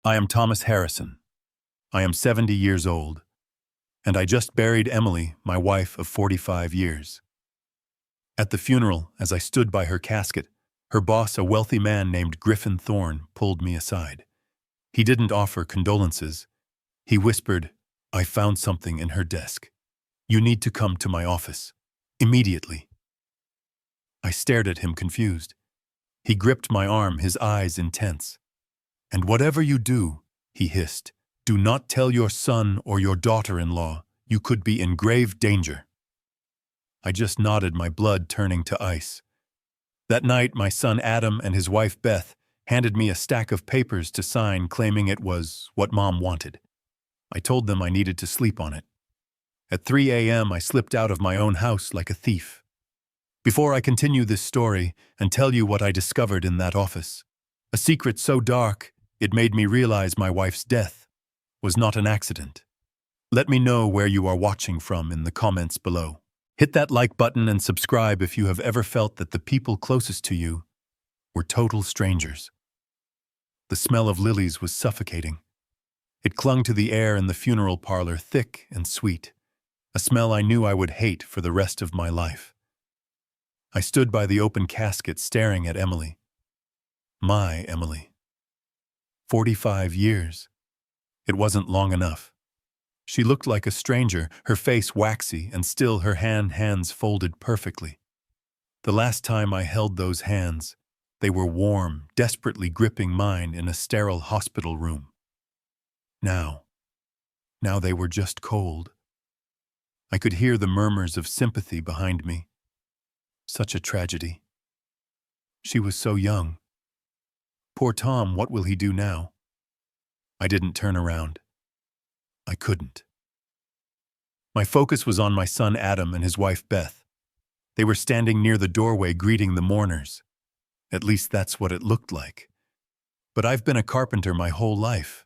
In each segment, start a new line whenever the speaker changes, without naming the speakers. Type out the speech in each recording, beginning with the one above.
I am Thomas Harrison. I am 70 years old, and I just buried Emily, my wife of 45 years. At the funeral, as I stood by her casket, her boss, a wealthy man named Griffin Thorne, pulled me aside. He didn't offer condolences. He whispered, "I found something in her desk. You need to come to my office. Immediately." I stared at him confused. He gripped my arm, his eyes intense. "And whatever you do," he hissed, "do not tell your son or your daughter-in-law. You could be in grave danger." I just nodded, my blood turning to ice. That night, my son Adam and his wife Beth handed me a stack of papers to sign, claiming it was what Mom wanted. I told them I needed to sleep on it. At 3 a.m., I slipped out of my own house like a thief. Before I continue this story and tell you what I discovered in that office, a secret so dark it made me realize my wife's death was not an accident. Let me know where you are watching from in the comments below. Hit that like button and subscribe if you have ever felt that the people closest to you were total strangers. The smell of lilies was suffocating. It clung to the air in the funeral parlor, thick and sweet, a smell I knew I would hate for the rest of my life. I stood by the open casket staring at Emily. My Emily. 45 years. It wasn't long enough. She looked like a stranger, her face waxy, and still her hands folded perfectly. The last time I held those hands, they were warm, desperately gripping mine in a sterile hospital room. Now they were just cold. I could hear the murmurs of sympathy behind me. Such a tragedy. She was so young. Poor Tom, what will he do now? I didn't turn around. I couldn't. My focus was on my son Adam and his wife Beth. They were standing near the doorway greeting the mourners. At least that's what it looked like. But I've been a carpenter my whole life.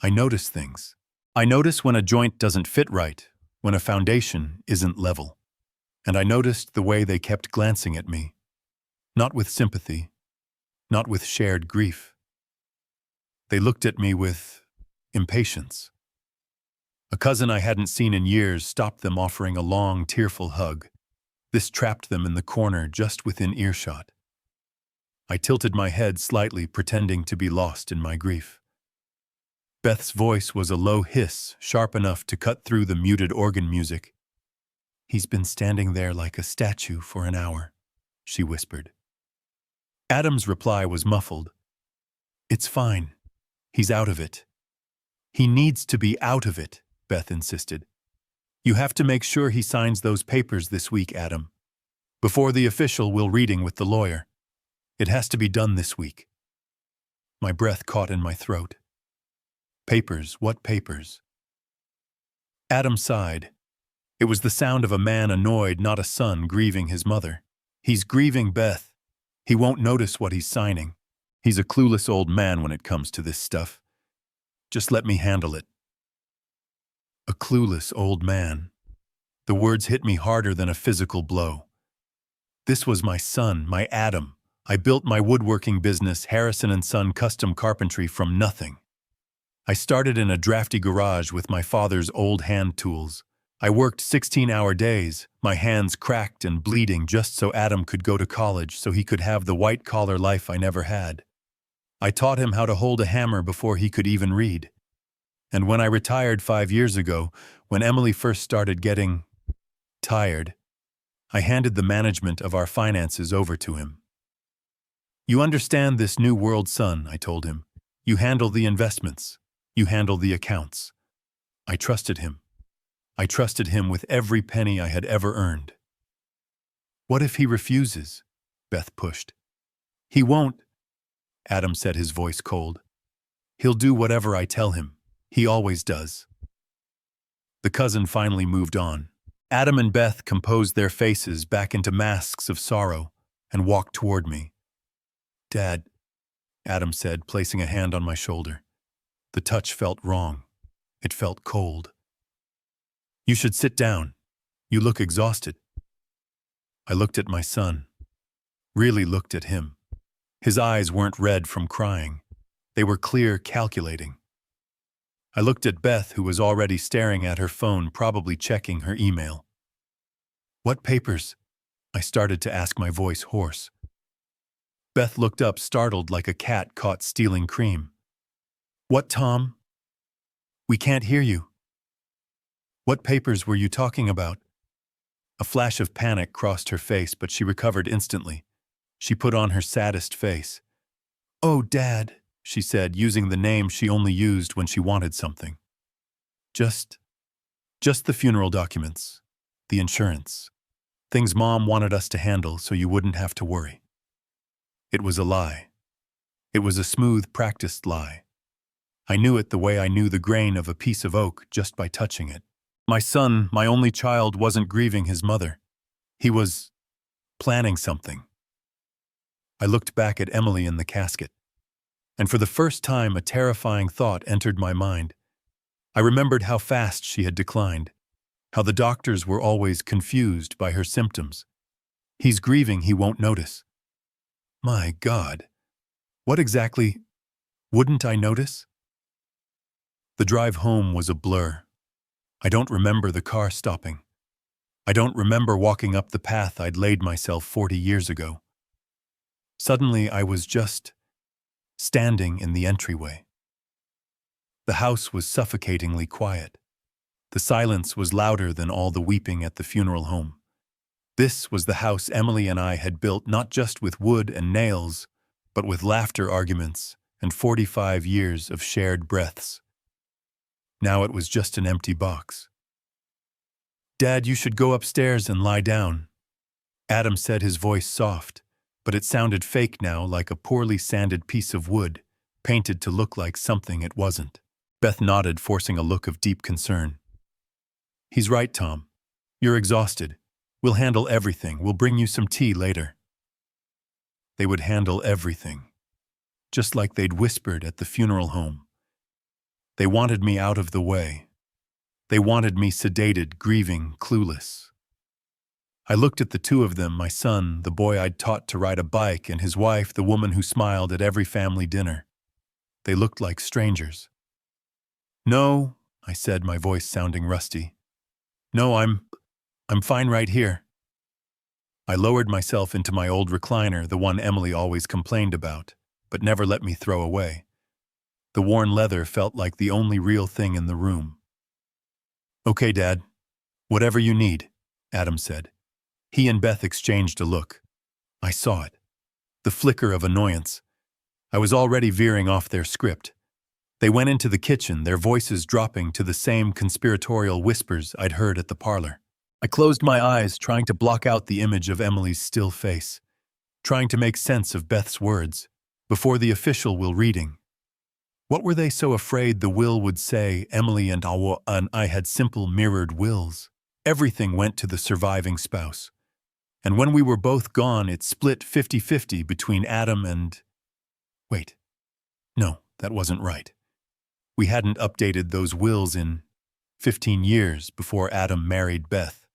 I notice things. I notice when a joint doesn't fit right, when a foundation isn't level. And I noticed the way they kept glancing at me. Not with sympathy, not with shared grief. They looked at me with impatience. A cousin I hadn't seen in years stopped them, offering a long, tearful hug. This trapped them in the corner just within earshot. I tilted my head slightly, pretending to be lost in my grief. Beth's voice was a low hiss, sharp enough to cut through the muted organ music. "He's been standing there like a statue for an hour," she whispered. Adam's reply was muffled. "It's fine. He's out of it." "He needs to be out of it," Beth insisted. "You have to make sure he signs those papers this week, Adam. Before the official will reading with the lawyer. It has to be done this week." My breath caught in my throat. Papers, what papers? Adam sighed. It was the sound of a man annoyed, not a son grieving his mother. "He's grieving Beth. He won't notice what he's signing. He's a clueless old man when it comes to this stuff. Just let me handle it." A clueless old man. The words hit me harder than a physical blow. This was my son, my Adam. I built my woodworking business, Harrison & Son Custom Carpentry, from nothing. I started in a drafty garage with my father's old hand tools. I worked 16-hour days, my hands cracked and bleeding, just so Adam could go to college, so he could have the white-collar life I never had. I taught him how to hold a hammer before he could even read. And when I retired 5 years ago, when Emily first started getting tired, I handed the management of our finances over to him. "You understand this new world, son," I told him. "You handle the investments. You handle the accounts." I trusted him. I trusted him with every penny I had ever earned. "What if he refuses?" Beth pushed. "He won't," Adam said, his voice cold. "He'll do whatever I tell him. He always does." The cousin finally moved on. Adam and Beth composed their faces back into masks of sorrow and walked toward me. "Dad," Adam said, placing a hand on my shoulder. The touch felt wrong. It felt cold. "You should sit down. You look exhausted." I looked at my son. Really looked at him. His eyes weren't red from crying. They were clear, calculating. I looked at Beth, who was already staring at her phone, probably checking her email. "What papers?" I started to ask, my voice hoarse. Beth looked up, startled like a cat caught stealing cream. "What, Tom? We can't hear you. What papers were you talking about?" A flash of panic crossed her face, but she recovered instantly. She put on her saddest face. "Oh, Dad," she said, using the name she only used when she wanted something. Just the funeral documents, the insurance, things Mom wanted us to handle so you wouldn't have to worry." It was a lie. It was a smooth, practiced lie. I knew it the way I knew the grain of a piece of oak just by touching it. My son, my only child, wasn't grieving his mother. He was planning something. I looked back at Emily in the casket, and for the first time a terrifying thought entered my mind. I remembered how fast she had declined, how the doctors were always confused by her symptoms. He's grieving, he won't notice. My God, what exactly wouldn't I notice? The drive home was a blur. I don't remember the car stopping. I don't remember walking up the path I'd laid myself 40 years ago. Suddenly, I was just standing in the entryway. The house was suffocatingly quiet. The silence was louder than all the weeping at the funeral home. This was the house Emily and I had built, not just with wood and nails, but with laughter, arguments, and 45 years of shared breaths. Now it was just an empty box. "Dad, you should go upstairs and lie down," Adam said, his voice soft, but it sounded fake now, like a poorly sanded piece of wood, painted to look like something it wasn't. Beth nodded, forcing a look of deep concern. "He's right, Tom. You're exhausted. We'll handle everything. We'll bring you some tea later." They would handle everything, just like they'd whispered at the funeral home. They wanted me out of the way. They wanted me sedated, grieving, clueless. I looked at the two of them, my son, the boy I'd taught to ride a bike, and his wife, the woman who smiled at every family dinner. They looked like strangers. "No," I said, my voice sounding rusty. "No, I'm fine right here." I lowered myself into my old recliner, the one Emily always complained about, but never let me throw away. The worn leather felt like the only real thing in the room. "Okay, Dad. Whatever you need," Adam said. He and Beth exchanged a look. I saw it. The flicker of annoyance. I was already veering off their script. They went into the kitchen, their voices dropping to the same conspiratorial whispers I'd heard at the parlor. I closed my eyes, trying to block out the image of Emily's still face, trying to make sense of Beth's words, before the official will reading. What were they so afraid the will would say? Emily and I had simple mirrored wills. Everything went to the surviving spouse. And when we were both gone, it split 50-50 between Adam and... Wait. No, that wasn't right. We hadn't updated those wills in 15 years before Adam married Beth.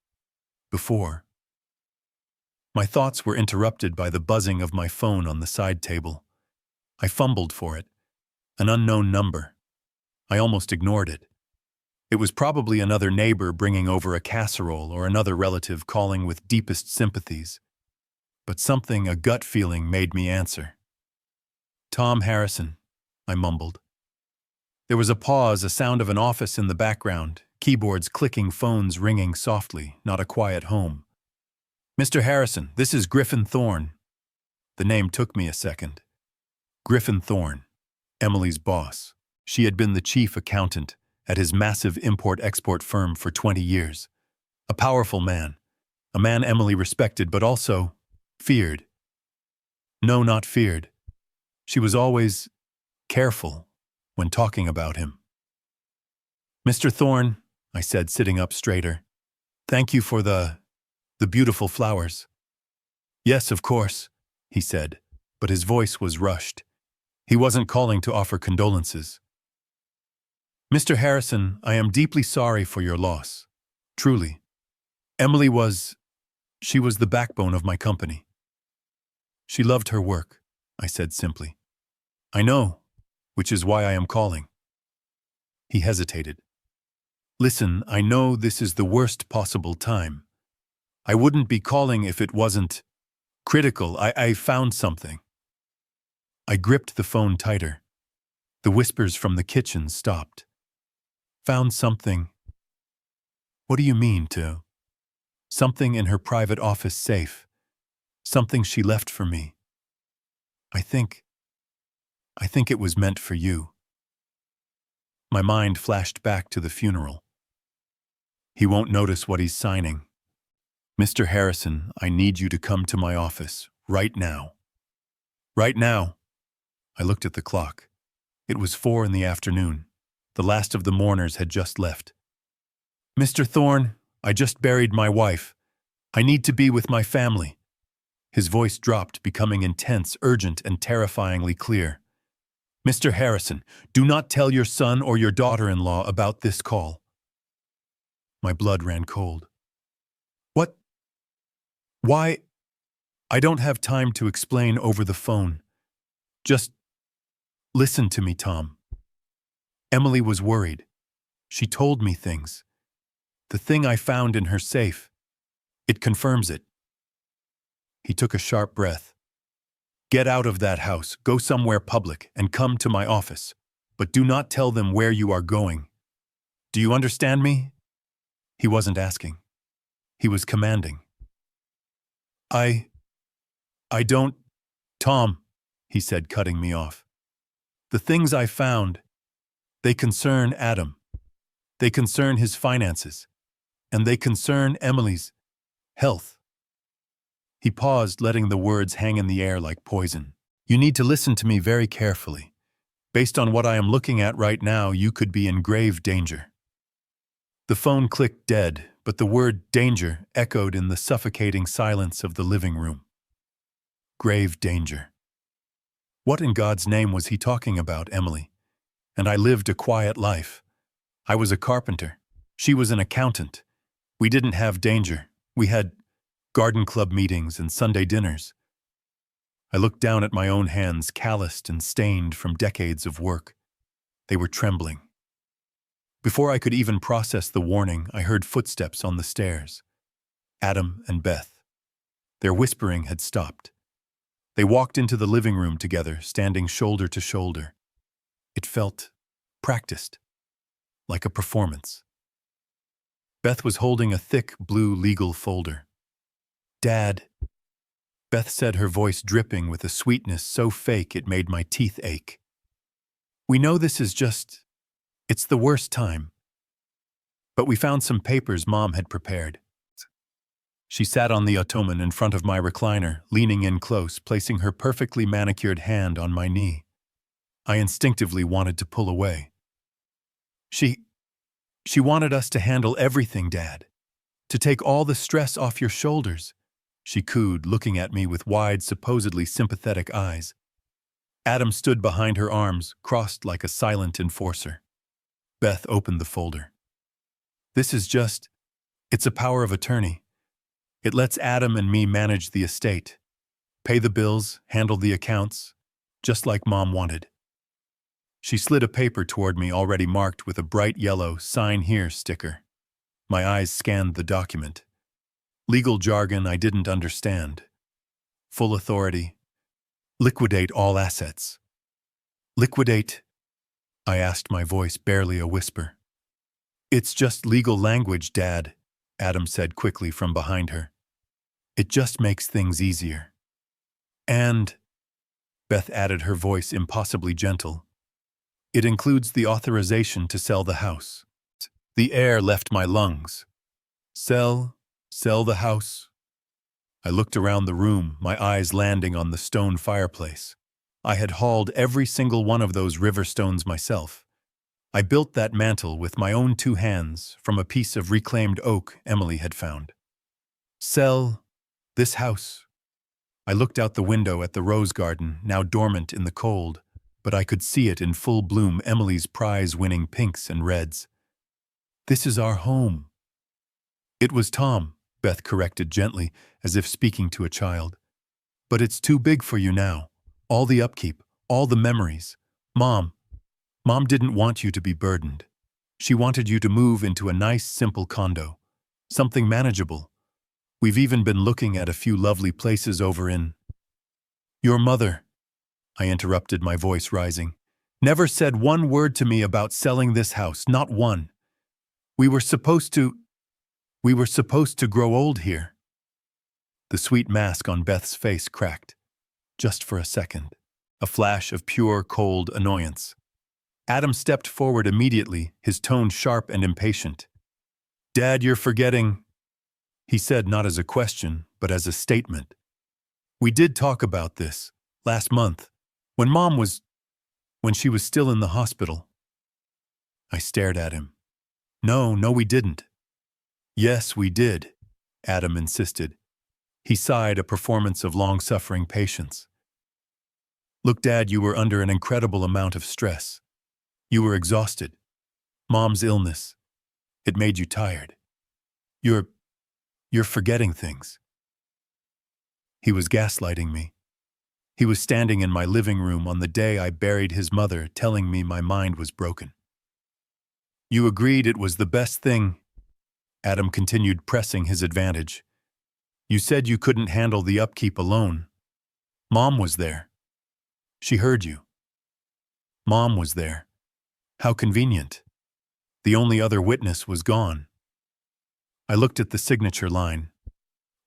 Before. My thoughts were interrupted by the buzzing of my phone on the side table. I fumbled for it. An unknown number. I almost ignored it. It was probably another neighbor bringing over a casserole or another relative calling with deepest sympathies. But something, a gut feeling, made me answer. "Tom Harrison," I mumbled. There was a pause, a sound of an office in the background, keyboards clicking, phones ringing softly, not a quiet home. "Mr. Harrison, this is Griffin Thorne." The name took me a second. Griffin Thorne, Emily's boss. She had been the chief accountant at his massive import-export firm for 20 years. A powerful man, a man Emily respected but also feared. No, not feared. She was always careful when talking about him. "Mr. Thorne," I said, sitting up straighter, "thank you for the beautiful flowers." "Yes, of course," he said, but his voice was rushed. He wasn't calling to offer condolences. "Mr. Harrison, I am deeply sorry for your loss. Truly. Emily she was the backbone of my company." "She loved her work," I said simply. "I know," which is why I am calling." He hesitated. "Listen, I know this is the worst possible time. I wouldn't be calling if it wasn't critical. I found something." I gripped the phone tighter. The whispers from the kitchen stopped. "Found something? What do you mean, to?" "Something in her private office safe. Something she left for me. I think it was meant for you." My mind flashed back to the funeral. He won't notice what he's signing. "Mr. Harrison, I need you to come to my office, right now." "Right now?" I looked at the clock. It was 4 in the afternoon. The last of the mourners had just left. "Mr. Thorne, I just buried my wife. I need to be with my family." His voice dropped, becoming intense, urgent, and terrifyingly clear. "Mr. Harrison, do not tell your son or your daughter-in-law about this call." My blood ran cold. "What? Why?" "I don't have time to explain over the phone. Just listen to me, Tom." Emily was worried. She told me things. The thing I found in her safe, it confirms it. He took a sharp breath. "Get out of that house, go somewhere public, and come to my office. But do not tell them where you are going. Do you understand me?" He wasn't asking. He was commanding. I don't, Tom," he said, cutting me off. "The things I found, they concern Adam. They concern his finances. And they concern Emily's health." He paused, letting the words hang in the air like poison. "You need to listen to me very carefully. Based on what I am looking at right now, you could be in grave danger." The phone clicked dead, but the word danger echoed in the suffocating silence of the living room. Grave danger. What in God's name was he talking about, Emily? And I lived a quiet life. I was a carpenter. She was an accountant. We didn't have danger. We had garden club meetings and Sunday dinners. I looked down at my own hands, calloused and stained from decades of work. They were trembling. Before I could even process the warning, I heard footsteps on the stairs. Adam and Beth. Their whispering had stopped. They walked into the living room together, standing shoulder to shoulder. It felt practiced, like a performance. Beth was holding a thick blue legal folder. "Dad," Beth said, her voice dripping with a sweetness so fake it made my teeth ache. "We know this is it's the worst time. But we found some papers Mom had prepared." She sat on the ottoman in front of my recliner, leaning in close, placing her perfectly manicured hand on my knee. I instinctively wanted to pull away. She wanted us to handle everything, Dad. To take all the stress off your shoulders," she cooed, looking at me with wide, supposedly sympathetic eyes. Adam stood behind her arms, crossed like a silent enforcer. Beth opened the folder. "This is it's a power of attorney. It lets Adam and me manage the estate, pay the bills, handle the accounts, just like Mom wanted." She slid a paper toward me already marked with a bright yellow "Sign Here" sticker. My eyes scanned the document. Legal jargon I didn't understand. Full authority. Liquidate all assets. "Liquidate?" I asked, my voice barely a whisper. "It's just legal language, Dad," Adam said quickly from behind her. "It just makes things easier. And," Beth added, her voice impossibly gentle, "it includes the authorization to sell the house." The air left my lungs. Sell the house. I looked around the room, my eyes landing on the stone fireplace. I had hauled every single one of those river stones myself. I built that mantel with my own 2 hands from a piece of reclaimed oak Emily had found. Sell this house. I looked out the window at the rose garden, now dormant in the cold, but I could see it in full bloom, Emily's prize-winning pinks and reds. "This is our home." "It was Tom," Beth corrected gently, as if speaking to a child. "But it's too big for you now. All the upkeep, all the memories. Mom, Mom didn't want you to be burdened. She wanted you to move into a nice, simple condo. Something manageable. We've even been looking at a few lovely places over in... Your mother, I interrupted, my voice rising, never said one word to me about selling this house, not one. We were supposed to grow old here. The sweet mask on Beth's face cracked, just for a second, a flash of pure, cold annoyance. Adam stepped forward immediately, his tone sharp and impatient. Dad, you're forgetting, he said, not as a question, but as a statement. We did talk about this last month, when she was still in the hospital. I stared at him. No, we didn't. Yes, we did, Adam insisted. He sighed, a performance of long-suffering patience. Look, Dad, you were under an incredible amount of stress. You were exhausted. Mom's illness. It made you tired. You're forgetting things. He was gaslighting me. He was standing in my living room on the day I buried his mother, telling me my mind was broken. You agreed it was the best thing. Adam continued, pressing his advantage. You said you couldn't handle the upkeep alone. Mom was there. She heard you. Mom was there. How convenient. The only other witness was gone. I looked at the signature line.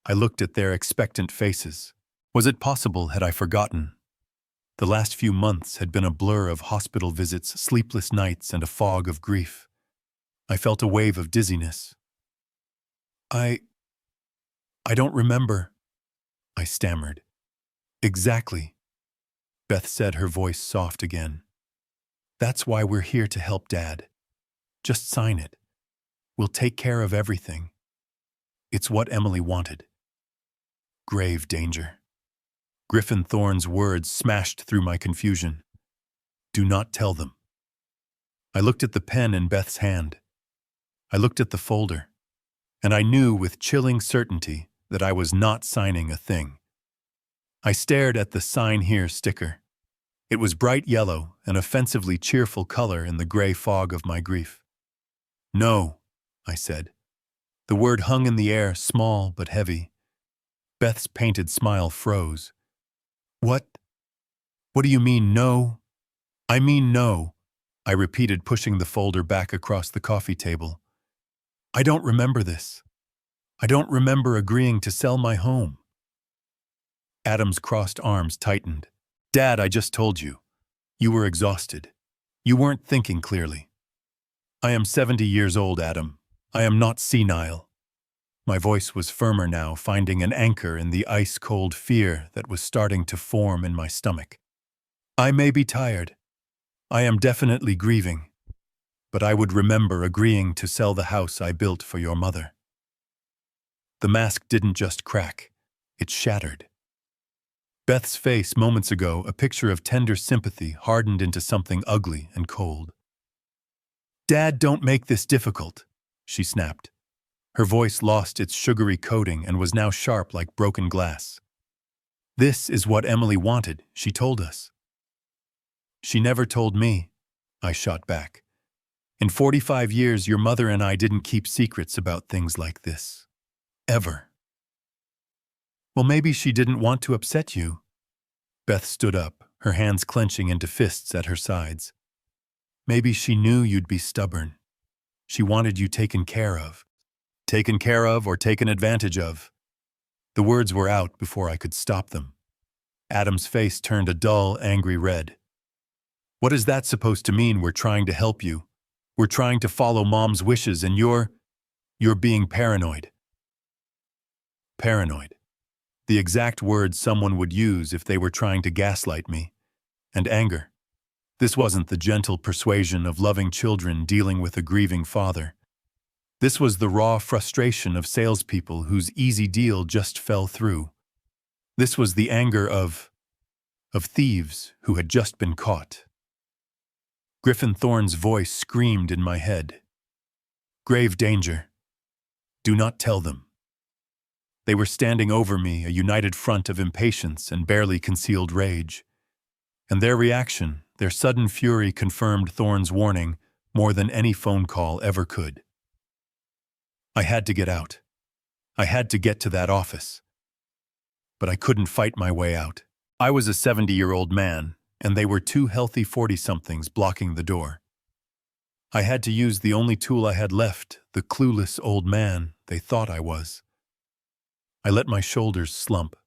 I looked at their expectant faces. Was it possible, had I forgotten? The last few months had been a blur of hospital visits, sleepless nights, and a fog of grief. I felt a wave of dizziness. I don't remember, I stammered. Exactly, Beth said, her voice soft again. That's why we're here to help, Dad. Just sign it. We'll take care of everything. It's what Emily wanted. Grave danger. Griffin Thorne's words smashed through my confusion. Do not tell them. I looked at the pen in Beth's hand. I looked at the folder, and I knew with chilling certainty that I was not signing a thing. I stared at the "Sign Here" sticker. It was bright yellow, an offensively cheerful color in the gray fog of my grief. No, I said. The word hung in the air, small but heavy. Beth's painted smile froze. What do you mean, no? I mean no, I repeated, pushing the folder back across the coffee table. I don't remember this. I don't remember agreeing to sell my home. Adam's crossed arms tightened. Dad, I just told you. You were exhausted. You weren't thinking clearly. I am 70 years old, Adam. I am not senile. My voice was firmer now, finding an anchor in the ice-cold fear that was starting to form in my stomach. I may be tired. I am definitely grieving. But I would remember agreeing to sell the house I built for your mother. The mask didn't just crack. It shattered. Beth's face moments ago, a picture of tender sympathy, hardened into something ugly and cold. Dad, don't make this difficult, she snapped. Her voice lost its sugary coating and was now sharp like broken glass. This is what Emily wanted, she told us. She never told me, I shot back. In 45 years, your mother and I didn't keep secrets about things like this. Ever. Well, maybe she didn't want to upset you. Beth stood up, her hands clenching into fists at her sides. Maybe she knew you'd be stubborn. She wanted you taken care of. Taken care of or taken advantage of. The words were out before I could stop them. Adam's face turned a dull, angry red. What is that supposed to mean? We're trying to help you. We're trying to follow Mom's wishes and you're being paranoid. Paranoid. The exact words someone would use if they were trying to gaslight me. And anger. This wasn't the gentle persuasion of loving children dealing with a grieving father. This was the raw frustration of salespeople whose easy deal just fell through. This was the anger of thieves who had just been caught. Griffin Thorne's voice screamed in my head. Grave danger. Do not tell them. They were standing over me, a united front of impatience and barely concealed rage. And their reaction, Their sudden fury confirmed Thorne's warning more than any phone call ever could. I had to get out. I had to get to that office. But I couldn't fight my way out. I was a 70-year-old man, and they were two healthy 40-somethings blocking the door. I had to use the only tool I had left, the clueless old man they thought I was. I let my shoulders slump.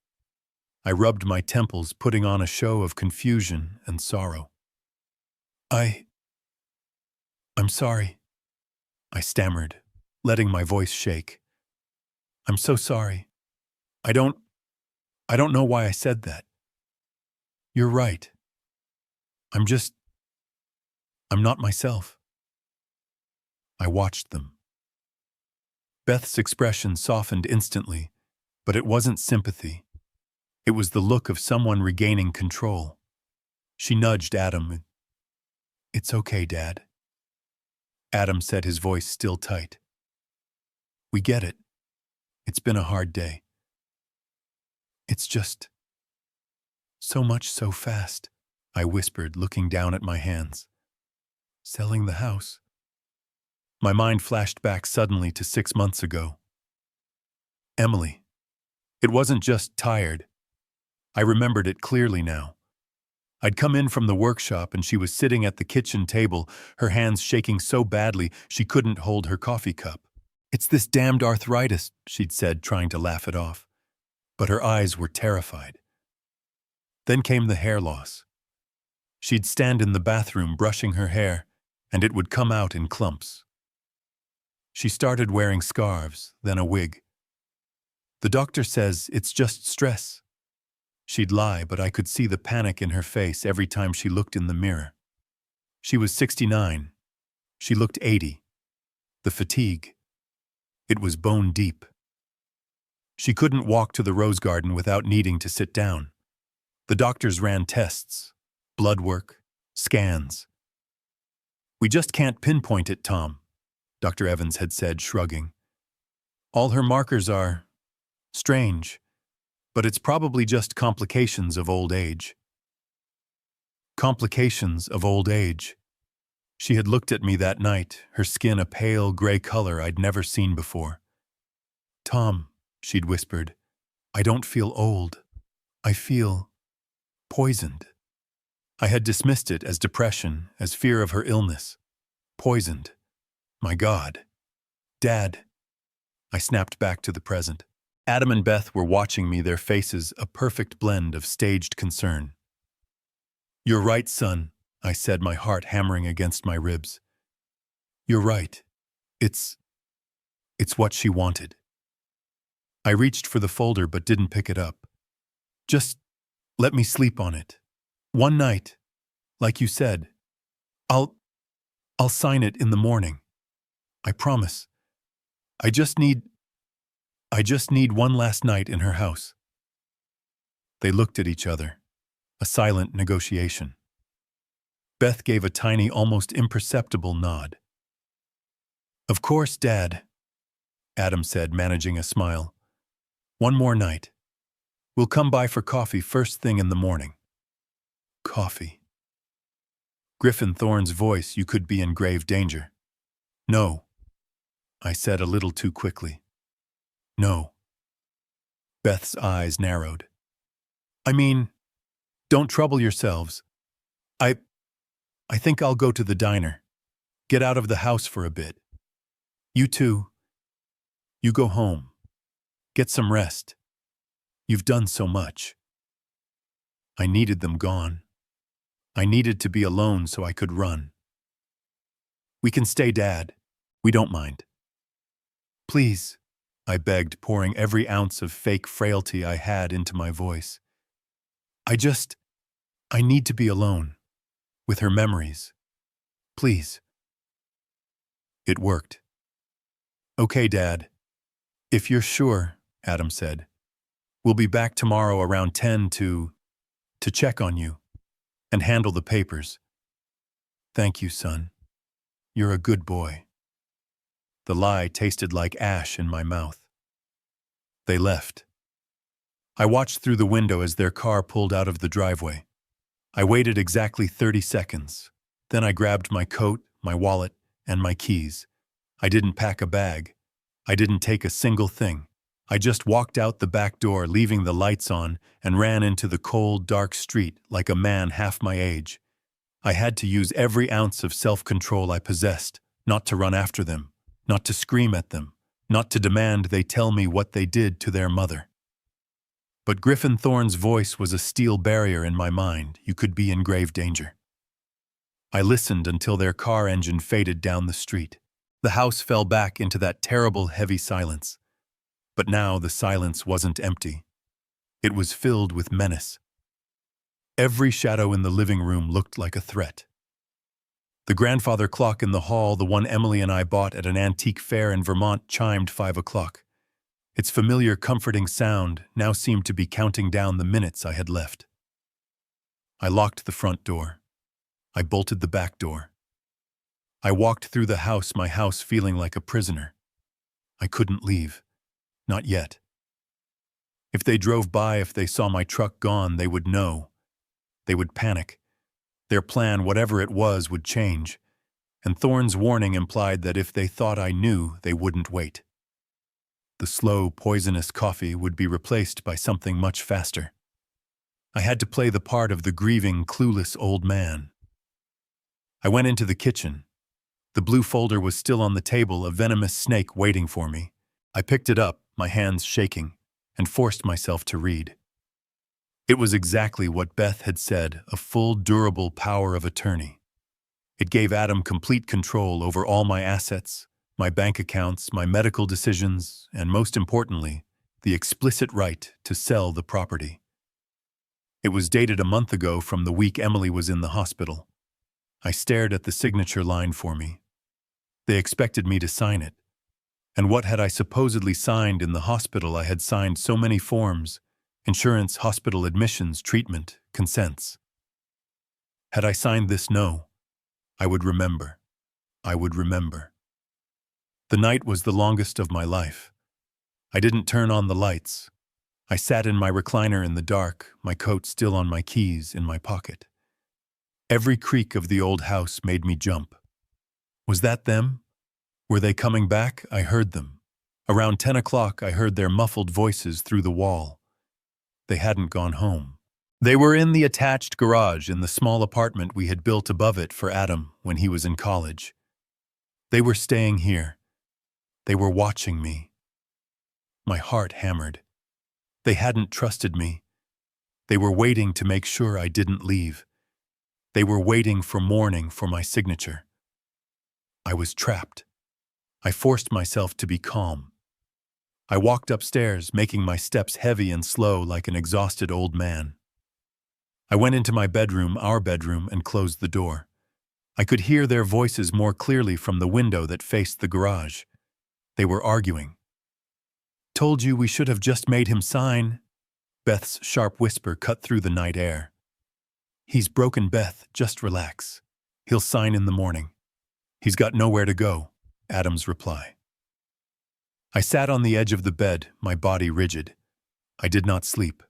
I rubbed my temples, putting on a show of confusion and sorrow. I'm sorry, I stammered, letting my voice shake. I'm so sorry. I don't know why I said that. You're right. I'm not myself. I watched them. Beth's expression softened instantly, but it wasn't sympathy. It was the look of someone regaining control. She nudged Adam. It's okay, Dad. Adam said, his voice still tight. We get it. It's been a hard day. It's just so much so fast, I whispered, looking down at my hands. Selling the house. My mind flashed back suddenly to 6 months ago. Emily. It wasn't just tired. I remembered it clearly now. I'd come in from the workshop and she was sitting at the kitchen table, her hands shaking so badly she couldn't hold her coffee cup. It's this damned arthritis, she'd said, trying to laugh it off. But her eyes were terrified. Then came the hair loss. She'd stand in the bathroom brushing her hair, and it would come out in clumps. She started wearing scarves, then a wig. The doctor says it's just stress. She'd lie, but I could see the panic in her face every time she looked in the mirror. She was 69. She looked 80. The fatigue. It was bone deep. She couldn't walk to the rose garden without needing to sit down. The doctors ran tests, blood work, scans. We just can't pinpoint it, Tom, Dr. Evans had said, shrugging. All her markers are strange, but it's probably just complications of old age. Complications of old age. She had looked at me that night, her skin a pale gray color I'd never seen before. Tom, she'd whispered, I don't feel old. I feel poisoned. I had dismissed it as depression, as fear of her illness. Poisoned. My God. Dad. I snapped back to the present. Adam and Beth were watching me, their faces a perfect blend of staged concern. You're right, son, I said, my heart hammering against my ribs. You're right. It's what she wanted. I reached for the folder but didn't pick it up. Just let me sleep on it. One night, like you said. I'll sign it in the morning. I promise. I just need one last night in her house. They looked at each other, a silent negotiation. Beth gave a tiny, almost imperceptible nod. Of course, Dad, Adam said, managing a smile. One more night. We'll come by for coffee first thing in the morning. Coffee. Griffin Thorne's voice, you could be in grave danger. No, I said a little too quickly. No. Beth's eyes narrowed. I mean, don't trouble yourselves. I think I'll go to the diner. Get out of the house for a bit. You too. You go home. Get some rest. You've done so much. I needed them gone. I needed to be alone so I could run. We can stay, Dad. We don't mind. Please, I begged, pouring every ounce of fake frailty I had into my voice. I need to be alone, with her memories. Please. It worked. Okay, Dad. If you're sure, Adam said. We'll be back tomorrow around 10 to check on you and handle the papers. Thank you, son. You're a good boy. The lie tasted like ash in my mouth. They left. I watched through the window as their car pulled out of the driveway. I waited exactly 30 seconds. Then I grabbed my coat, my wallet, and my keys. I didn't pack a bag. I didn't take a single thing. I just walked out the back door, leaving the lights on, and ran into the cold, dark street like a man half my age. I had to use every ounce of self-control I possessed, not to run after them, not to scream at them, not to demand they tell me what they did to their mother. But Griffin Thorne's voice was a steel barrier in my mind. You could be in grave danger. I listened until their car engine faded down the street. The house fell back into that terrible, heavy silence. But now the silence wasn't empty. It was filled with menace. Every shadow in the living room looked like a threat. The grandfather clock in the hall, the one Emily and I bought at an antique fair in Vermont, chimed 5 o'clock. Its familiar, comforting sound now seemed to be counting down the minutes I had left. I locked the front door. I bolted the back door. I walked through the house, my house feeling like a prisoner. I couldn't leave. Not yet. If they drove by, if they saw my truck gone, they would know. They would panic. Their plan, whatever it was, would change. And Thorne's warning implied that if they thought I knew, they wouldn't wait. The slow, poisonous coffee would be replaced by something much faster. I had to play the part of the grieving, clueless old man. I went into the kitchen. The blue folder was still on the table, a venomous snake waiting for me. I picked it up, my hands shaking, and forced myself to read. It was exactly what Beth had said, a full, durable power of attorney. It gave Adam complete control over all my assets, my bank accounts, my medical decisions, and most importantly, the explicit right to sell the property. It was dated a month ago from the week Emily was in the hospital. I stared at the signature line for me. They expected me to sign it. And what had I supposedly signed in the hospital? I had signed so many forms: insurance, hospital admissions, treatment, consents. Had I signed this? No. I would remember. I would remember. The night was the longest of my life. I didn't turn on the lights. I sat in my recliner in the dark, my coat still on my keys in my pocket. Every creak of the old house made me jump. Was that them? Were they coming back? I heard them. Around 10 o'clock, I heard their muffled voices through the wall. They hadn't gone home. They were in the attached garage in the small apartment we had built above it for Adam when he was in college. They were staying here. They were watching me. My heart hammered. They hadn't trusted me. They were waiting to make sure I didn't leave. They were waiting for morning for my signature. I was trapped. I forced myself to be calm. I walked upstairs, making my steps heavy and slow like an exhausted old man. I went into my bedroom, our bedroom, and closed the door. I could hear their voices more clearly from the window that faced the garage. They were arguing. "Told you we should have just made him sign." Beth's sharp whisper cut through the night air. "He's broken, Beth. Just relax. He'll sign in the morning." "He's got nowhere to go," Adam's reply. I sat on the edge of the bed, my body rigid. I did not sleep.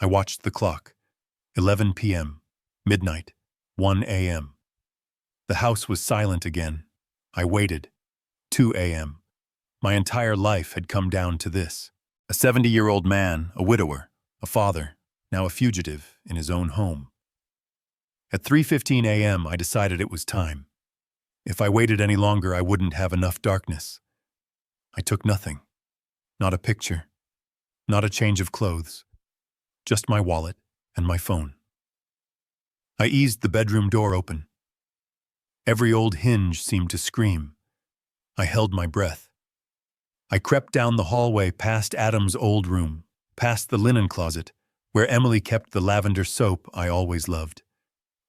I watched the clock. 11 p.m., midnight, 1 a.m. The house was silent again. I waited. 2 a.m. My entire life had come down to this. A 70-year-old man, a widower, a father, now a fugitive in his own home. At 3:15 a.m., I decided it was time. If I waited any longer, I wouldn't have enough darkness. I took nothing. Not a picture. Not a change of clothes. Just my wallet and my phone. I eased the bedroom door open. Every old hinge seemed to scream. I held my breath. I crept down the hallway past Adam's old room, past the linen closet, where Emily kept the lavender soap I always loved.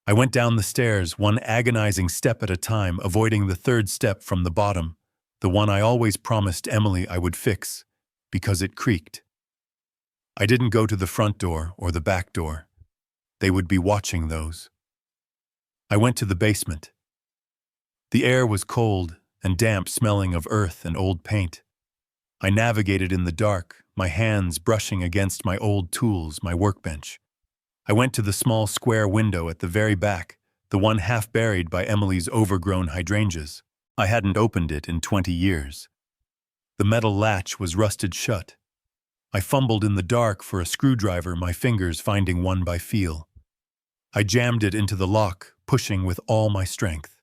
I went down the stairs, one agonizing step at a time, avoiding the third step from the bottom, the one I always promised Emily I would fix, because it creaked. I didn't go to the front door or the back door. They would be watching those. I went to the basement. The air was cold and damp, smelling of earth and old paint. I navigated in the dark, my hands brushing against my old tools, my workbench. I went to the small square window at the very back, the one half buried by Emily's overgrown hydrangeas. I hadn't opened it in 20 years. The metal latch was rusted shut. I fumbled in the dark for a screwdriver, my fingers finding one by feel. I jammed it into the lock, pushing with all my strength.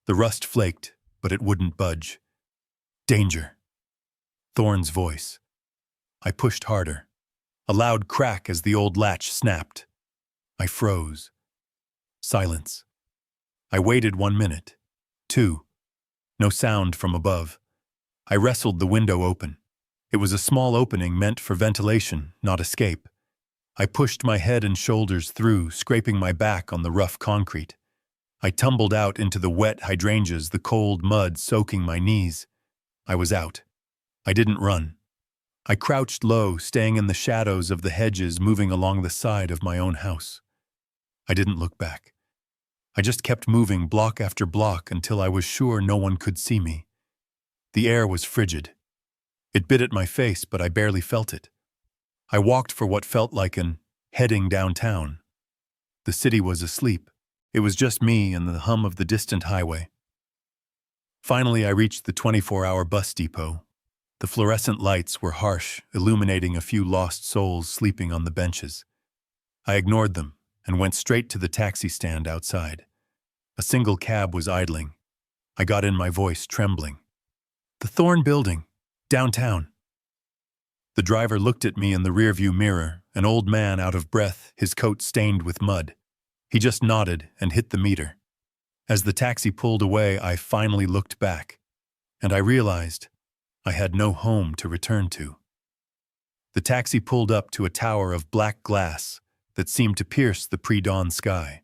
The rust flaked, but it wouldn't budge. Danger. Thorne's voice. I pushed harder. A loud crack as the old latch snapped. I froze. Silence. I waited 1 minute. 2. No sound from above. I wrestled the window open. It was a small opening meant for ventilation, not escape. I pushed my head and shoulders through, scraping my back on the rough concrete. I tumbled out into the wet hydrangeas, the cold mud soaking my knees. I was out. I didn't run. I crouched low, staying in the shadows of the hedges moving along the side of my own house. I didn't look back. I just kept moving block after block until I was sure no one could see me. The air was frigid. It bit at my face, but I barely felt it. I walked for what felt like an heading downtown. The city was asleep. It was just me and the hum of the distant highway. Finally, I reached the 24-hour bus depot. The fluorescent lights were harsh, illuminating a few lost souls sleeping on the benches. I ignored them and went straight to the taxi stand outside. A single cab was idling. I got in, my voice trembling. "The Thorne Building, downtown." The driver looked at me in the rearview mirror, an old man out of breath, his coat stained with mud. He just nodded and hit the meter. As the taxi pulled away, I finally looked back, and I realized I had no home to return to. The taxi pulled up to a tower of black glass that seemed to pierce the pre-dawn sky.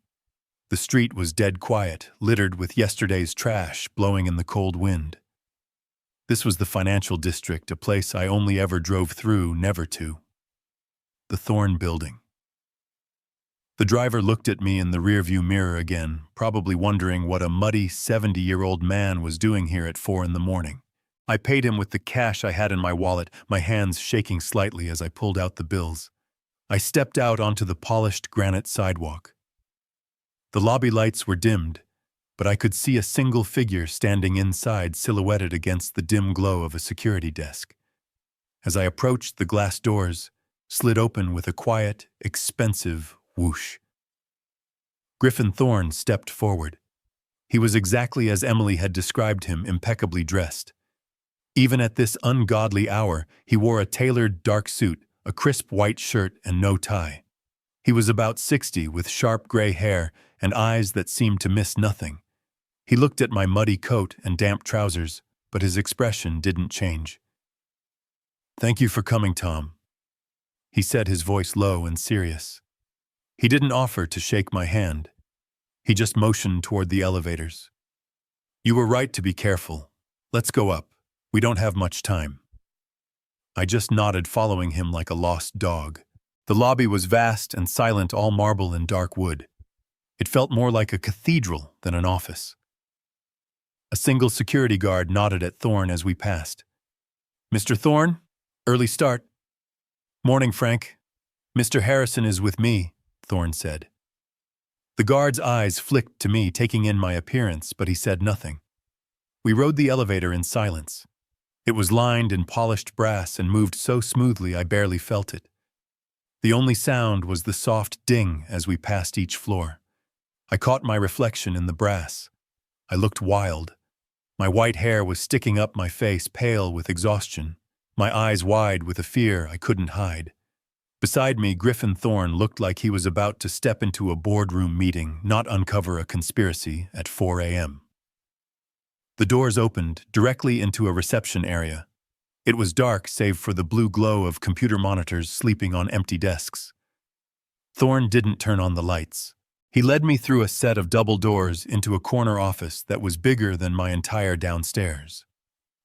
The street was dead quiet, littered with yesterday's trash blowing in the cold wind. This was the financial district, a place I only ever drove through, never to. The Thorne Building. The driver looked at me in the rearview mirror again, probably wondering what a muddy 70-year-old man was doing here at 4 a.m. I paid him with the cash I had in my wallet, my hands shaking slightly as I pulled out the bills. I stepped out onto the polished granite sidewalk. The lobby lights were dimmed, but I could see a single figure standing inside, silhouetted against the dim glow of a security desk. As I approached, the glass doors slid open with a quiet, expensive whoosh. Griffin Thorne stepped forward. He was exactly as Emily had described him, impeccably dressed. Even at this ungodly hour, he wore a tailored dark suit, a crisp white shirt, and no tie. He was about 60, with sharp gray hair and eyes that seemed to miss nothing. He looked at my muddy coat and damp trousers, but his expression didn't change. "Thank you for coming, Tom," he said, his voice low and serious. He didn't offer to shake my hand. He just motioned toward the elevators. "You were right to be careful. Let's go up. We don't have much time." I just nodded, following him like a lost dog. The lobby was vast and silent, all marble and dark wood. It felt more like a cathedral than an office. A single security guard nodded at Thorne as we passed. "Mr. Thorne? Early start." "Morning, Frank. Mr. Harrison is with me," Thorne said. The guard's eyes flicked to me, taking in my appearance, but he said nothing. We rode the elevator in silence. It was lined in polished brass and moved so smoothly I barely felt it. The only sound was the soft ding as we passed each floor. I caught my reflection in the brass. I looked wild. My white hair was sticking up my face, pale with exhaustion, my eyes wide with a fear I couldn't hide. Beside me, Griffin Thorne looked like he was about to step into a boardroom meeting, not uncover a conspiracy at 4 a.m. The doors opened directly into a reception area. It was dark save for the blue glow of computer monitors sleeping on empty desks. Thorne didn't turn on the lights. He led me through a set of double doors into a corner office that was bigger than my entire downstairs.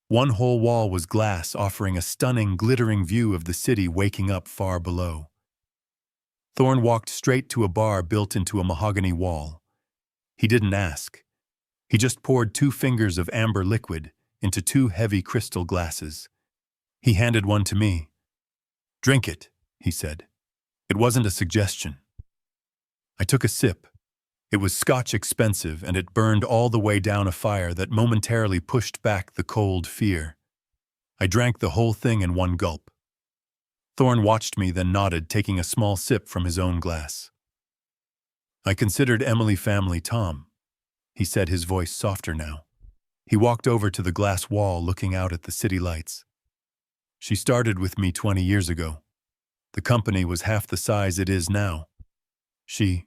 One whole wall was glass, offering a stunning, glittering view of the city waking up far below. Thorne walked straight to a bar built into a mahogany wall. He didn't ask. He just poured 2 fingers of amber liquid into 2 heavy crystal glasses. He handed one to me. "Drink it," he said. It wasn't a suggestion. I took a sip. It was Scotch expensive, and it burned all the way down a fire that momentarily pushed back the cold fear. I drank the whole thing in one gulp. Thorne watched me, then nodded, taking a small sip from his own glass. I considered Emily family, Tom, he said, his voice softer now. He walked over to the glass wall, looking out at the city lights. She started with me 20 years ago. The company was half the size it is now. She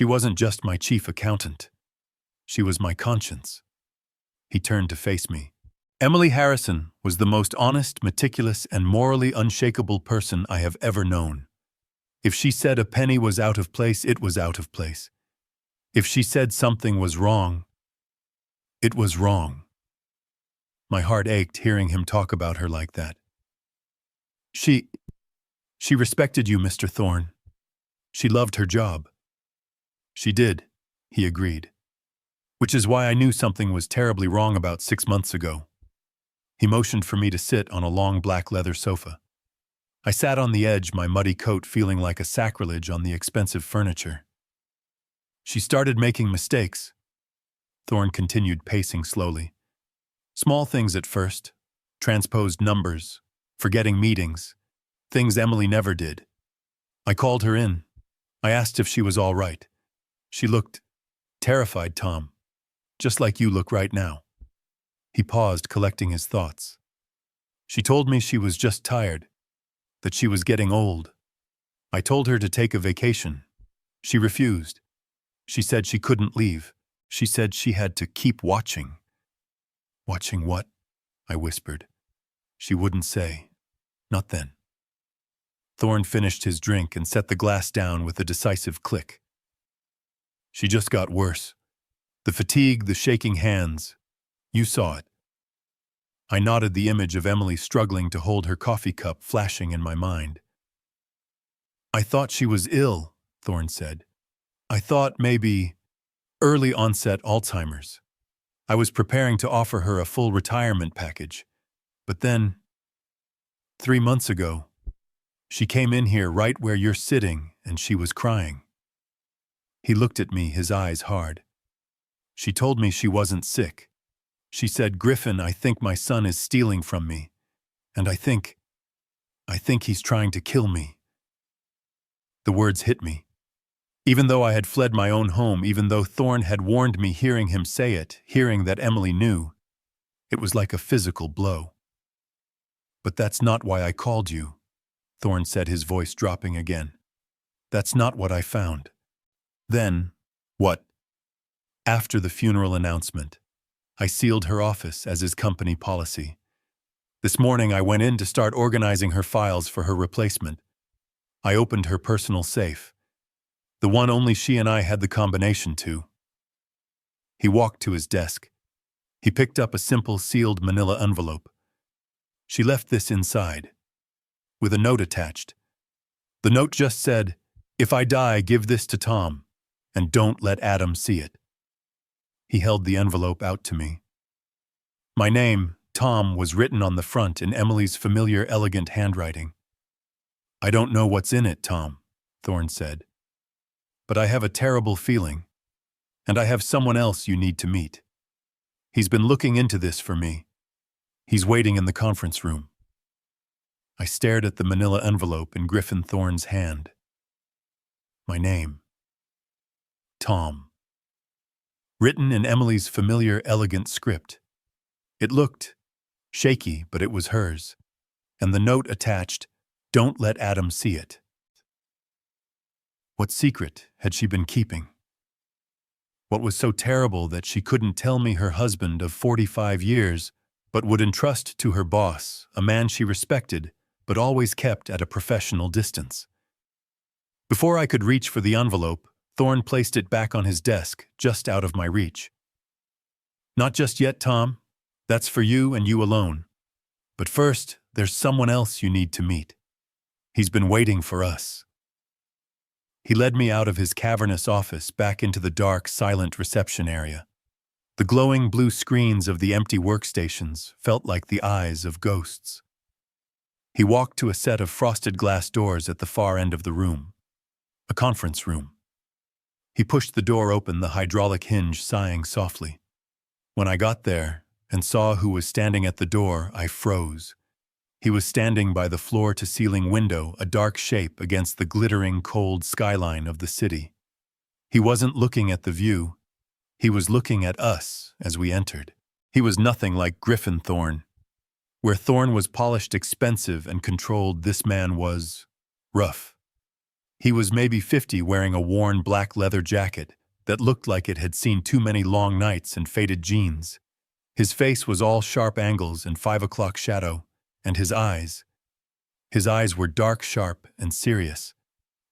wasn't just my chief accountant. She was my conscience. He turned to face me. Emily Harrison was the most honest, meticulous, and morally unshakable person I have ever known. If she said a penny was out of place, it was out of place. If she said something was wrong, it was wrong. My heart ached hearing him talk about her like that. She respected you, Mr. Thorne. She loved her job. She did, he agreed. Which is why I knew something was terribly wrong about 6 months ago. He motioned for me to sit on a long black leather sofa. I sat on the edge, my muddy coat feeling like a sacrilege on the expensive furniture. She started making mistakes. Thorne continued, pacing slowly. Small things at first. Transposed numbers. Forgetting meetings. Things Emily never did. I called her in. I asked if she was all right. She looked terrified, Tom. Just like you look right now. He paused, collecting his thoughts. She told me she was just tired. That she was getting old. I told her to take a vacation. She refused. She said she couldn't leave. She said she had to keep watching. Watching what? I whispered. She wouldn't say. Not then. Thorne finished his drink and set the glass down with a decisive click. She just got worse. The fatigue, the shaking hands. You saw it. I nodded, the image of Emily struggling to hold her coffee cup flashing in my mind. I thought she was ill, Thorne said. I thought maybe early onset Alzheimer's. I was preparing to offer her a full retirement package. But then, 3 months ago, she came in here right where you're sitting, and she was crying. He looked at me, his eyes hard. She told me she wasn't sick. She said, Griffin, I think my son is stealing from me. And I think he's trying to kill me. The words hit me. Even though I had fled my own home, even though Thorne had warned me, hearing him say it, hearing that Emily knew, it was like a physical blow. But that's not why I called you, Thorne said, his voice dropping again. That's not what I found. Then, what? After the funeral announcement, I sealed her office as is company policy. This morning I went in to start organizing her files for her replacement. I opened her personal safe, the one only she and I had the combination to. He walked to his desk. He picked up a simple sealed manila envelope. She left this inside, with a note attached. The note just said, if I die, give this to Tom, and don't let Adam see it. He held the envelope out to me. My name, Tom, was written on the front in Emily's familiar, elegant handwriting. I don't know what's in it, Tom, Thorne said. But I have a terrible feeling, and I have someone else you need to meet. He's been looking into this for me. He's waiting in the conference room. I stared at the manila envelope in Griffin Thorne's hand. My name, Tom. Written in Emily's familiar, elegant script. It looked shaky, but it was hers. And the note attached, don't let Adam see it. What secret had she been keeping? What was so terrible that she couldn't tell me her husband of 45 years, but would entrust to her boss, a man she respected, but always kept at a professional distance? Before I could reach for the envelope, Thorne placed it back on his desk, just out of my reach. Not just yet, Tom. That's for you and you alone. But first, there's someone else you need to meet. He's been waiting for us. He led me out of his cavernous office back into the dark, silent reception area. The glowing blue screens of the empty workstations felt like the eyes of ghosts. He walked to a set of frosted glass doors at the far end of the room. A conference room. He pushed the door open, the hydraulic hinge sighing softly. When I got there and saw who was standing at the door, I froze. He was standing by the floor-to-ceiling window, a dark shape against the glittering, cold skyline of the city. He wasn't looking at the view. He was looking at us as we entered. He was nothing like Griffin Thorne. Where Thorne was polished, expensive, and controlled, this man was rough. He was maybe 50, wearing a worn black leather jacket that looked like it had seen too many long nights, and faded jeans. His face was all sharp angles and 5 o'clock shadow, and his eyes were dark, sharp, and serious.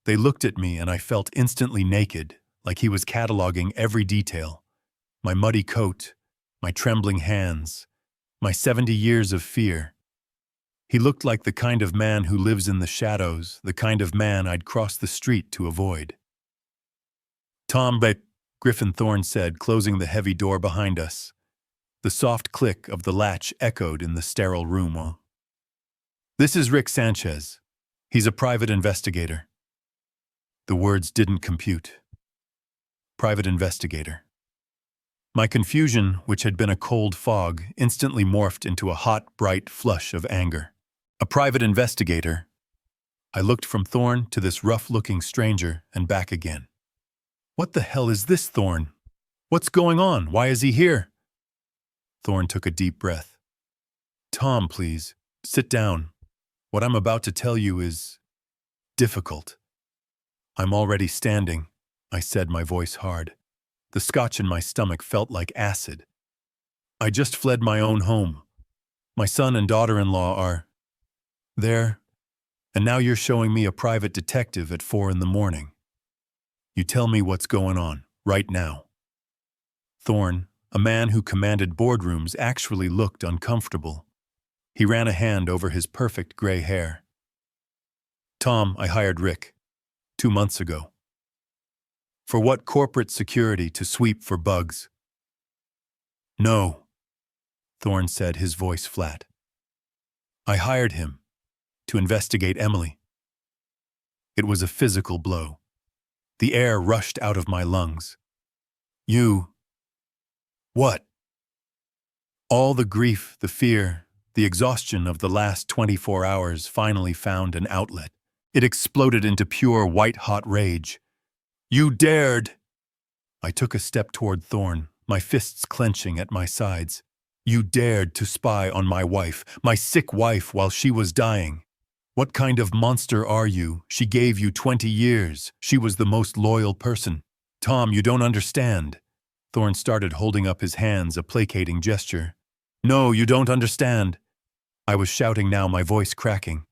They looked at me and I felt instantly naked, like he was cataloging every detail. My muddy coat, my trembling hands, my 70 years of fear. He looked like the kind of man who lives in the shadows, the kind of man I'd cross the street to avoid. "Tom, but," Griffin Thorne said, closing the heavy door behind us. The soft click of the latch echoed in the sterile room. "This is Rick Sanchez. He's a private investigator." The words didn't compute. Private investigator. My confusion, which had been a cold fog, instantly morphed into a hot, bright flush of anger. A private investigator? I looked from Thorne to this rough-looking stranger and back again. What the hell is this, Thorne? What's going on? Why is he here? Thorne took a deep breath. "Tom, please, sit down. What I'm about to tell you is difficult." "I'm already standing," I said, my voice hard. The scotch in my stomach felt like acid. "I just fled my own home. My son and daughter-in-law are there, and now you're showing me a private detective at 4 a.m. You tell me what's going on, right now." Thorne, a man who commanded boardrooms, actually looked uncomfortable. He ran a hand over his perfect gray hair. "Tom, I hired Rick 2 months ago. For what? Corporate security to sweep for bugs." "No," Thorne said, his voice flat. "I hired him to investigate Emily." It was a physical blow. The air rushed out of my lungs. "You... what?" All the grief, the fear, the exhaustion of the last 24 hours finally found an outlet. It exploded into pure white-hot rage. "You dared!" I took a step toward Thorne, my fists clenching at my sides. "You dared to spy on my wife, my sick wife, while she was dying. What kind of monster are you? She gave you 20 years. She was the most loyal person." "Tom, you don't understand." Thorne started holding up his hands, a placating gesture. "No, you don't understand." I was shouting now, my voice cracking.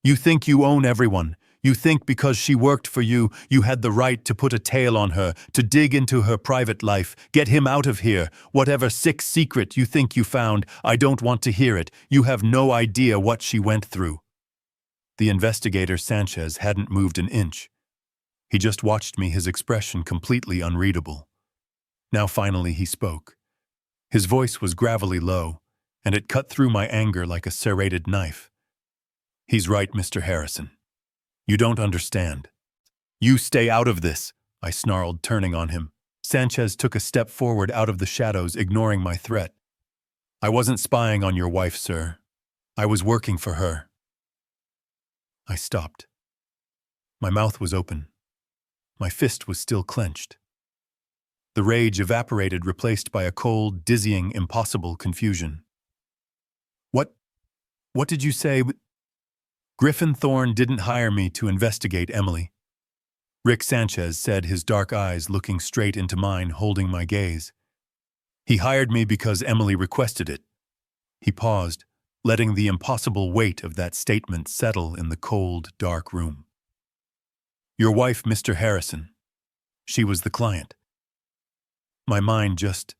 "You think you own everyone. You think because she worked for you, you had the right to put a tail on her, to dig into her private life, get him out of here. Whatever sick secret you think you found, I don't want to hear it. You have no idea what she went through." The investigator, Sanchez, hadn't moved an inch. He just watched me, his expression completely unreadable. Now finally he spoke. His voice was gravelly low, and it cut through my anger like a serrated knife. "He's right, Mr. Harrison. You don't understand." "You stay out of this," I snarled, turning on him. Sanchez took a step forward out of the shadows, ignoring my threat. "I wasn't spying on your wife, sir. I was working for her." I stopped. My mouth was open. My fist was still clenched. The rage evaporated, replaced by a cold, dizzying, impossible confusion. What did you say?" "Griffin Thorne didn't hire me to investigate Emily," Rick Sanchez said, his dark eyes looking straight into mine, holding my gaze. "He hired me because Emily requested it." He paused, letting the impossible weight of that statement settle in the cold, dark room. "Your wife, Mr. Harrison. She was the client." My mind just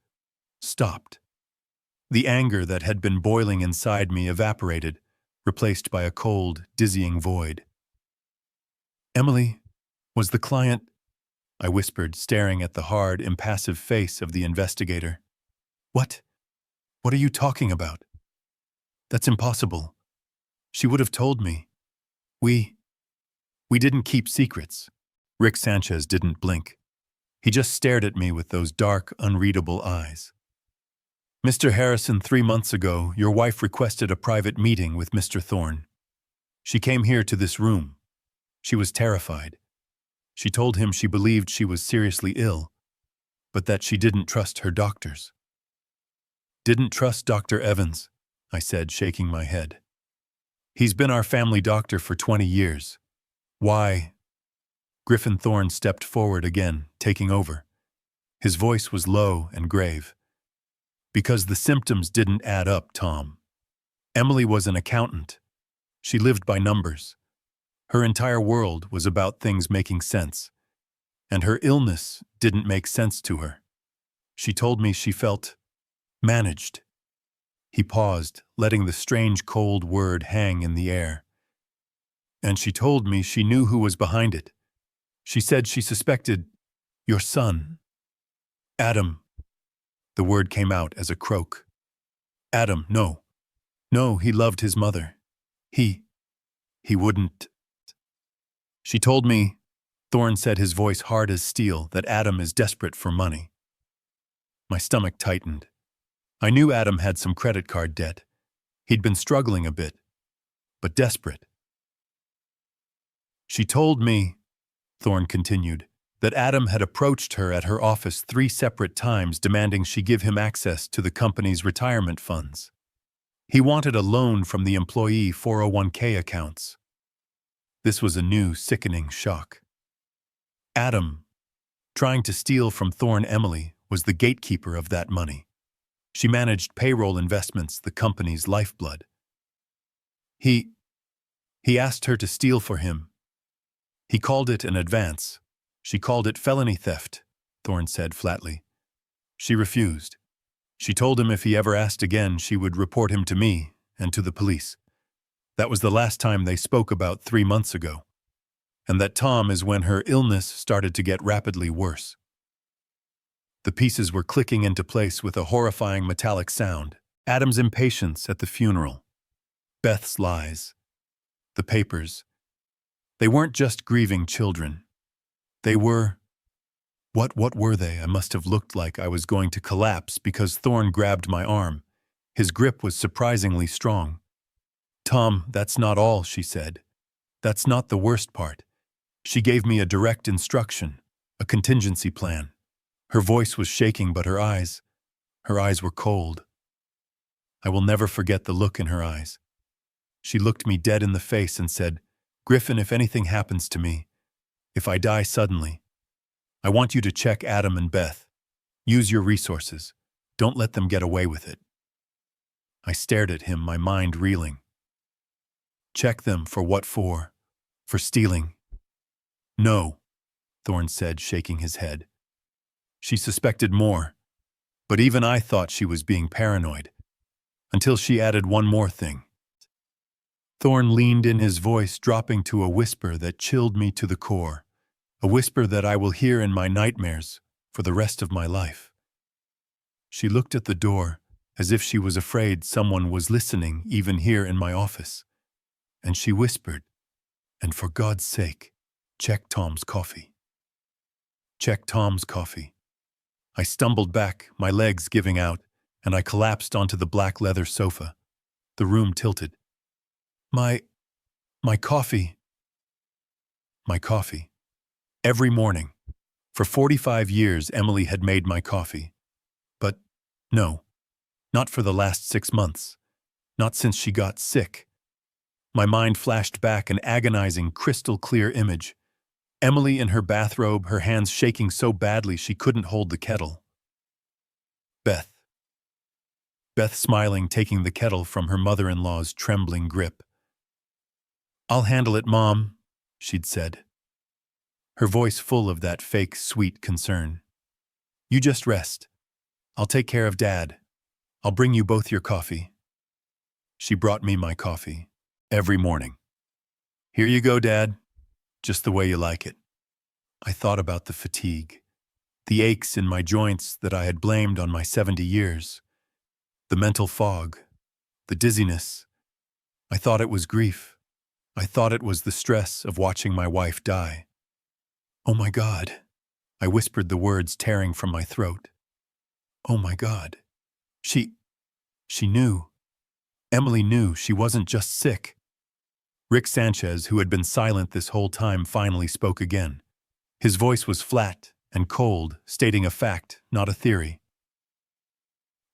stopped. The anger that had been boiling inside me evaporated, replaced by a cold, dizzying void. "Emily was the client," I whispered, staring at the hard, impassive face of the investigator. What? What are you talking about?" "That's impossible. She would have told me. We didn't keep secrets." Rick Sanchez didn't blink. He just stared at me with those dark, unreadable eyes. Mr. Harrison, 3 months ago, your wife requested a private meeting with Mr. Thorne. She came here to this room. She was terrified. She told him she believed she was seriously ill, but that she didn't trust her doctors. Didn't trust Dr. Evans, I said, shaking my head. He's been our family doctor for 20 years. Why? Griffin Thorne stepped forward again, taking over. His voice was low and grave. Because the symptoms didn't add up, Tom. Emily was an accountant. She lived by numbers. Her entire world was about things making sense. And her illness didn't make sense to her. She told me she felt managed. He paused, letting the strange cold word hang in the air. And she told me she knew who was behind it. She said she suspected your son. Adam. The word came out as a croak. Adam, no. No, he loved his mother. He wouldn't. She told me, Thorne said, his voice hard as steel, that Adam is desperate for money. My stomach tightened. I knew Adam had some credit card debt. He'd been struggling a bit, but desperate. She told me, Thorne continued, that Adam had approached her at her office 3 separate times demanding she give him access to the company's retirement funds. He wanted a loan from the employee 401k accounts. This was a new, sickening shock. Adam, trying to steal from Thorne Emily, was the gatekeeper of that money. She managed payroll investments, the company's lifeblood. He asked her to steal for him. He called it an advance. She called it felony theft, Thorne said flatly. She refused. She told him if he ever asked again, she would report him to me and to the police. That was the last time they spoke, about 3 months ago. And that Tom is when her illness started to get rapidly worse. The pieces were clicking into place with a horrifying metallic sound. Adam's impatience at the funeral. Beth's lies. The papers. They weren't just grieving children. They were... What were they? I must have looked like I was going to collapse because Thorne grabbed my arm. His grip was surprisingly strong. Tom, that's not all, she said. That's not the worst part. She gave me a direct instruction, a contingency plan. Her voice was shaking, but her eyes were cold. I will never forget the look in her eyes. She looked me dead in the face and said, Griffin, if anything happens to me, if I die suddenly, I want you to check Adam and Beth. Use your resources. Don't let them get away with it. I stared at him, my mind reeling. Check them for what for? For stealing? No, Thorne said, shaking his head. She suspected more, but even I thought she was being paranoid, until she added one more thing. Thorne leaned in, his voice dropping to a whisper that chilled me to the core, a whisper that I will hear in my nightmares for the rest of my life. She looked at the door as if she was afraid someone was listening even here in my office, and she whispered, and for God's sake, check Tom's coffee. Check Tom's coffee. I stumbled back, my legs giving out, and I collapsed onto the black leather sofa. The room tilted. My coffee. My coffee. Every morning. For 45 years, Emily had made my coffee. But no, not for the last 6 months. Not since she got sick. My mind flashed back an agonizing, crystal-clear image. Emily in her bathrobe, her hands shaking so badly she couldn't hold the kettle. Beth. Beth smiling, taking the kettle from her mother-in-law's trembling grip. I'll handle it, Mom, she'd said. Her voice full of that fake, sweet concern. You just rest. I'll take care of Dad. I'll bring you both your coffee. She brought me my coffee. Every morning. Here you go, Dad. Just the way you like it. I thought about the fatigue, the aches in my joints that I had blamed on my 70 years, the mental fog, the dizziness. I thought it was grief. I thought it was the stress of watching my wife die. Oh my God, I whispered the words tearing from my throat. Oh my God. She knew. Emily knew she wasn't just sick. Rick Sanchez, who had been silent this whole time, finally spoke again. His voice was flat and cold, stating a fact, not a theory.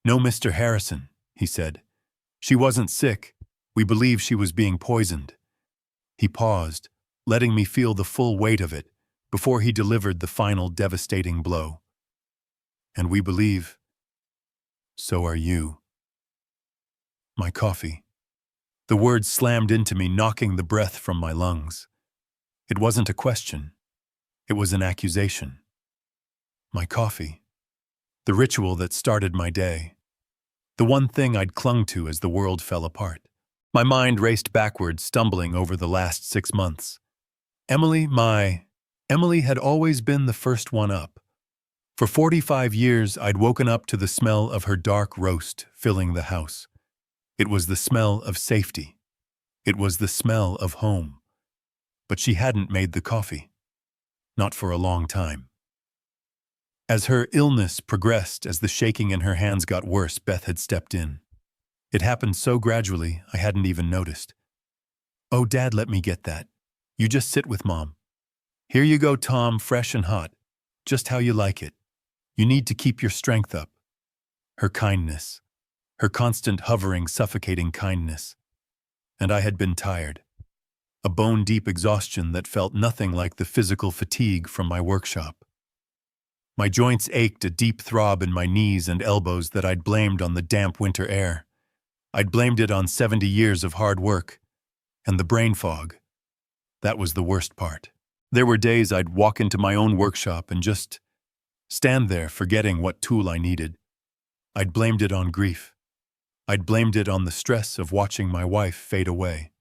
No, Mr. Harrison, he said. She wasn't sick. We believe she was being poisoned. He paused, letting me feel the full weight of it before he delivered the final devastating blow. And we believe, so are you. My coffee. The words slammed into me, knocking the breath from my lungs. It wasn't a question. It was an accusation. My coffee. The ritual that started my day. The one thing I'd clung to as the world fell apart. My mind raced backwards, stumbling over the last 6 months. Emily had always been the first one up. For 45 years, I'd woken up to the smell of her dark roast filling the house. It was the smell of safety. It was the smell of home. But she hadn't made the coffee. Not for a long time. As her illness progressed, as the shaking in her hands got worse, Beth had stepped in. It happened so gradually, I hadn't even noticed. Oh, Dad, let me get that. You just sit with Mom. Here you go, Tom, fresh and hot. Just how you like it. You need to keep your strength up. Her kindness. Her constant hovering, suffocating kindness. And I had been tired. A bone-deep exhaustion that felt nothing like the physical fatigue from my workshop. My joints ached, a deep throb in my knees and elbows that I'd blamed on the damp winter air. I'd blamed it on 70 years of hard work. And the brain fog. That was the worst part. There were days I'd walk into my own workshop and just stand there forgetting what tool I needed. I'd blamed it on grief. I'd blamed it on the stress of watching my wife fade away.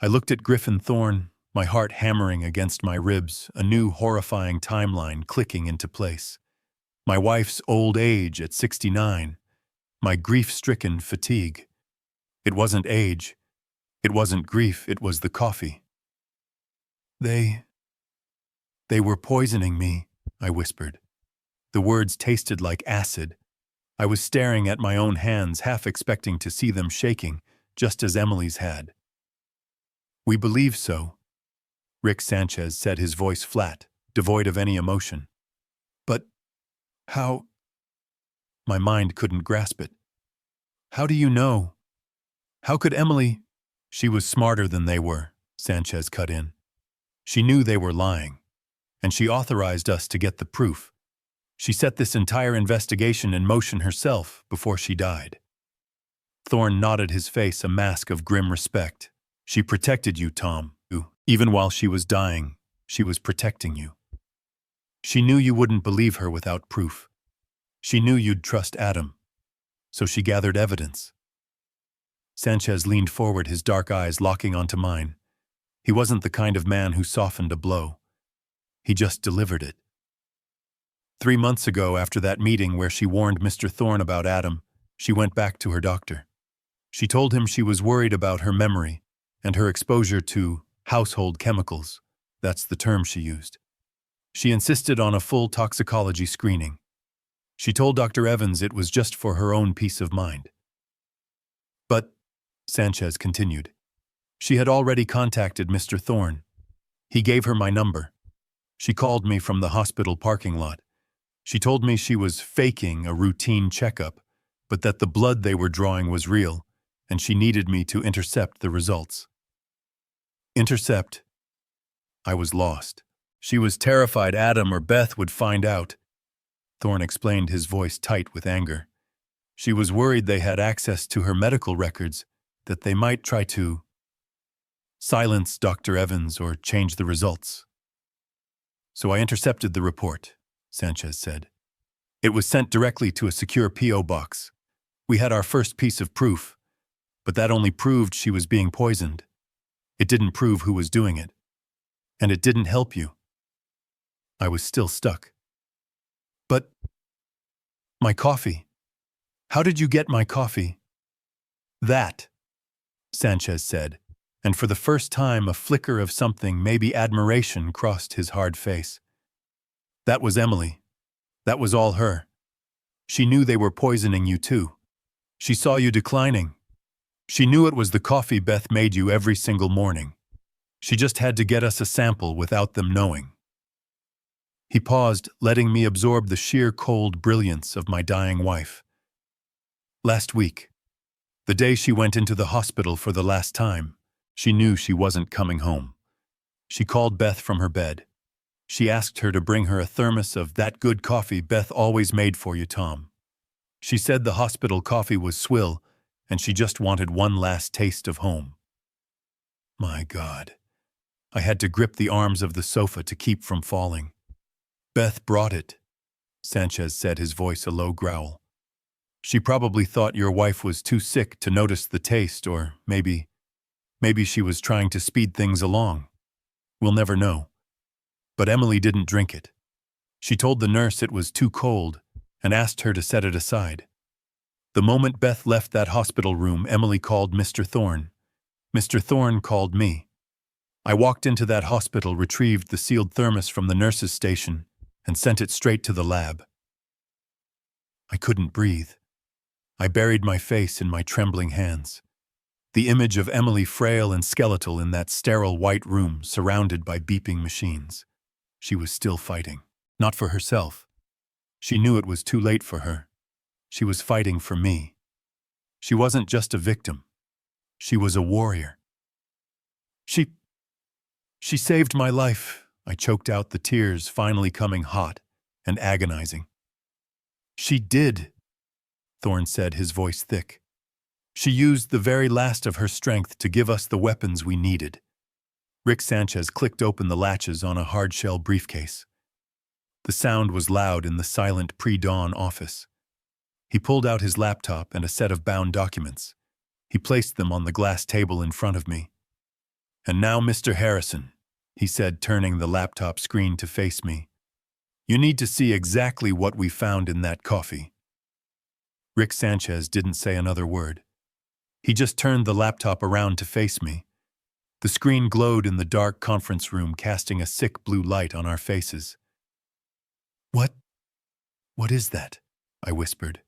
I looked at Griffin Thorne, my heart hammering against my ribs, a new horrifying timeline clicking into place. My wife's old age at 69, my grief-stricken fatigue. It wasn't age, it wasn't grief, it was the coffee. They were poisoning me, I whispered. The words tasted like acid. I was staring at my own hands, half expecting to see them shaking, just as Emily's had. We believe so, Rick Sanchez said, his voice flat, devoid of any emotion. But how? My mind couldn't grasp it. How do you know? How could Emily? She was smarter than they were, Sanchez cut in. She knew they were lying, and she authorized us to get the proof. She set this entire investigation in motion herself before she died. Thorne nodded, his face a mask of grim respect. She protected you, Tom. Even while she was dying, she was protecting you. She knew you wouldn't believe her without proof. She knew you'd trust Adam. So she gathered evidence. Sanchez leaned forward, his dark eyes locking onto mine. He wasn't the kind of man who softened a blow. He just delivered it. 3 months ago, after that meeting where she warned Mr. Thorne about Adam, she went back to her doctor. She told him she was worried about her memory and her exposure to household chemicals. That's the term she used. She insisted on a full toxicology screening. She told Dr. Evans it was just for her own peace of mind. But, Sanchez continued, she had already contacted Mr. Thorne. He gave her my number. She called me from the hospital parking lot. She told me she was faking a routine checkup, but that the blood they were drawing was real, and she needed me to intercept the results. Intercept? I was lost. She was terrified Adam or Beth would find out. Thorne explained, his voice tight with anger. She was worried they had access to her medical records, that they might try to silence Dr. Evans or change the results. So I intercepted the report, Sanchez said. It was sent directly to a secure P.O. box. We had our first piece of proof, but that only proved she was being poisoned. It didn't prove who was doing it. And it didn't help you. I was still stuck. But my coffee. How did you get my coffee? That, Sanchez said, and for the first time a flicker of something, maybe admiration, crossed his hard face. That was Emily. That was all her. She knew they were poisoning you too. She saw you declining. She knew it was the coffee Beth made you every single morning. She just had to get us a sample without them knowing. He paused, letting me absorb the sheer cold brilliance of my dying wife. Last week, the day she went into the hospital for the last time, she knew she wasn't coming home. She called Beth from her bed. She asked her to bring her a thermos of that good coffee Beth always made for you, Tom. She said the hospital coffee was swill, and she just wanted one last taste of home. My God. I had to grip the arms of the sofa to keep from falling. Beth brought it, Sanchez said, his voice a low growl. She probably thought your wife was too sick to notice the taste, or maybe she was trying to speed things along. We'll never know. But Emily didn't drink it. She told the nurse it was too cold and asked her to set it aside. The moment Beth left that hospital room, Emily called Mr. Thorne. Mr. Thorne called me. I walked into that hospital, retrieved the sealed thermos from the nurse's station, and sent it straight to the lab. I couldn't breathe. I buried my face in my trembling hands. The image of Emily, frail and skeletal, in that sterile white room surrounded by beeping machines. She was still fighting. Not for herself. She knew it was too late for her. She was fighting for me. She wasn't just a victim. She was a warrior. She saved my life. I choked out, the tears finally coming hot and agonizing. She did, Thorne said, his voice thick. She used the very last of her strength to give us the weapons we needed. Rick Sanchez clicked open the latches on a hard-shell briefcase. The sound was loud in the silent pre-dawn office. He pulled out his laptop and a set of bound documents. He placed them on the glass table in front of me. And now, Mr. Harrison, he said, turning the laptop screen to face me. You need to see exactly what we found in that coffee. Rick Sanchez didn't say another word. He just turned the laptop around to face me. The screen glowed in the dark conference room, casting a sick blue light on our faces. What is that? I whispered.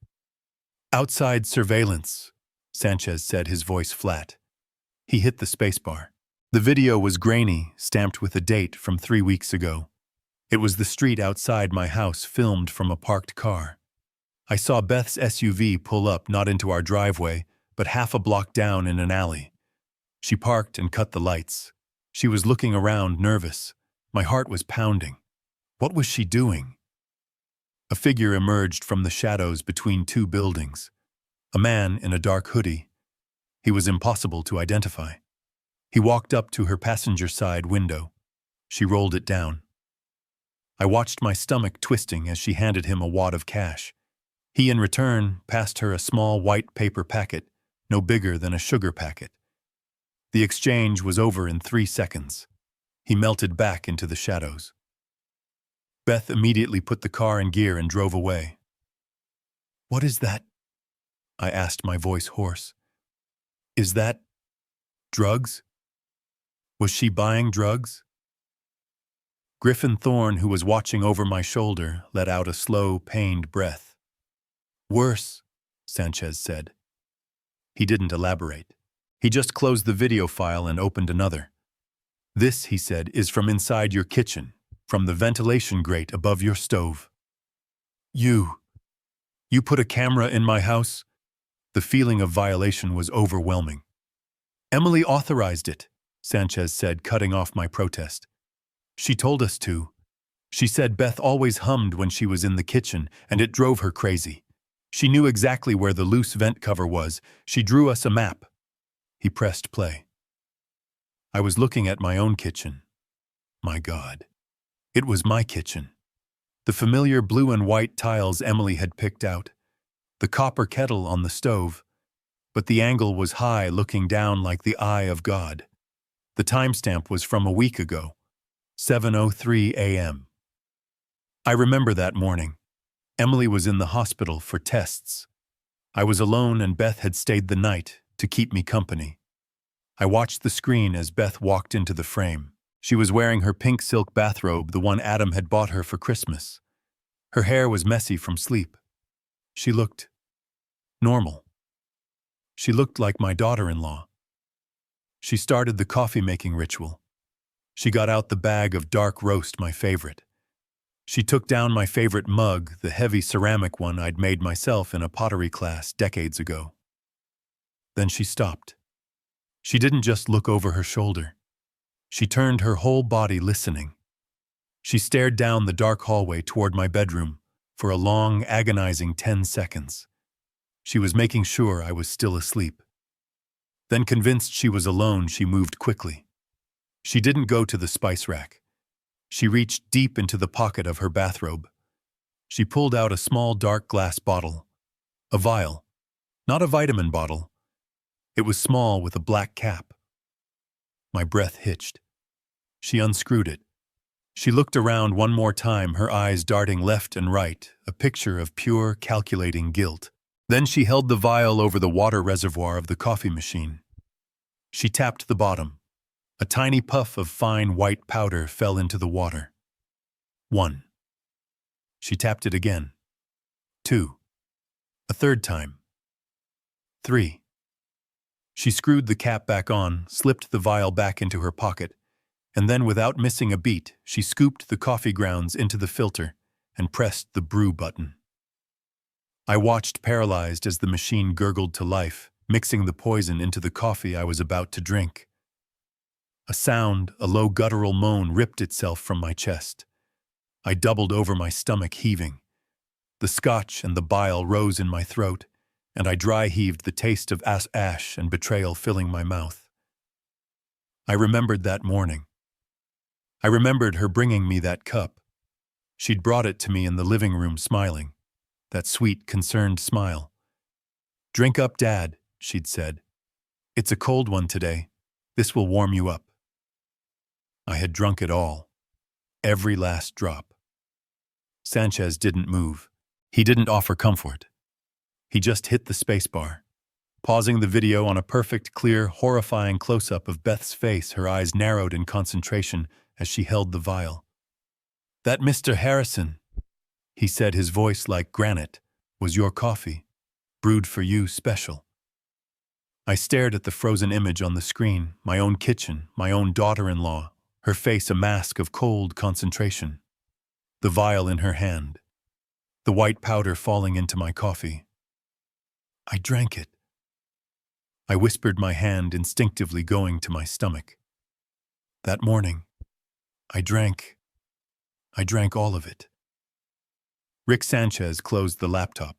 Outside surveillance, Sanchez said, his voice flat. He hit the spacebar. The video was grainy, stamped with a date from 3 weeks ago. It was the street outside my house, filmed from a parked car. I saw Beth's SUV pull up, not into our driveway, but half a block down in an alley. She parked and cut the lights. She was looking around, nervous. My heart was pounding. What was she doing? A figure emerged from the shadows between two buildings. A man in a dark hoodie. He was impossible to identify. He walked up to her passenger side window. She rolled it down. I watched my stomach twisting as she handed him a wad of cash. He, in return, passed her a small white paper packet, no bigger than a sugar packet. The exchange was over in 3 seconds. He melted back into the shadows. Beth immediately put the car in gear and drove away. What is that? I asked, my voice hoarse. Is that drugs? Was she buying drugs? Griffin Thorne, who was watching over my shoulder, let out a slow, pained breath. Worse, Sanchez said. He didn't elaborate. He just closed the video file and opened another. This, he said, is from inside your kitchen, from the ventilation grate above your stove. You put a camera in my house? The feeling of violation was overwhelming. Emily authorized it, Sanchez said, cutting off my protest. She told us to. She said Beth always hummed when she was in the kitchen, and it drove her crazy. She knew exactly where the loose vent cover was. She drew us a map. He pressed play. I was looking at my own kitchen. My God. It was my kitchen. The familiar blue and white tiles Emily had picked out. The copper kettle on the stove. But the angle was high, looking down like the eye of God. The timestamp was from a week ago, 7:03 a.m. I remember that morning. Emily was in the hospital for tests. I was alone, and Beth had stayed the night to keep me company. I watched the screen as Beth walked into the frame. She was wearing her pink silk bathrobe, the one Adam had bought her for Christmas. Her hair was messy from sleep. She looked normal. She looked like my daughter-in-law. She started the coffee-making ritual. She got out the bag of dark roast, my favorite. She took down my favorite mug, the heavy ceramic one I'd made myself in a pottery class decades ago. Then she stopped. She didn't just look over her shoulder. She turned her whole body, listening. She stared down the dark hallway toward my bedroom for a long, agonizing 10 seconds. She was making sure I was still asleep. Then, convinced she was alone, she moved quickly. She didn't go to the spice rack. She reached deep into the pocket of her bathrobe. She pulled out a small dark glass bottle. A vial. Not a vitamin bottle. It was small with a black cap. My breath hitched. She unscrewed it. She looked around one more time, her eyes darting left and right, a picture of pure, calculating guilt. Then she held the vial over the water reservoir of the coffee machine. She tapped the bottom. A tiny puff of fine white powder fell into the water. 1. She tapped it again. 2. A third time. 3. She screwed the cap back on, slipped the vial back into her pocket, and then, without missing a beat, she scooped the coffee grounds into the filter and pressed the brew button. I watched, paralyzed, as the machine gurgled to life, mixing the poison into the coffee I was about to drink. A sound, a low guttural moan, ripped itself from my chest. I doubled over, my stomach heaving. The scotch and the bile rose in my throat, and I dry-heaved, the taste of ash and betrayal filling my mouth. I remembered that morning. I remembered her bringing me that cup. She'd brought it to me in the living room, smiling, that sweet, concerned smile. "Drink up, Dad," she'd said. "It's a cold one today. This will warm you up." I had drunk it all. Every last drop. Sanchez didn't move. He didn't offer comfort. He just hit the spacebar, pausing the video on a perfect, clear, horrifying close-up of Beth's face, her eyes narrowed in concentration as she held the vial. "That Mr. Harrison," he said, his voice like granite, "was your coffee, brewed for you special." I stared at the frozen image on the screen, my own kitchen, my own daughter-in-law, her face a mask of cold concentration. The vial in her hand. The white powder falling into my coffee. I drank it. I whispered, my hand instinctively going to my stomach. That morning, I drank all of it. Rick Sanchez closed the laptop.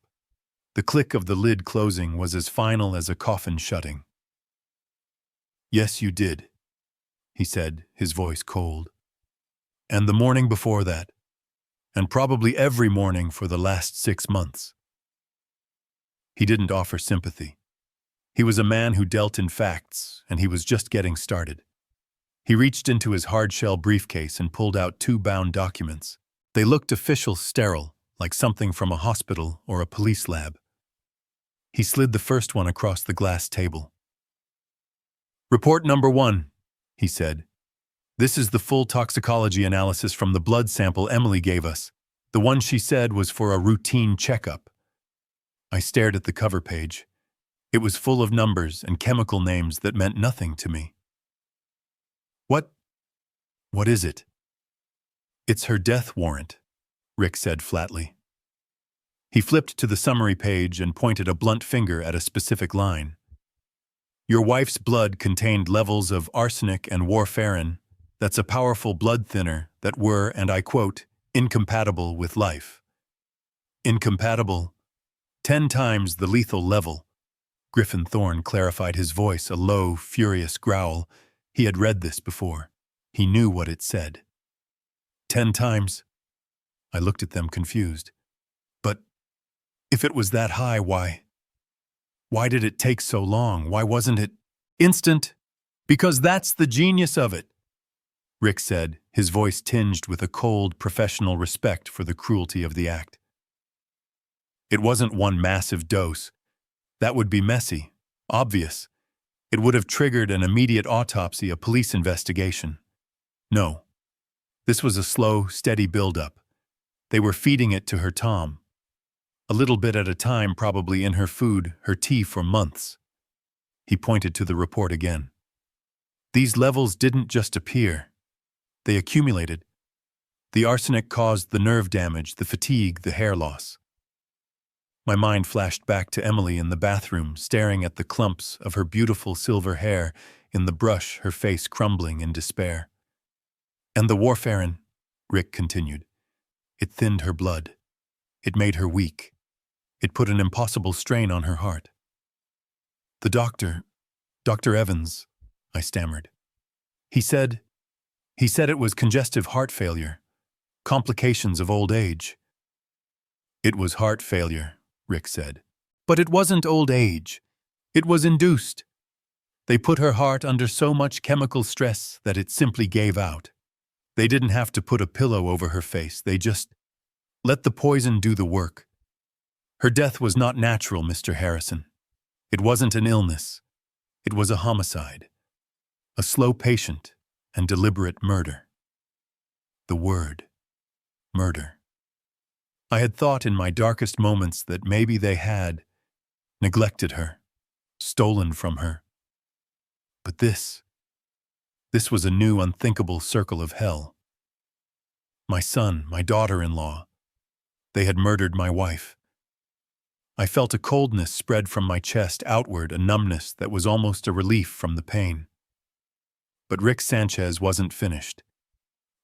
The click of the lid closing was as final as a coffin shutting. "Yes, you did," he said, his voice cold. "And the morning before that, and probably every morning for the last 6 months. He didn't offer sympathy. He was a man who dealt in facts, and he was just getting started. He reached into his hard-shell briefcase and pulled out 2 bound documents. They looked official, sterile, like something from a hospital or a police lab. He slid the first one across the glass table. "Report number 1, he said. "This is the full toxicology analysis from the blood sample Emily gave us. The one she said was for a routine checkup." I stared at the cover page. It was full of numbers and chemical names that meant nothing to me. What is it?" "It's her death warrant," Rick said flatly. He flipped to the summary page and pointed a blunt finger at a specific line. "Your wife's blood contained levels of arsenic and warfarin. That's a powerful blood thinner that were, and I quote, incompatible with life." Incompatible? 10 times the lethal level. Griffin Thorne clarified, his voice a low, furious growl. He had read this before. He knew what it said. 10 times? I looked at them confused. But if it was that high, why did it take so long? Why wasn't it instant? "Because that's the genius of it," Rick said, his voice tinged with a cold, professional respect for the cruelty of the act. "It wasn't one massive dose. That would be messy, obvious. It would have triggered an immediate autopsy, a police investigation. No. This was a slow, steady build-up. They were feeding it to her Tom. A little bit at a time, probably in her food, her tea for months. He pointed to the report again. These levels didn't just appear. They accumulated. The arsenic caused the nerve damage, the fatigue, the hair loss. My mind flashed back to Emily in the bathroom, staring at the clumps of her beautiful silver hair in the brush, her face crumbling in despair. And the warfarin, Rick continued. It thinned her blood. It made her weak. It put an impossible strain on her heart. The doctor, Dr. Evans, I stammered. He said it was congestive heart failure, complications of old age. It was heart failure, Rick said. But it wasn't old age. It was induced. They put her heart under so much chemical stress that it simply gave out. They didn't have to put a pillow over her face. They just let the poison do the work. Her death was not natural, Mr. Harrison. It wasn't an illness. It was a homicide. A slow patient and deliberate murder. The word, murder. I had thought in my darkest moments that maybe they had neglected her, stolen from her. But this was a new, unthinkable circle of hell. My son, my daughter-in-law, they had murdered my wife. I felt a coldness spread from my chest outward, a numbness that was almost a relief from the pain. But Rick Sanchez wasn't finished.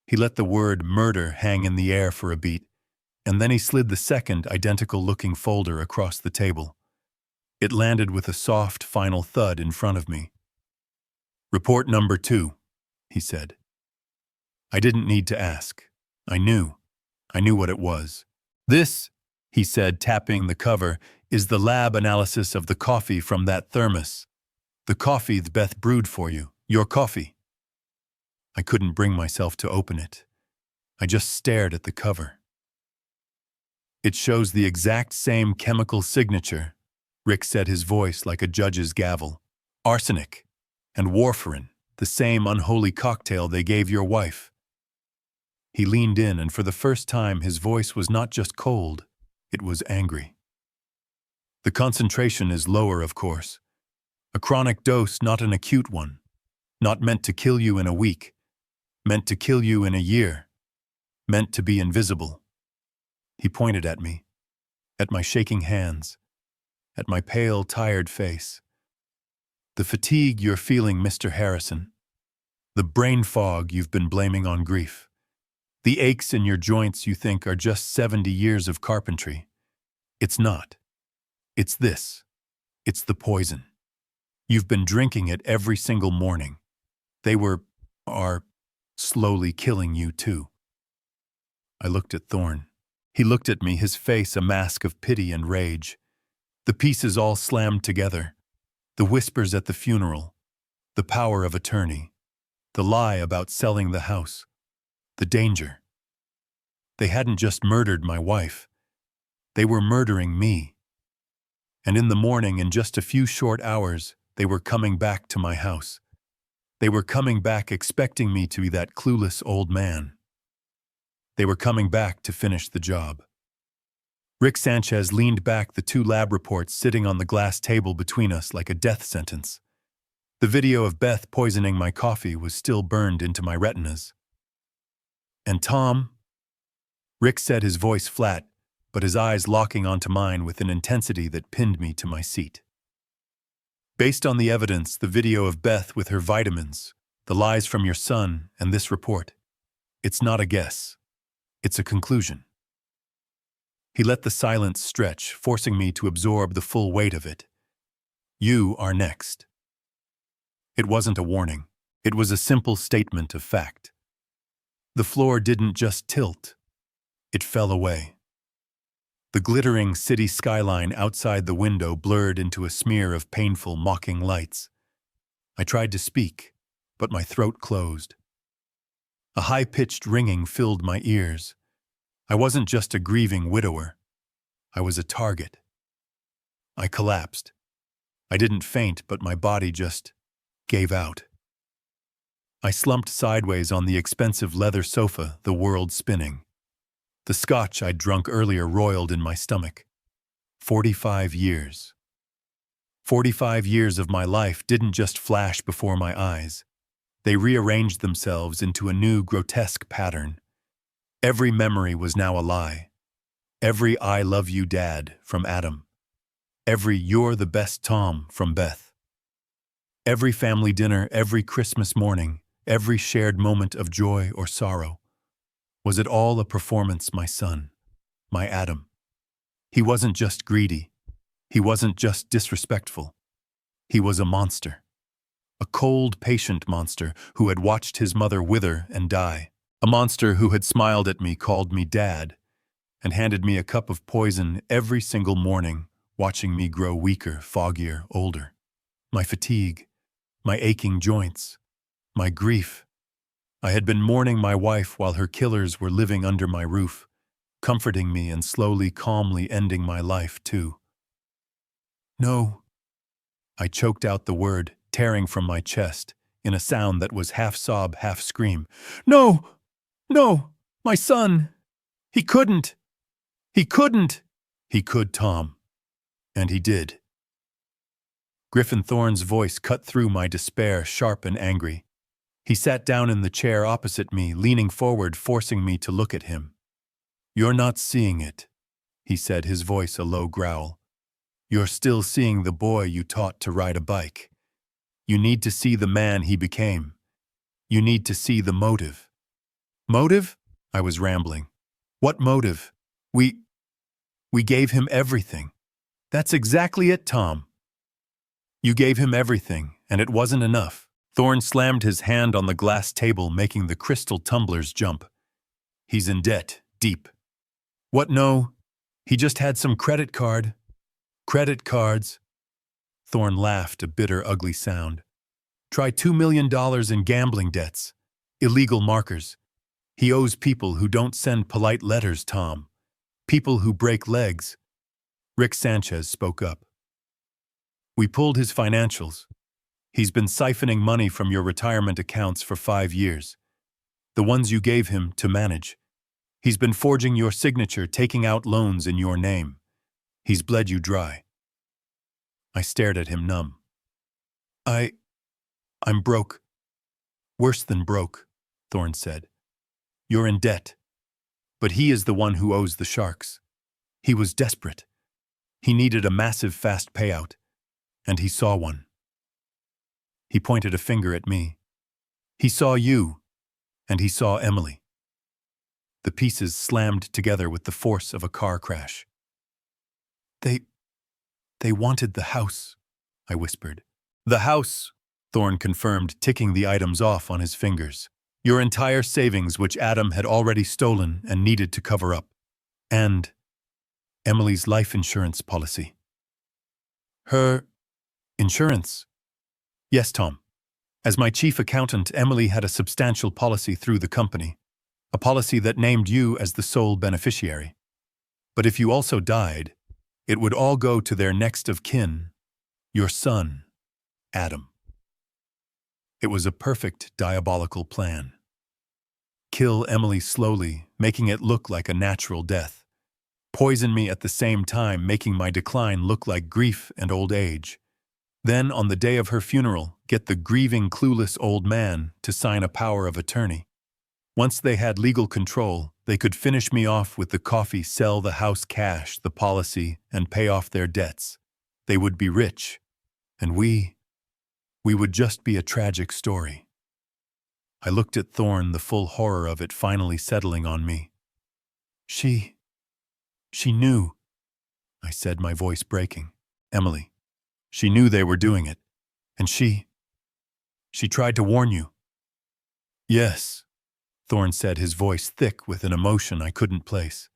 He let the word murder hang in the air for a beat, and then he slid the second identical-looking folder across the table. It landed with a soft, final thud in front of me. Report number 2, he said. I didn't need to ask. I knew what it was. This, he said, tapping the cover, is the lab analysis of the coffee from that thermos. The coffee Beth brewed for you. Your coffee. I couldn't bring myself to open it. I just stared at the cover. It shows the exact same chemical signature, Rick said, his voice like a judge's gavel. Arsenic and warfarin, the same unholy cocktail they gave your wife. He leaned in, and for the first time his voice was not just cold, it was angry. The concentration is lower, of course. A chronic dose, not an acute one. Not meant to kill you in a week. Meant to kill you in a year. Meant to be invisible. He pointed at me, at my shaking hands, at my pale, tired face. The fatigue you're feeling, Mr. Harrison. The brain fog you've been blaming on grief. The aches in your joints you think are just 70 years of carpentry. It's not. It's this. It's the poison. You've been drinking it every single morning. They are slowly killing you too. I looked at Thorne. He looked at me, his face a mask of pity and rage. The pieces all slammed together. The whispers at the funeral. The power of attorney. The lie about selling the house. The danger. They hadn't just murdered my wife. They were murdering me. And in the morning, in just a few short hours, they were coming back to my house. They were coming back expecting me to be that clueless old man. They were coming back to finish the job. Rick Sanchez leaned back, the 2 lab reports sitting on the glass table between us like a death sentence. The video of Beth poisoning my coffee was still burned into my retinas. And Tom? Rick said, his voice flat, but his eyes locking onto mine with an intensity that pinned me to my seat. Based on the evidence, the video of Beth with her vitamins, the lies from your son, and this report, it's not a guess. It's a conclusion. He let the silence stretch, forcing me to absorb the full weight of it. You are next. It wasn't a warning. It was a simple statement of fact. The floor didn't just tilt. It fell away. The glittering city skyline outside the window blurred into a smear of painful, mocking lights. I tried to speak, but my throat closed. A high-pitched ringing filled my ears. I wasn't just a grieving widower. I was a target. I collapsed. I didn't faint, but my body just gave out. I slumped sideways on the expensive leather sofa, the world spinning. The scotch I'd drunk earlier roiled in my stomach. 45 years. 45 years of my life didn't just flash before my eyes. They rearranged themselves into a new grotesque pattern. Every memory was now a lie. Every "I love you, Dad" from Adam. Every "You're the best, Tom" from Beth. Every family dinner, every Christmas morning, every shared moment of joy or sorrow. Was it all a performance, my son? My Adam? He wasn't just greedy. He wasn't just disrespectful. He was a monster. A cold, patient monster who had watched his mother wither and die. A monster who had smiled at me, called me Dad, and handed me a cup of poison every single morning, watching me grow weaker, foggier, older. My fatigue, my aching joints, my grief. I had been mourning my wife while her killers were living under my roof, comforting me and slowly, calmly ending my life, too. No. I choked out the word, tearing from my chest, in a sound that was half sob, half scream. No! No! My son! He couldn't! He couldn't! He could, Tom. And he did. Griffin Thorne's voice cut through my despair, sharp and angry. He sat down in the chair opposite me, leaning forward, forcing me to look at him. "You're not seeing it," he said, his voice a low growl. "You're still seeing the boy you taught to ride a bike. You need to see the man he became. You need to see the motive." "Motive?" I was rambling. "What motive? We gave him everything." "That's exactly it, Tom. You gave him everything, and it wasn't enough." Thorne slammed his hand on the glass table, making the crystal tumblers jump. "He's in debt, deep." "What, no? He just had some credit card." "Credit cards?" Thorne laughed, a bitter, ugly sound. "Try $2 million in gambling debts. Illegal markers. He owes people who don't send polite letters, Tom. People who break legs." Rick Sanchez spoke up. "We pulled his financials. He's been siphoning money from your retirement accounts for 5 years. The ones you gave him to manage. He's been forging your signature, taking out loans in your name. He's bled you dry." I stared at him, numb. I'm broke." "Worse than broke," Thorne said. "You're in debt. But he is the one who owes the sharks. He was desperate. He needed a massive, fast payout. And he saw one." He pointed a finger at me. "He saw you, and he saw Emily." The pieces slammed together with the force of a car crash. They wanted the house," I whispered. "The house," Thorne confirmed, ticking the items off on his fingers. "Your entire savings, which Adam had already stolen and needed to cover up. And Emily's life insurance policy." "Her insurance?" "Yes, Tom. As my chief accountant, Emily had a substantial policy through the company, a policy that named you as the sole beneficiary. But if you also died, it would all go to their next of kin, your son, Adam." It was a perfect, diabolical plan. Kill Emily slowly, making it look like a natural death. Poison me at the same time, making my decline look like grief and old age. Then, on the day of her funeral, get the grieving, clueless old man to sign a power of attorney. Once they had legal control, they could finish me off with the coffee, sell the house, cash the policy, and pay off their debts. They would be rich, and we would just be a tragic story. I looked at Thorne, the full horror of it finally settling on me. She knew," I said, my voice breaking. "Emily. She knew they were doing it. And she tried to warn you." "Yes," Thorne said, his voice thick with an emotion I couldn't place.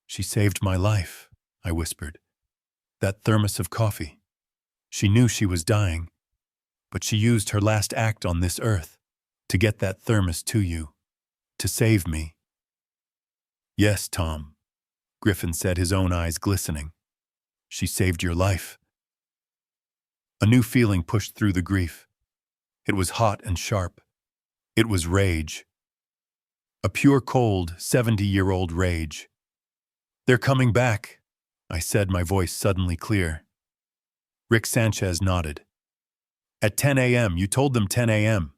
"She saved my life," I whispered. "That thermos of coffee. She knew she was dying, but she used her last act on this earth to get that thermos to you, to save me." "Yes, Tom," Griffin said, his own eyes glistening. "She saved your life." A new feeling pushed through the grief. It was hot and sharp. It was rage. A pure cold, 70-year-old rage. "They're coming back," I said, my voice suddenly clear. Rick Sanchez nodded. "At 10 a.m., you told them 10 a.m.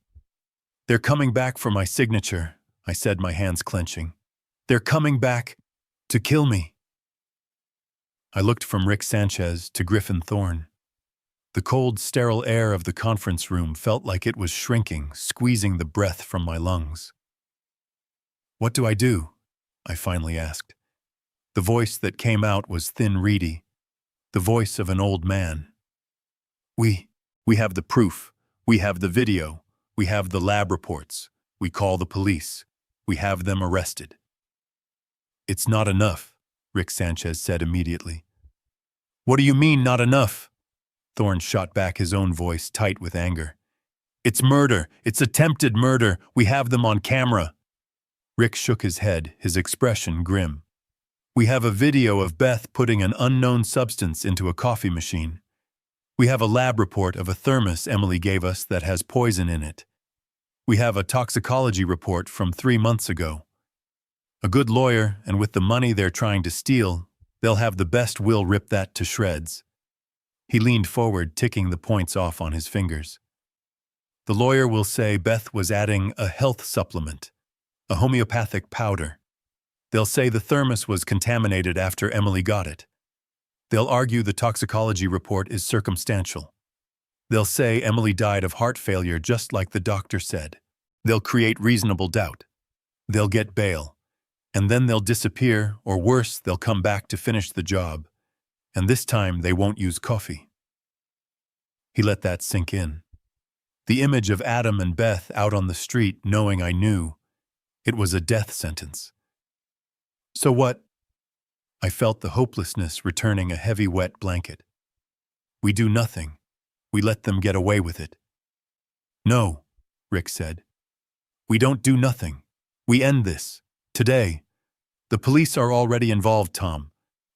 "They're coming back for my signature," I said, my hands clenching. "They're coming back to kill me." I looked from Rick Sanchez to Griffin Thorne. The cold, sterile air of the conference room felt like it was shrinking, squeezing the breath from my lungs. "What do I do?" I finally asked. The voice that came out was thin, reedy, the voice of an old man. We have the proof. We have the video. We have the lab reports. We call the police. We have them arrested." "It's not enough," Rick Sanchez said immediately. "What do you mean, not enough?" Thorne shot back, his own voice tight with anger. "It's murder. It's attempted murder. We have them on camera." Rick shook his head, his expression grim. "We have a video of Beth putting an unknown substance into a coffee machine. We have a lab report of a thermos Emily gave us that has poison in it. We have a toxicology report from 3 months ago. A good lawyer, and with the money they're trying to steal, they'll have the best will rip that to shreds." He leaned forward, ticking the points off on his fingers. "The lawyer will say Beth was adding a health supplement, a homeopathic powder. They'll say the thermos was contaminated after Emily got it. They'll argue the toxicology report is circumstantial. They'll say Emily died of heart failure just like the doctor said. They'll create reasonable doubt. They'll get bail. And then they'll disappear, or worse, they'll come back to finish the job. And this time they won't use coffee." He let that sink in. The image of Adam and Beth out on the street knowing I knew. It was a death sentence. "So what?" I felt the hopelessness returning, a heavy wet blanket. "We do nothing. We let them get away with it." "No," Rick said. "We don't do nothing. We end this. Today. The police are already involved, Tom.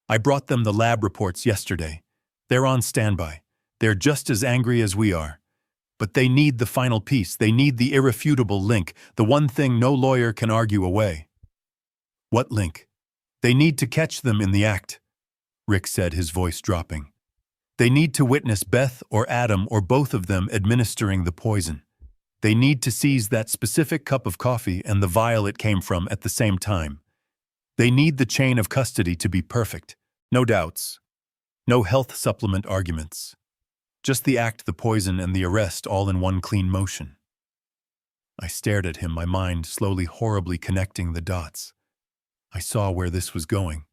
I brought them the lab reports yesterday. They're on standby. They're just as angry as we are. But they need the final piece. They need the irrefutable link, the one thing no lawyer can argue away." "What link?" "They need to catch them in the act," Rick said, his voice dropping. "They need to witness Beth or Adam or both of them administering the poison. They need to seize that specific cup of coffee and the vial it came from at the same time. They need the chain of custody to be perfect. No doubts. No health supplement arguments. Just the act, the poison, and the arrest all in one clean motion." I stared at him, my mind slowly, horribly connecting the dots. I saw where this was going.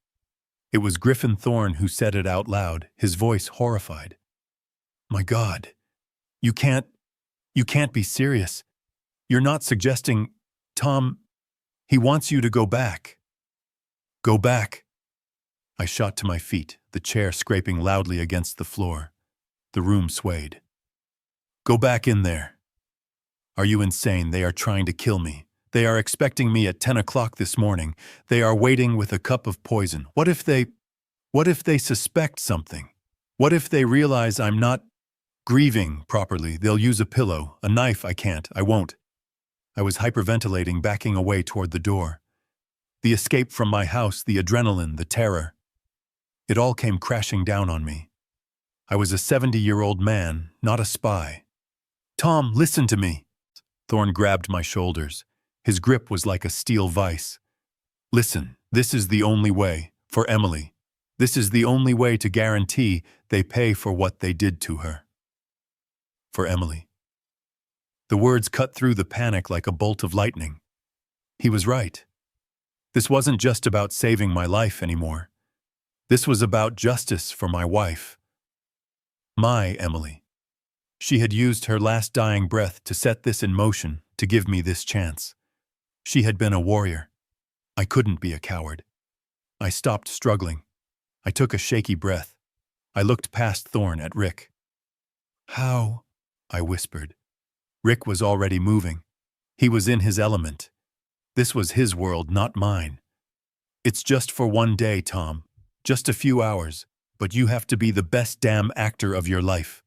It was Griffin Thorne who said it out loud, his voice horrified. "My God, you can't be serious. You're not suggesting, Tom, he wants you to go back." "Go back?" I shot to my feet, the chair scraping loudly against the floor. The room swayed. "Go back in there. Are you insane? They are trying to kill me. They are expecting me at 10 o'clock this morning. They are waiting with a cup of poison. What if they suspect something? What if they realize I'm not grieving properly? They'll use a pillow, a knife. I won't." I was hyperventilating, backing away toward the door. The escape from my house, the adrenaline, the terror. It all came crashing down on me. I was a 70-year-old man, not a spy. "Tom, listen to me." Thorne grabbed my shoulders. His grip was like a steel vice. "Listen, this is the only way, for Emily. This is the only way to guarantee they pay for what they did to her. For Emily." The words cut through the panic like a bolt of lightning. He was right. This wasn't just about saving my life anymore. This was about justice for my wife. My Emily. She had used her last dying breath to set this in motion, to give me this chance. She had been a warrior. I couldn't be a coward. I stopped struggling. I took a shaky breath. I looked past Thorne at Rick. "How?" I whispered. Rick was already moving. He was in his element. This was his world, not mine. "It's just for one day, Tom. Just a few hours. But you have to be the best damn actor of your life.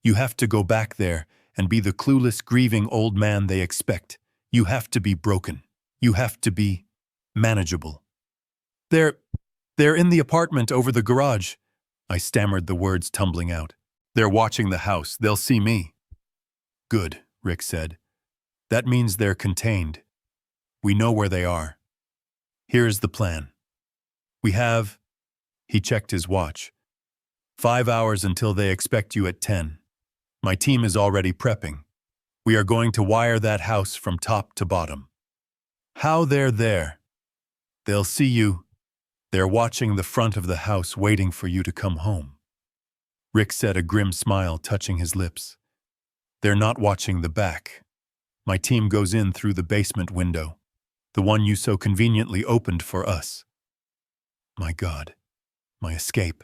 You have to go back there and be the clueless, grieving old man they expect. You have to be broken. You have to be manageable. They're in the apartment over the garage. I stammered, the words tumbling out. They're watching the house. They'll see me. Good, Rick said. That means they're contained. We know where they are. Here's the plan. We have, he checked his watch, 5 hours until they expect you at 10. My team is already prepping. We are going to wire that house from top to bottom. How they're there? They'll see you. They're watching the front of the house, waiting for you to come home. Rick said, a grim smile touching his lips. They're not watching the back. My team goes in through the basement window, the one you so conveniently opened for us. My God, my escape.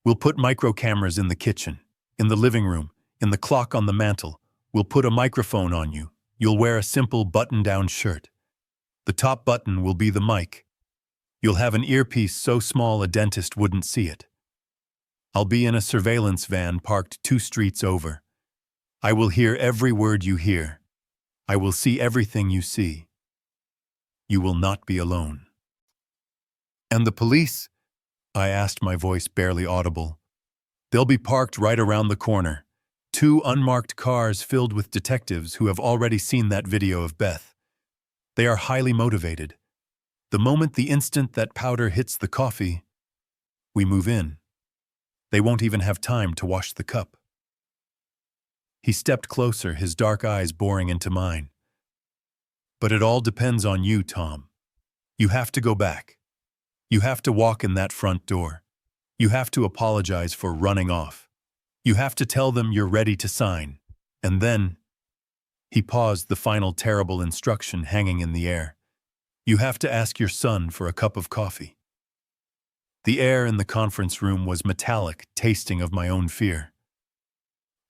We'll put micro cameras in the kitchen, in the living room, in the clock on the mantle. We'll put a microphone on you. You'll wear a simple button-down shirt. The top button will be the mic. You'll have an earpiece so small a dentist wouldn't see it. I'll be in a surveillance van parked 2 streets over. I will hear every word you hear. I will see everything you see. You will not be alone. And the police? I asked, my voice barely audible. They'll be parked right around the corner. 2 unmarked cars filled with detectives who have already seen that video of Beth. They are highly motivated. The instant that powder hits the coffee, we move in. They won't even have time to wash the cup. He stepped closer, his dark eyes boring into mine. But it all depends on you, Tom. You have to go back. You have to walk in that front door. You have to apologize for running off. You have to tell them you're ready to sign. And then, he paused, the final terrible instruction hanging in the air. You have to ask your son for a cup of coffee. The air in the conference room was metallic, tasting of my own fear.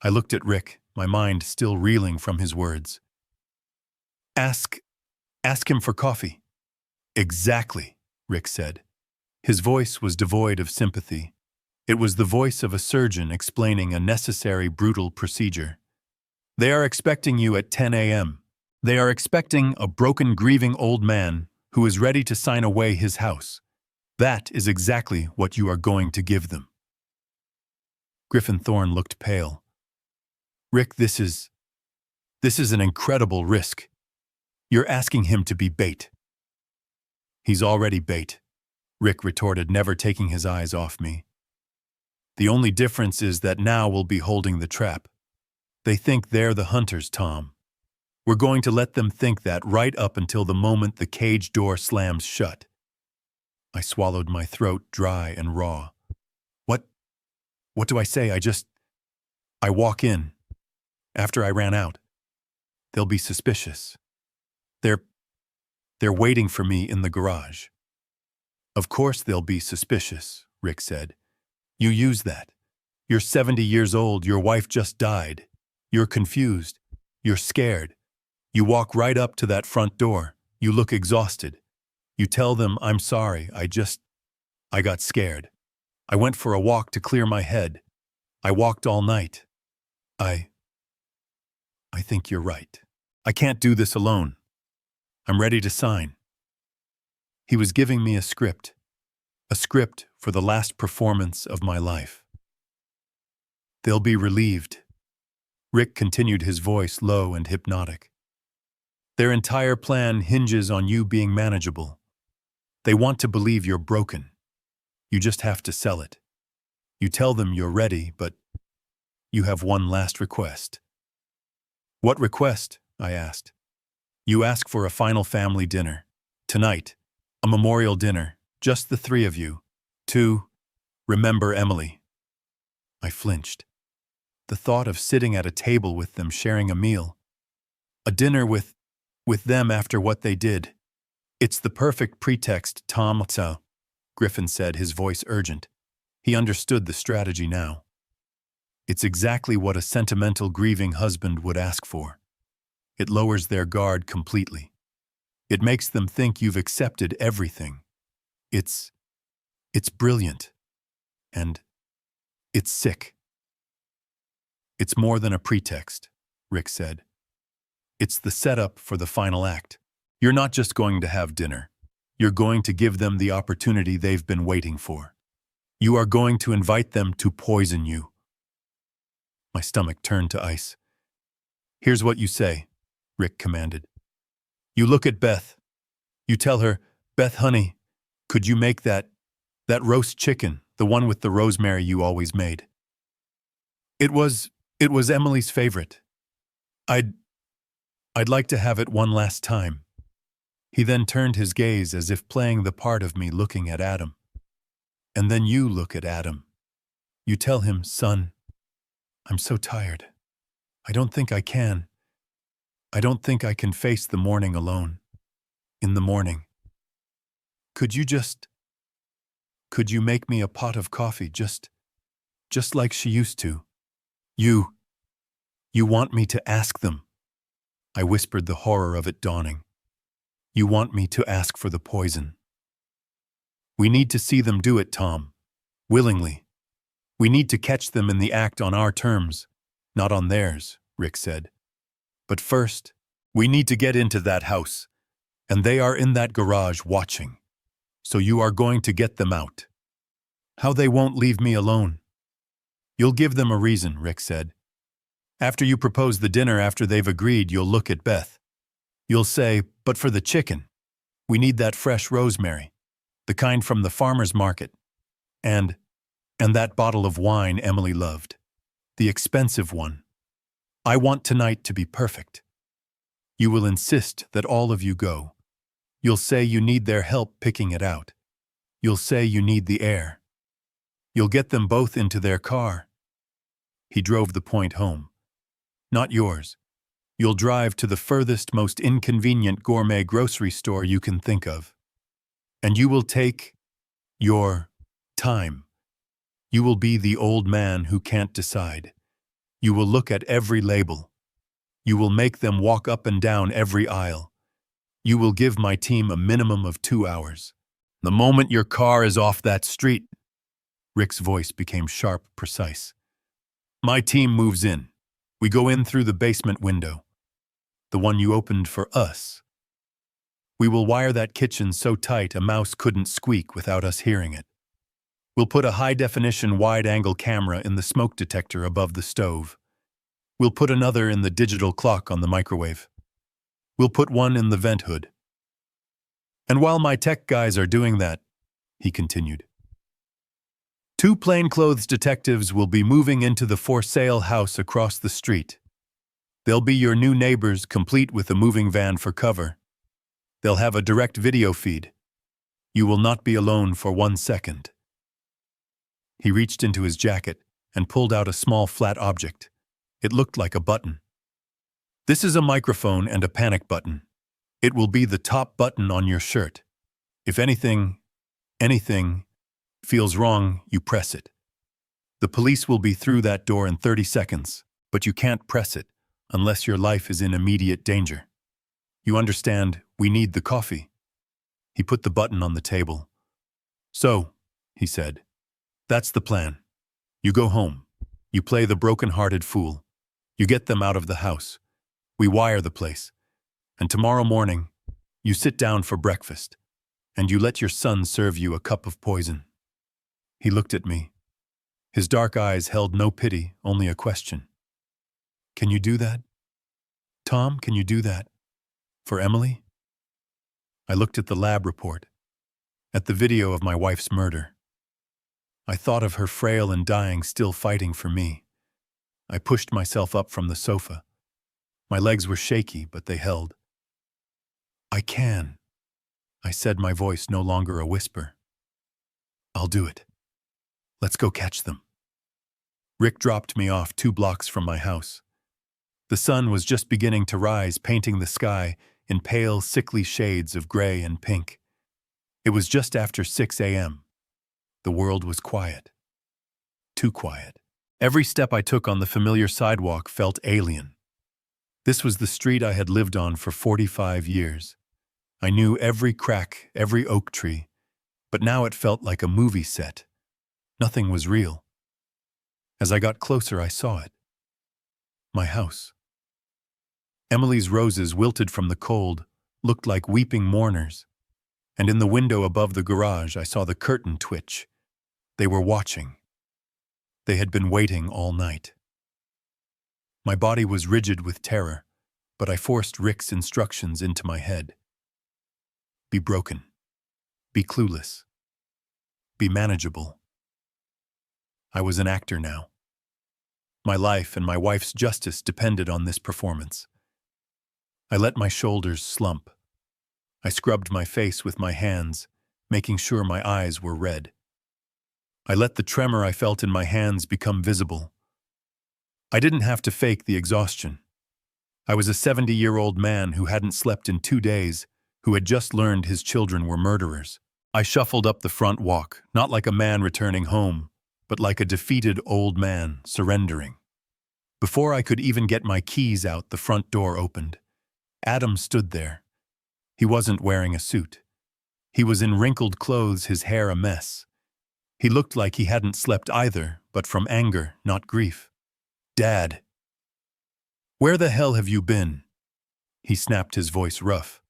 I looked at Rick, my mind still reeling from his words. Ask him for coffee. Exactly, Rick said. His voice was devoid of sympathy. It was the voice of a surgeon explaining a necessary, brutal procedure. They are expecting you at 10 a.m. They are expecting a broken, grieving old man who is ready to sign away his house. That is exactly what you are going to give them. Griffin Thorne looked pale. Rick, this is an incredible risk. You're asking him to be bait. He's already bait, Rick retorted, never taking his eyes off me. The only difference is that now we'll be holding the trap. They think they're the hunters, Tom. We're going to let them think that right up until the moment the cage door slams shut. I swallowed, my throat dry and raw. What do I say? I walk in. After I ran out. They'll be suspicious. They're waiting for me in the garage. Of course they'll be suspicious, Rick said. You use that. You're 70 years old, your wife just died. You're confused. You're scared. You walk right up to that front door. You look exhausted. You tell them, I'm sorry, I got scared. I went for a walk to clear my head. I walked all night. I think you're right. I can't do this alone. I'm ready to sign. He was giving me a script for the last performance of my life. They'll be relieved. Rick continued, his voice low and hypnotic. Their entire plan hinges on you being manageable. They want to believe you're broken. You just have to sell it. You tell them you're ready, but you have one last request. What request? I asked. You ask for a final family dinner. Tonight. A memorial dinner. Just the 3 of you. To remember Emily. I flinched. The thought of sitting at a table with them, sharing a meal. A dinner with them after what they did. It's the perfect pretext, Tom. So, Griffin said, his voice urgent. He understood the strategy now. It's exactly what a sentimental, grieving husband would ask for. It lowers their guard completely. It makes them think you've accepted everything. It's brilliant. And it's sick. It's more than a pretext. Rick said. It's the setup for the final act. You're not just going to have dinner. You're going to give them the opportunity they've been waiting for. You are going to invite them to poison you. My stomach turned to ice. Here's what you say, Rick commanded. You look at Beth. You tell her, Beth, honey, could you make that roast chicken, the one with the rosemary you always made? It was Emily's favorite. I'd like to have it one last time. He then turned his gaze as if playing the part of me looking at Adam. And then you look at Adam. You tell him, son, I'm so tired. I don't think I can. I don't think I can face the morning alone. In the morning. Could you make me a pot of coffee just like she used to? You want me to ask them? I whispered, the horror of it dawning. You want me to ask for the poison? We need to see them do it, Tom. Willingly. We need to catch them in the act on our terms, not on theirs, Rick said. But first, we need to get into that house, and they are in that garage watching. So you are going to get them out. How they won't leave me alone. You'll give them a reason, Rick said. After you propose the dinner, after they've agreed, you'll look at Beth. You'll say, but for the chicken, we need that fresh rosemary, the kind from the farmer's market, and that bottle of wine Emily loved, the expensive one. I want tonight to be perfect. You will insist that all of you go. You'll say you need their help picking it out. You'll say you need the air. You'll get them both into their car. He drove the point home. Not yours. You'll drive to the furthest, most inconvenient gourmet grocery store you can think of. And you will take your time. You will be the old man who can't decide. You will look at every label. You will make them walk up and down every aisle. You will give my team a minimum of 2 hours. The moment your car is off that street, Rick's voice became sharp, precise. My team moves in. We go in through the basement window, the one you opened for us. We will wire that kitchen so tight a mouse couldn't squeak without us hearing it. We'll put a high-definition wide-angle camera in the smoke detector above the stove. We'll put another in the digital clock on the microwave. We'll put one in the vent hood. And while my tech guys are doing that, he continued, 2 plainclothes detectives will be moving into the for-sale house across the street. They'll be your new neighbors, complete with a moving van for cover. They'll have a direct video feed. You will not be alone for 1 second. He reached into his jacket and pulled out a small flat object. It looked like a button. This is a microphone and a panic button. It will be the top button on your shirt. If anything feels wrong, you press it. The police will be through that door in 30 seconds, but you can't press it unless your life is in immediate danger. You understand, we need the coffee. He put the button on the table. So, he said, that's the plan. You go home. You play the broken-hearted fool. You get them out of the house. We wire the place. And tomorrow morning, you sit down for breakfast, and you let your son serve you a cup of poison. He looked at me. His dark eyes held no pity, only a question. Can you do that? Tom, can you do that? For Emily? I looked at the lab report, at the video of my wife's murder. I thought of her frail and dying, still fighting for me. I pushed myself up from the sofa. My legs were shaky, but they held. I can, I said, my voice no longer a whisper. I'll do it. Let's go catch them. Rick dropped me off 2 blocks from my house. The sun was just beginning to rise, painting the sky in pale, sickly shades of gray and pink. It was just after 6 a.m. The world was quiet. Too quiet. Every step I took on the familiar sidewalk felt alien. This was the street I had lived on for 45 years. I knew every crack, every oak tree, but now it felt like a movie set. Nothing was real. As I got closer, I saw it. My house. Emily's roses, wilted from the cold, looked like weeping mourners, and in the window above the garage I saw the curtain twitch. They were watching. They had been waiting all night. My body was rigid with terror, but I forced Rick's instructions into my head. Be broken. Be clueless. Be manageable. I was an actor now. My life and my wife's justice depended on this performance. I let my shoulders slump. I scrubbed my face with my hands, making sure my eyes were red. I let the tremor I felt in my hands become visible. I didn't have to fake the exhaustion. I was a 70-year-old man who hadn't slept in 2 days, who had just learned his children were murderers. I shuffled up the front walk, not like a man returning home, but like a defeated old man surrendering. Before I could even get my keys out, the front door opened. Adam stood there. He wasn't wearing a suit. He was in wrinkled clothes, his hair a mess. He looked like he hadn't slept either, but from anger, not grief. "Dad, where the hell have you been?" He snapped, his voice rough.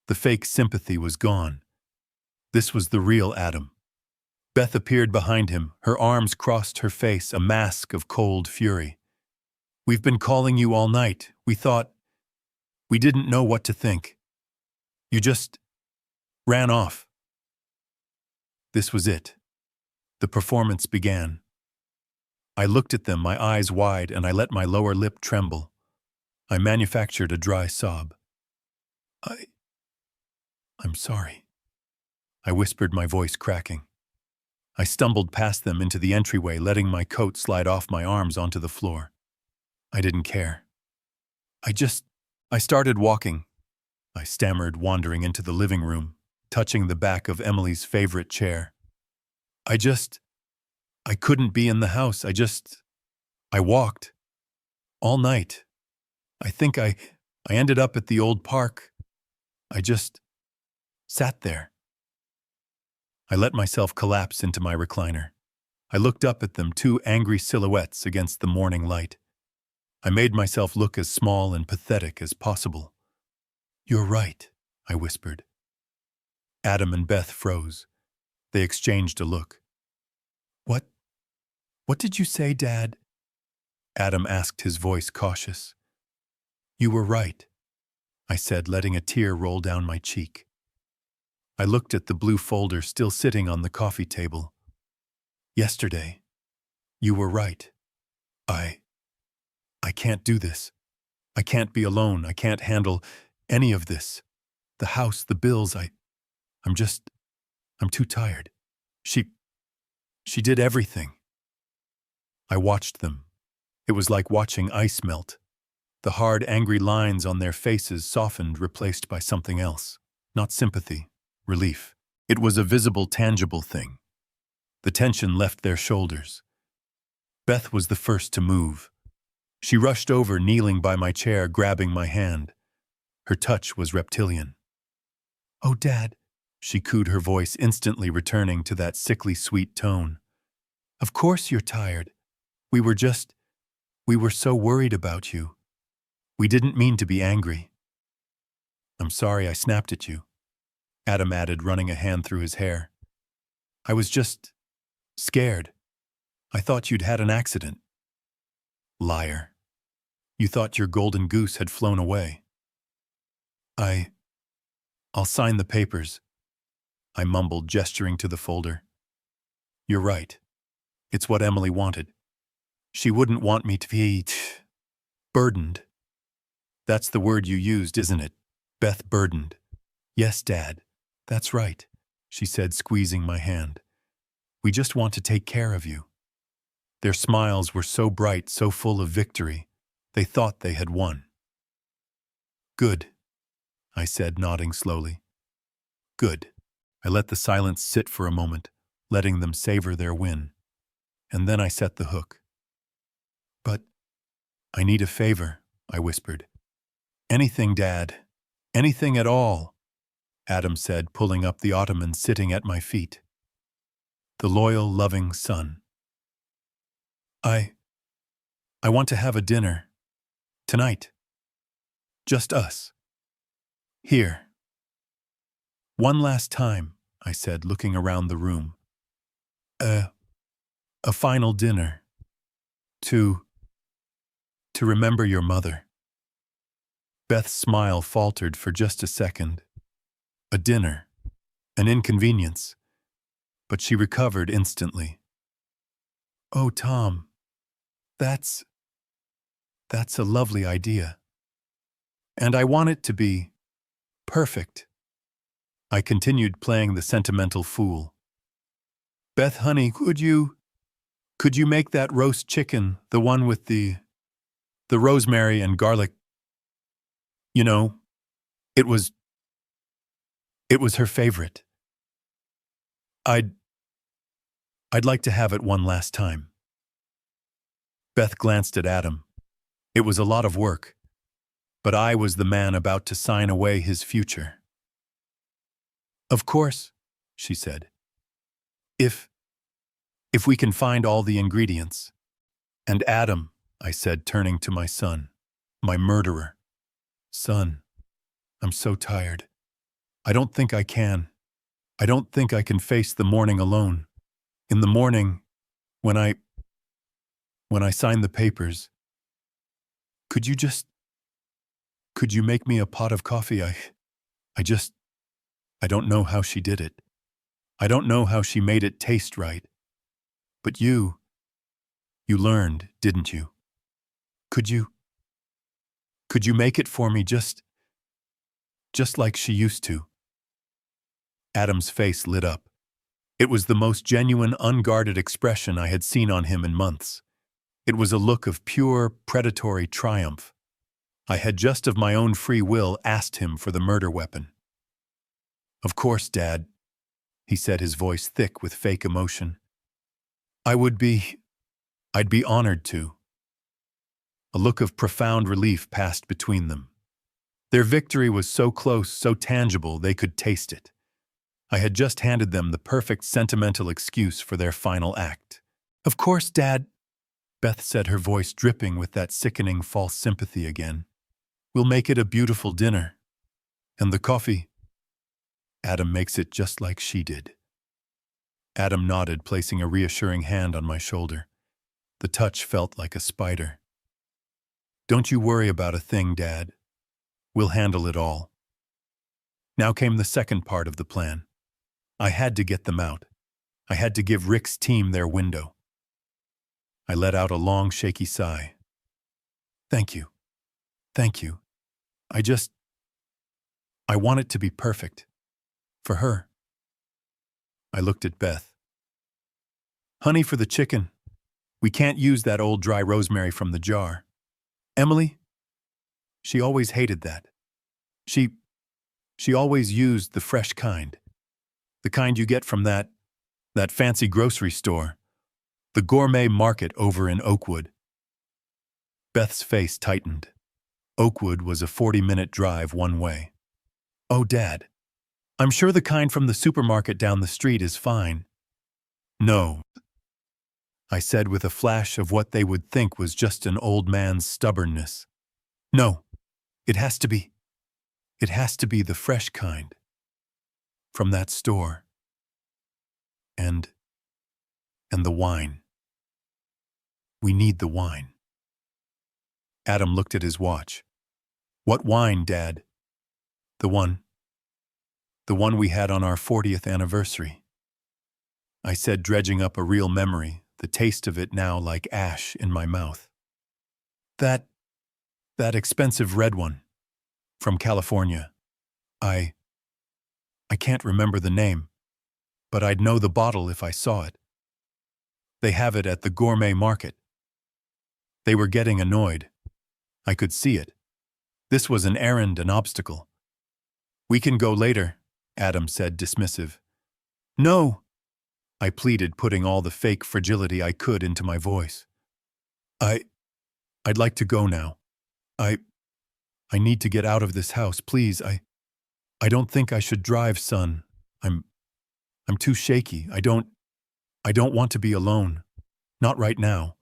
The fake sympathy was gone. This was the real Adam. Beth appeared behind him, her arms crossed her face, a mask of cold fury. "We've been calling you all night. We didn't know what to think. You just ran off." This was it. The performance began. I looked at them, my eyes wide, and I let my lower lip tremble. I manufactured a dry sob. I'm sorry," I whispered, my voice cracking. I stumbled past them into the entryway, letting my coat slide off my arms onto the floor. I didn't care. I started walking, I stammered, wandering into the living room, touching the back of Emily's favorite chair. I couldn't be in the house. I walked. All night. I think I ended up at the old park. I just sat there. I let myself collapse into my recliner. I looked up at them, 2 angry silhouettes against the morning light. I made myself look as small and pathetic as possible. "You're right," I whispered. Adam and Beth froze. They exchanged a look. What did you say, Dad?" Adam asked, his voice cautious. "You were right," I said, letting a tear roll down my cheek. I looked at the blue folder still sitting on the coffee table. "Yesterday, you were right. I can't do this. I can't be alone. I can't handle any of this. The house, the bills, I'm too tired. She did everything." I watched them. It was like watching ice melt. The hard, angry lines on their faces softened, replaced by something else. Not sympathy, relief. It was a visible, tangible thing. The tension left their shoulders. Beth was the first to move. She rushed over, kneeling by my chair, grabbing my hand. Her touch was reptilian. "Oh, Dad," she cooed, her voice instantly returning to that sickly sweet tone. "Of course you're tired. We were so worried about you. We didn't mean to be angry." "I'm sorry I snapped at you," Adam added, running a hand through his hair. "I was just scared. I thought you'd had an accident." "Liar. You thought your golden goose had flown away." I'll sign the papers," I mumbled, gesturing to the folder. "You're right. It's what Emily wanted. She wouldn't want me to be burdened." "That's the word you used, isn't it? Beth, burdened." "Yes, Dad. That's right," she said, squeezing my hand. "We just want to take care of you." Their smiles were so bright, so full of victory. They thought they had won. "Good," I said, nodding slowly. "Good." I let the silence sit for a moment, letting them savor their win. And then I set the hook. "But I need a favor," I whispered. "Anything, Dad. Anything at all," Adam said, pulling up the ottoman sitting at my feet. The loyal, loving son. I want to have a dinner. Tonight." Just us. Here. One last time, I said, looking around the room. A, a final dinner. To remember your mother. Beth's smile faltered for just a second. A dinner. An inconvenience. But she recovered instantly. Oh, Tom, that's a lovely idea. And I want it to be perfect. I continued playing the sentimental fool. Beth, honey, could you make that roast chicken, the one with the rosemary and garlic? You know, it was her favorite. I'd like to have it one last time. Beth glanced at Adam. It was a lot of work, but I was the man about to sign away his future. Of course, she said. If we can find all the ingredients. And Adam, I said, turning to my son, my murderer. Son, I'm so tired. I don't think I can. I don't think I can face the morning alone. In the morning, when I sign the papers, could you make me a pot of coffee? I don't know how she did it. I don't know how she made it taste right. But you learned, didn't you? Could you make it for me just like she used to? Adam's face lit up. It was the most genuine, unguarded expression I had seen on him in months. It was a look of pure, predatory triumph. I had just of my own free will asked him for the murder weapon. Of course, Dad, he said, his voice thick with fake emotion. I'd be honored to. A look of profound relief passed between them. Their victory was so close, so tangible, they could taste it. I had just handed them the perfect sentimental excuse for their final act. Of course, Dad, Beth said, her voice dripping with that sickening false sympathy again. We'll make it a beautiful dinner. And the coffee? Adam makes it just like she did. Adam nodded, placing a reassuring hand on my shoulder. The touch felt like a spider. Don't you worry about a thing, Dad. We'll handle it all. Now came the second part of the plan. I had to get them out. I had to give Rick's team their window. I let out a long, shaky sigh. Thank you. Thank you. I want it to be perfect. For her. I looked at Beth. Honey, for the chicken. We can't use that old dry rosemary from the jar. Emily? She always hated that. She always used the fresh kind. The kind you get from that fancy grocery store. The gourmet market over in Oakwood. Beth's face tightened. Oakwood was a 40-minute drive one way. Oh, Dad. I'm sure the kind from the supermarket down the street is fine. No, I said with a flash of what they would think was just an old man's stubbornness. No, it has to be the fresh kind. From that store. And the wine. We need the wine. Adam looked at his watch. What wine, Dad? The one we had on our 40th anniversary. I said, dredging up a real memory, the taste of it now like ash in my mouth. That expensive red one. From California. I can't remember the name, but I'd know the bottle if I saw it. They have it at the gourmet market. They were getting annoyed. I could see it. This was an errand, an obstacle. We can go later, Adam said, dismissive. No, I pleaded, putting all the fake fragility I could into my voice. I'd like to go now. I need to get out of this house, please. I don't think I should drive, son. I'm too shaky. I don't want to be alone. Not right now.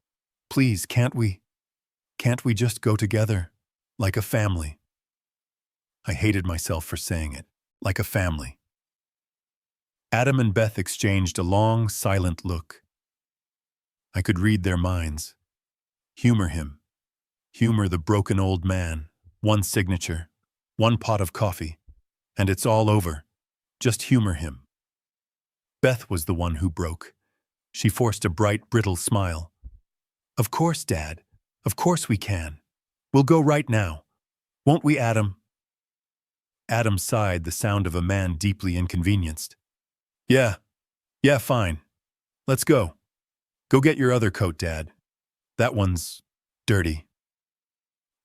Please, can't we just go together? Like a family. I hated myself for saying it. Like a family. Adam and Beth exchanged a long, silent look. I could read their minds. Humor him. Humor the broken old man. One signature. One pot of coffee. And it's all over. Just humor him. Beth was the one who broke. She forced a bright, brittle smile. Of course, Dad. Of course we can. We'll go right now. Won't we, Adam? Adam sighed, the sound of a man deeply inconvenienced. Yeah, fine. Let's go. Go get your other coat, Dad. That one's dirty.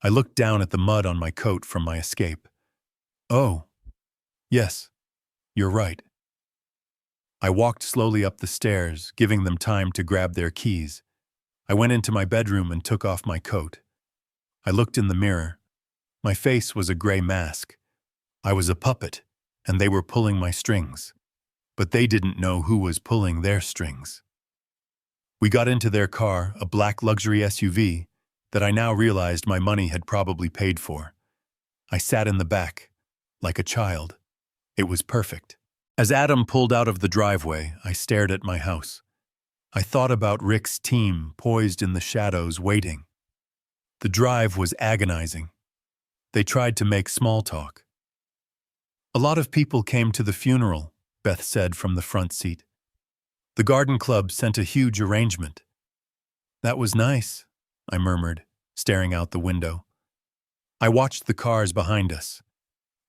I looked down at the mud on my coat from my escape. Oh, yes, you're right. I walked slowly up the stairs, giving them time to grab their keys. I went into my bedroom and took off my coat. I looked in the mirror. My face was a gray mask. I was a puppet, and they were pulling my strings. But they didn't know who was pulling their strings. We got into their car, a black luxury SUV, that I now realized my money had probably paid for. I sat in the back, like a child. It was perfect. As Adam pulled out of the driveway, I stared at my house. I thought about Rick's team poised in the shadows waiting. The drive was agonizing. They tried to make small talk. A lot of people came to the funeral, Beth said from the front seat. The garden club sent a huge arrangement. That was nice, I murmured, staring out the window. I watched the cars behind us.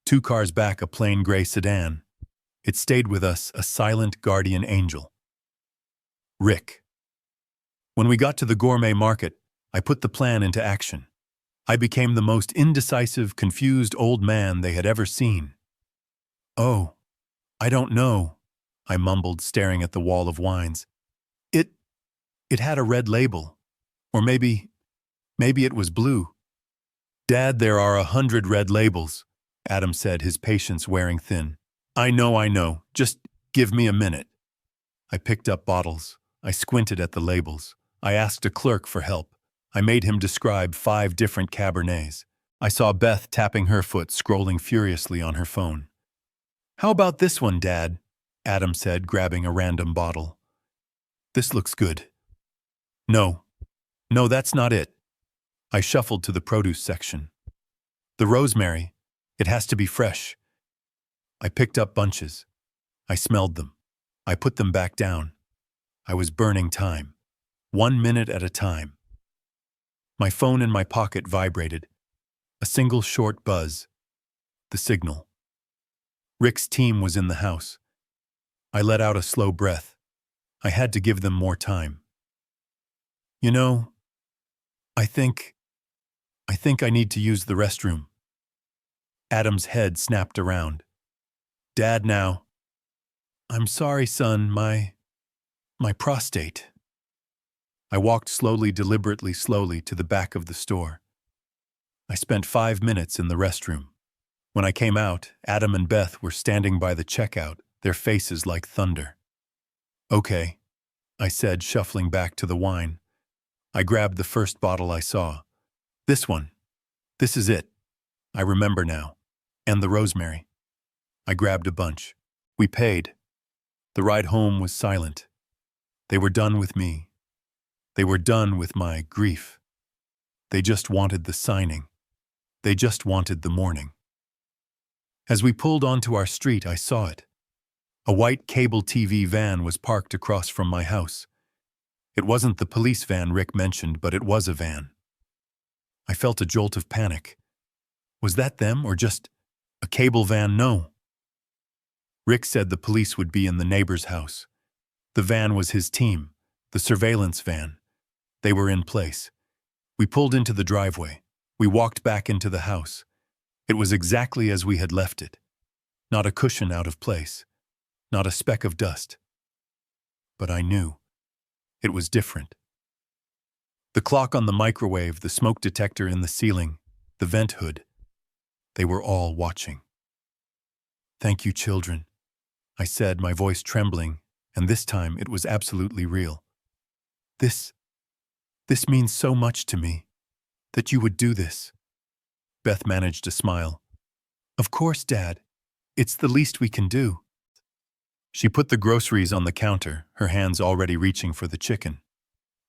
2 cars back, a plain gray sedan. It stayed with us, a silent guardian angel. Rick. When we got to the gourmet market, I put the plan into action. I became the most indecisive, confused old man they had ever seen. Oh, I don't know, I mumbled, staring at the wall of wines. It had a red label. Or maybe it was blue. Dad, there are 100 red labels, Adam said, his patience wearing thin. I know. Just give me a minute. I picked up bottles. I squinted at the labels. I asked a clerk for help. I made him describe 5 different Cabernets. I saw Beth tapping her foot, scrolling furiously on her phone. How about this one, Dad? Adam said, grabbing a random bottle. This looks good. No, that's not it. I shuffled to the produce section. The rosemary. It has to be fresh. I picked up bunches. I smelled them. I put them back down. I was burning time. 1 minute at a time. My phone in my pocket vibrated. A single short buzz. The signal. Rick's team was in the house. I let out a slow breath. I had to give them more time. You know, I think I need to use the restroom. Adam's head snapped around. Dad, now. I'm sorry, son, my prostate. I walked deliberately slowly to the back of the store. I spent 5 minutes in the restroom. When I came out, Adam and Beth were standing by the checkout, their faces like thunder. Okay, I said, shuffling back to the wine. I grabbed the first bottle I saw. This one. This is it. I remember now. And the rosemary. I grabbed a bunch. We paid. The ride home was silent. They were done with me. They were done with my grief. They just wanted the signing. They just wanted the morning. As we pulled onto our street, I saw it. A white cable TV van was parked across from my house. It wasn't the police van Rick mentioned, but it was a van. I felt a jolt of panic. Was that them, or just a cable van? No. Rick said the police would be in the neighbor's house. The van was his team, the surveillance van. They were in place. We pulled into the driveway. We walked back into the house. It was exactly as we had left it. Not a cushion out of place. Not a speck of dust. But I knew. It was different. The clock on the microwave, the smoke detector in the ceiling, the vent hood. They were all watching. Thank you, children, I said, my voice trembling, and this time it was absolutely real. This means so much to me, that you would do this. Beth managed a smile. Of course, Dad. It's the least we can do. She put the groceries on the counter, her hands already reaching for the chicken.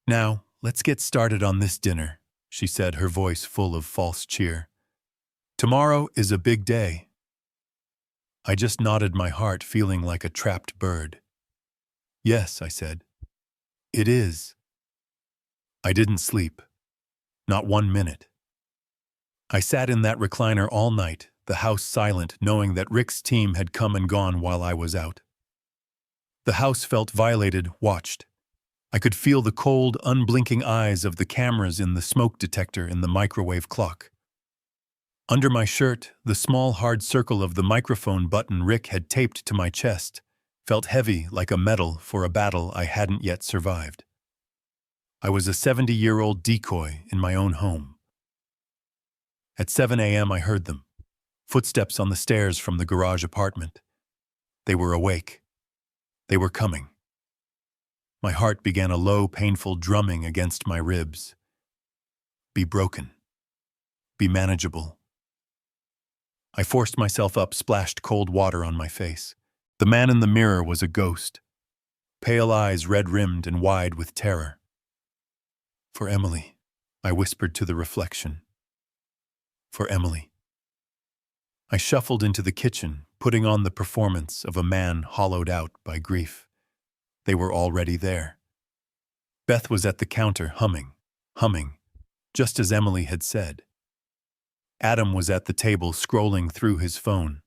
Now, let's get started on this dinner, she said, her voice full of false cheer. Tomorrow is a big day. I just nodded my heart, feeling like a trapped bird. Yes, I said. It is. I didn't sleep. Not 1 minute. I sat in that recliner all night, the house silent, knowing that Rick's team had come and gone while I was out. The house felt violated, watched. I could feel the cold, unblinking eyes of the cameras in the smoke detector in the microwave clock. Under my shirt, the small hard circle of the microphone button Rick had taped to my chest felt heavy like a medal for a battle I hadn't yet survived. I was a 70-year-old decoy in my own home. At 7 a.m. I heard them, footsteps on the stairs from the garage apartment. They were awake. They were coming. My heart began a low, painful drumming against my ribs. Be broken. Be manageable. I forced myself up, splashed cold water on my face. The man in the mirror was a ghost, pale eyes red-rimmed and wide with terror. For Emily, I whispered to the reflection. For Emily. I shuffled into the kitchen, putting on the performance of a man hollowed out by grief. They were already there. Beth was at the counter, humming, just as Emily had said. Adam was at the table, scrolling through his phone.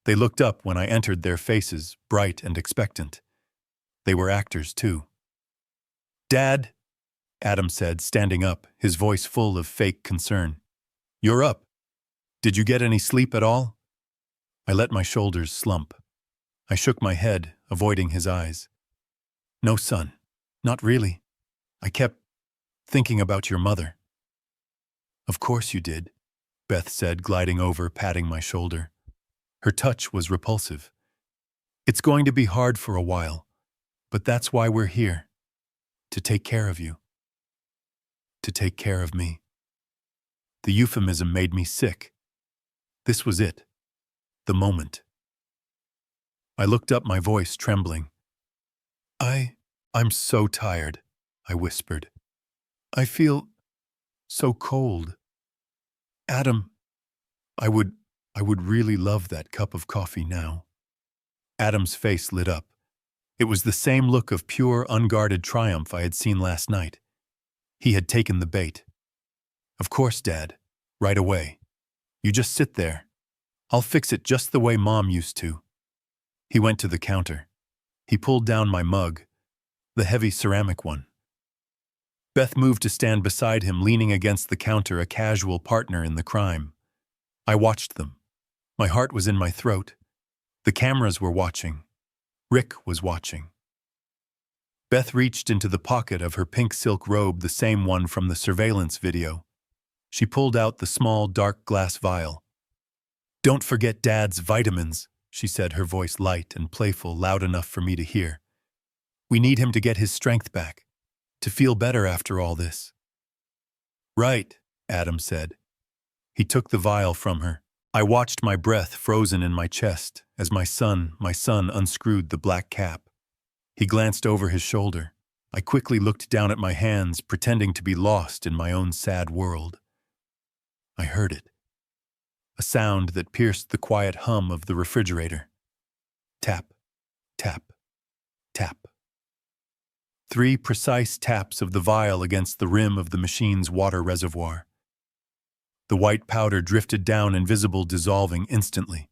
They looked up when I entered, their faces bright and expectant. They were actors, too. Dad, Adam said, standing up, his voice full of fake concern. You're up. Did you get any sleep at all? I let my shoulders slump. I shook my head, avoiding his eyes. No, son, not really. I kept thinking about your mother. Of course you did, Beth said, gliding over, patting my shoulder. Her touch was repulsive. It's going to be hard for a while, but that's why we're here. To take care of you. To take care of me. The euphemism made me sick. This was it. The moment. I looked up, my voice trembling. I'm so tired, I whispered. I feel so cold. Adam, I would really love that cup of coffee now. Adam's face lit up. It was the same look of pure, unguarded triumph I had seen last night. He had taken the bait. Of course, Dad. Right away. You just sit there. I'll fix it just the way Mom used to. He went to the counter. He pulled down my mug, the heavy ceramic one. Beth moved to stand beside him, leaning against the counter, a casual partner in the crime. I watched them. My heart was in my throat. The cameras were watching. Rick was watching. Beth reached into the pocket of her pink silk robe, the same one from the surveillance video. She pulled out the small, dark glass vial. Don't forget Dad's vitamins, she said, her voice light and playful, loud enough for me to hear. We need him to get his strength back, to feel better after all this. Right, Adam said. He took the vial from her. I watched, my breath frozen in my chest, as my son unscrewed the black cap. He glanced over his shoulder. I quickly looked down at my hands, pretending to be lost in my own sad world. I heard it. A sound that pierced the quiet hum of the refrigerator. Tap, tap, tap. 3 precise taps of the vial against the rim of the machine's water reservoir. The white powder drifted down, invisible, dissolving instantly.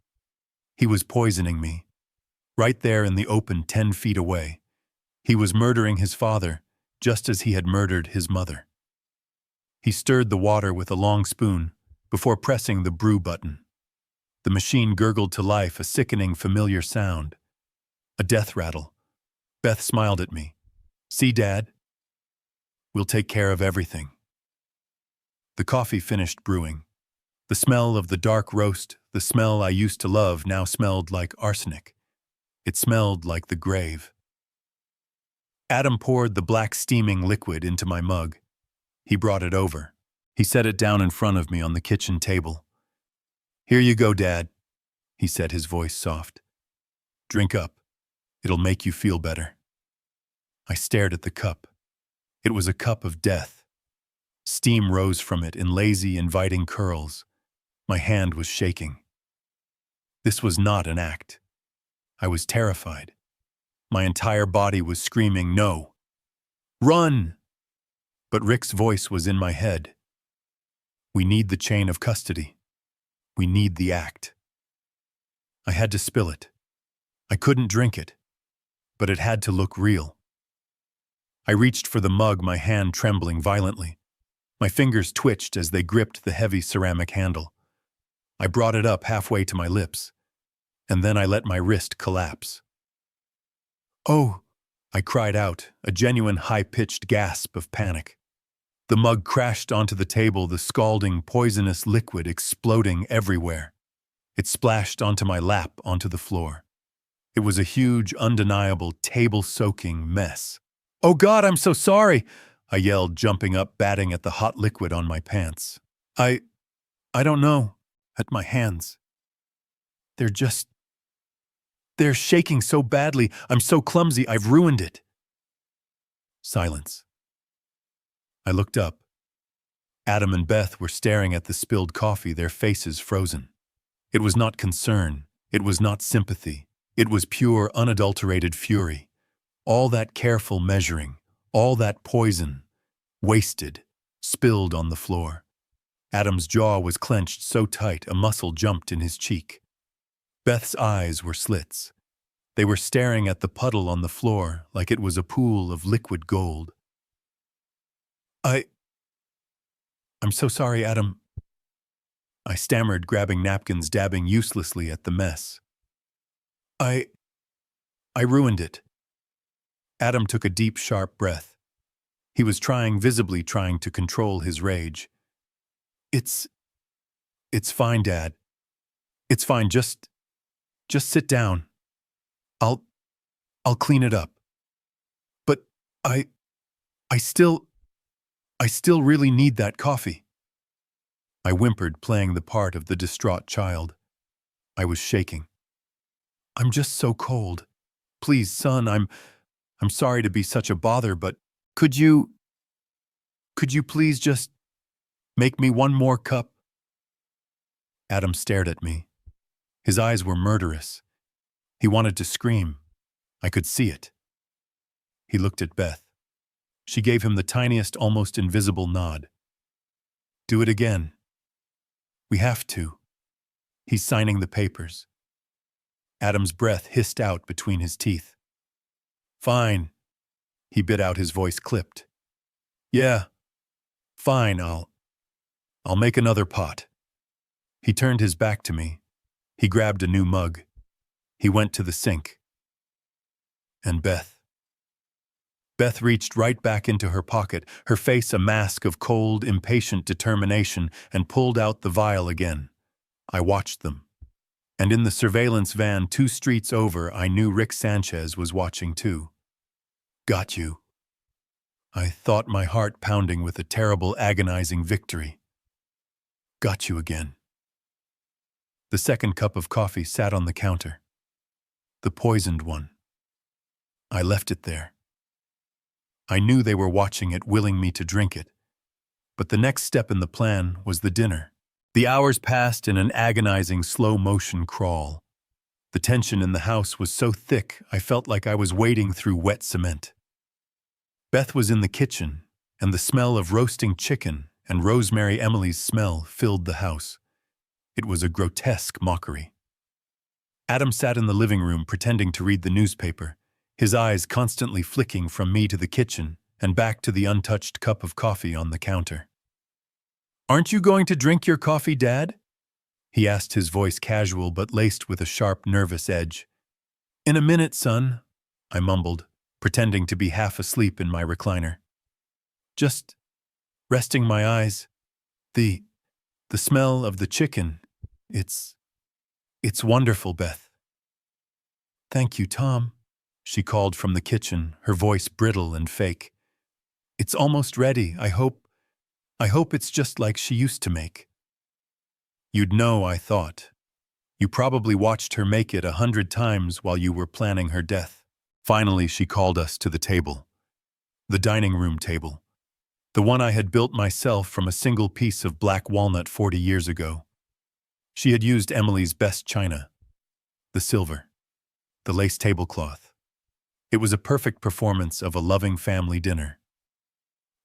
He was poisoning me. Right there in the open 10 feet away. He was murdering his father, just as he had murdered his mother. He stirred the water with a long spoon before pressing the brew button. The machine gurgled to life, a sickening, familiar sound. A death rattle. Beth smiled at me. See, Dad? We'll take care of everything. The coffee finished brewing. The smell of the dark roast, the smell I used to love, now smelled like arsenic. It smelled like the grave. Adam poured the black steaming liquid into my mug. He brought it over. He set it down in front of me on the kitchen table. Here you go, Dad, he said, his voice soft. Drink up. It'll make you feel better. I stared at the cup. It was a cup of death. Steam rose from it in lazy, inviting curls. My hand was shaking. This was not an act. I was terrified. My entire body was screaming, no. Run! But Rick's voice was in my head. We need the chain of custody. We need the act. I had to spill it. I couldn't drink it, but it had to look real. I reached for the mug, my hand trembling violently. My fingers twitched as they gripped the heavy ceramic handle. I brought it up halfway to my lips, and then I let my wrist collapse. Oh, I cried out, a genuine high-pitched gasp of panic. The mug crashed onto the table, the scalding, poisonous liquid exploding everywhere. It splashed onto my lap, onto the floor. It was a huge, undeniable, table-soaking mess. "Oh God, I'm so sorry!" I yelled, jumping up, batting at the hot liquid on my pants. I don't know, at my hands. They're shaking so badly. I'm so clumsy, I've ruined it. Silence. I looked up. Adam and Beth were staring at the spilled coffee, their faces frozen. It was not concern. It was not sympathy. It was pure, unadulterated fury. All that careful measuring, all that poison, wasted, spilled on the floor. Adam's jaw was clenched so tight a muscle jumped in his cheek. Beth's eyes were slits. They were staring at the puddle on the floor like it was a pool of liquid gold. I'm so sorry, Adam. I stammered, grabbing napkins, dabbing uselessly at the mess. I ruined it. Adam took a deep, sharp breath. He was visibly trying to control his rage. It's fine, Dad. It's fine, just sit down. I'll clean it up. But I still really need that coffee. I whimpered, playing the part of the distraught child. I was shaking. I'm just so cold. Please, son, I'm sorry to be such a bother, but could you please just make me one more cup? Adam stared at me. His eyes were murderous. He wanted to scream. I could see it. He looked at Beth. She gave him the tiniest, almost invisible nod. Do it again. We have to. He's signing the papers. Adam's breath hissed out between his teeth. Fine. He bit out, his voice clipped. Yeah. Fine, I'll make another pot. He turned his back to me. He grabbed a new mug. He went to the sink. And Beth reached right back into her pocket, her face a mask of cold, impatient determination, and pulled out the vial again. I watched them. And in the surveillance van 2 streets over, I knew Rick Sanchez was watching too. Got you. I thought, my heart pounding with a terrible, agonizing victory. Got you again. The second cup of coffee sat on the counter. The poisoned one. I left it there. I knew they were watching it, willing me to drink it. But the next step in the plan was the dinner. The hours passed in an agonizing, slow-motion crawl. The tension in the house was so thick, I felt like I was wading through wet cement. Beth was in the kitchen, and the smell of roasting chicken and Rosemary Emily's smell filled the house. It was a grotesque mockery. Adam sat in the living room pretending to read the newspaper, his eyes constantly flicking from me to the kitchen and back to the untouched cup of coffee on the counter. "Aren't you going to drink your coffee, Dad?" he asked, his voice casual but laced with a sharp, nervous edge. "In a minute, son," I mumbled, pretending to be half asleep in my recliner. Just resting my eyes. The smell of the chicken, it's wonderful, Beth. "Thank you, Tom," she called from the kitchen, her voice brittle and fake. "It's almost ready. I hope it's just like she used to make." You'd know, I thought. You probably watched her make it 100 times while you were planning her death. Finally, she called us to the table. The dining room table. The one I had built myself from a single piece of black walnut 40 years ago. She had used Emily's best china. The silver. The lace tablecloth. It was a perfect performance of a loving family dinner.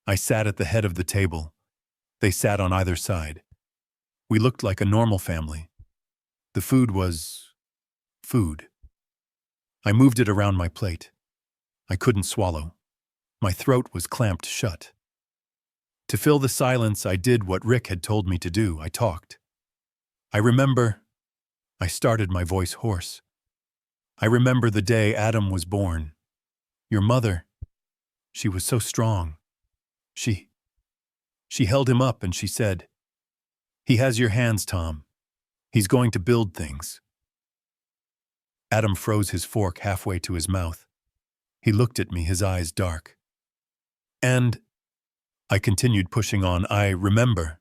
I sat at the head of the table. They sat on either side. We looked like a normal family. The food was food. I moved it around my plate. I couldn't swallow. My throat was clamped shut. To fill the silence, I did what Rick had told me to do. I talked. I started my voice hoarse. I remember the day Adam was born. Your mother, she was so strong. She held him up and she said, "He has your hands, Tom. He's going to build things." Adam froze his fork halfway to his mouth. He looked at me, his eyes dark. And I continued pushing on. I remember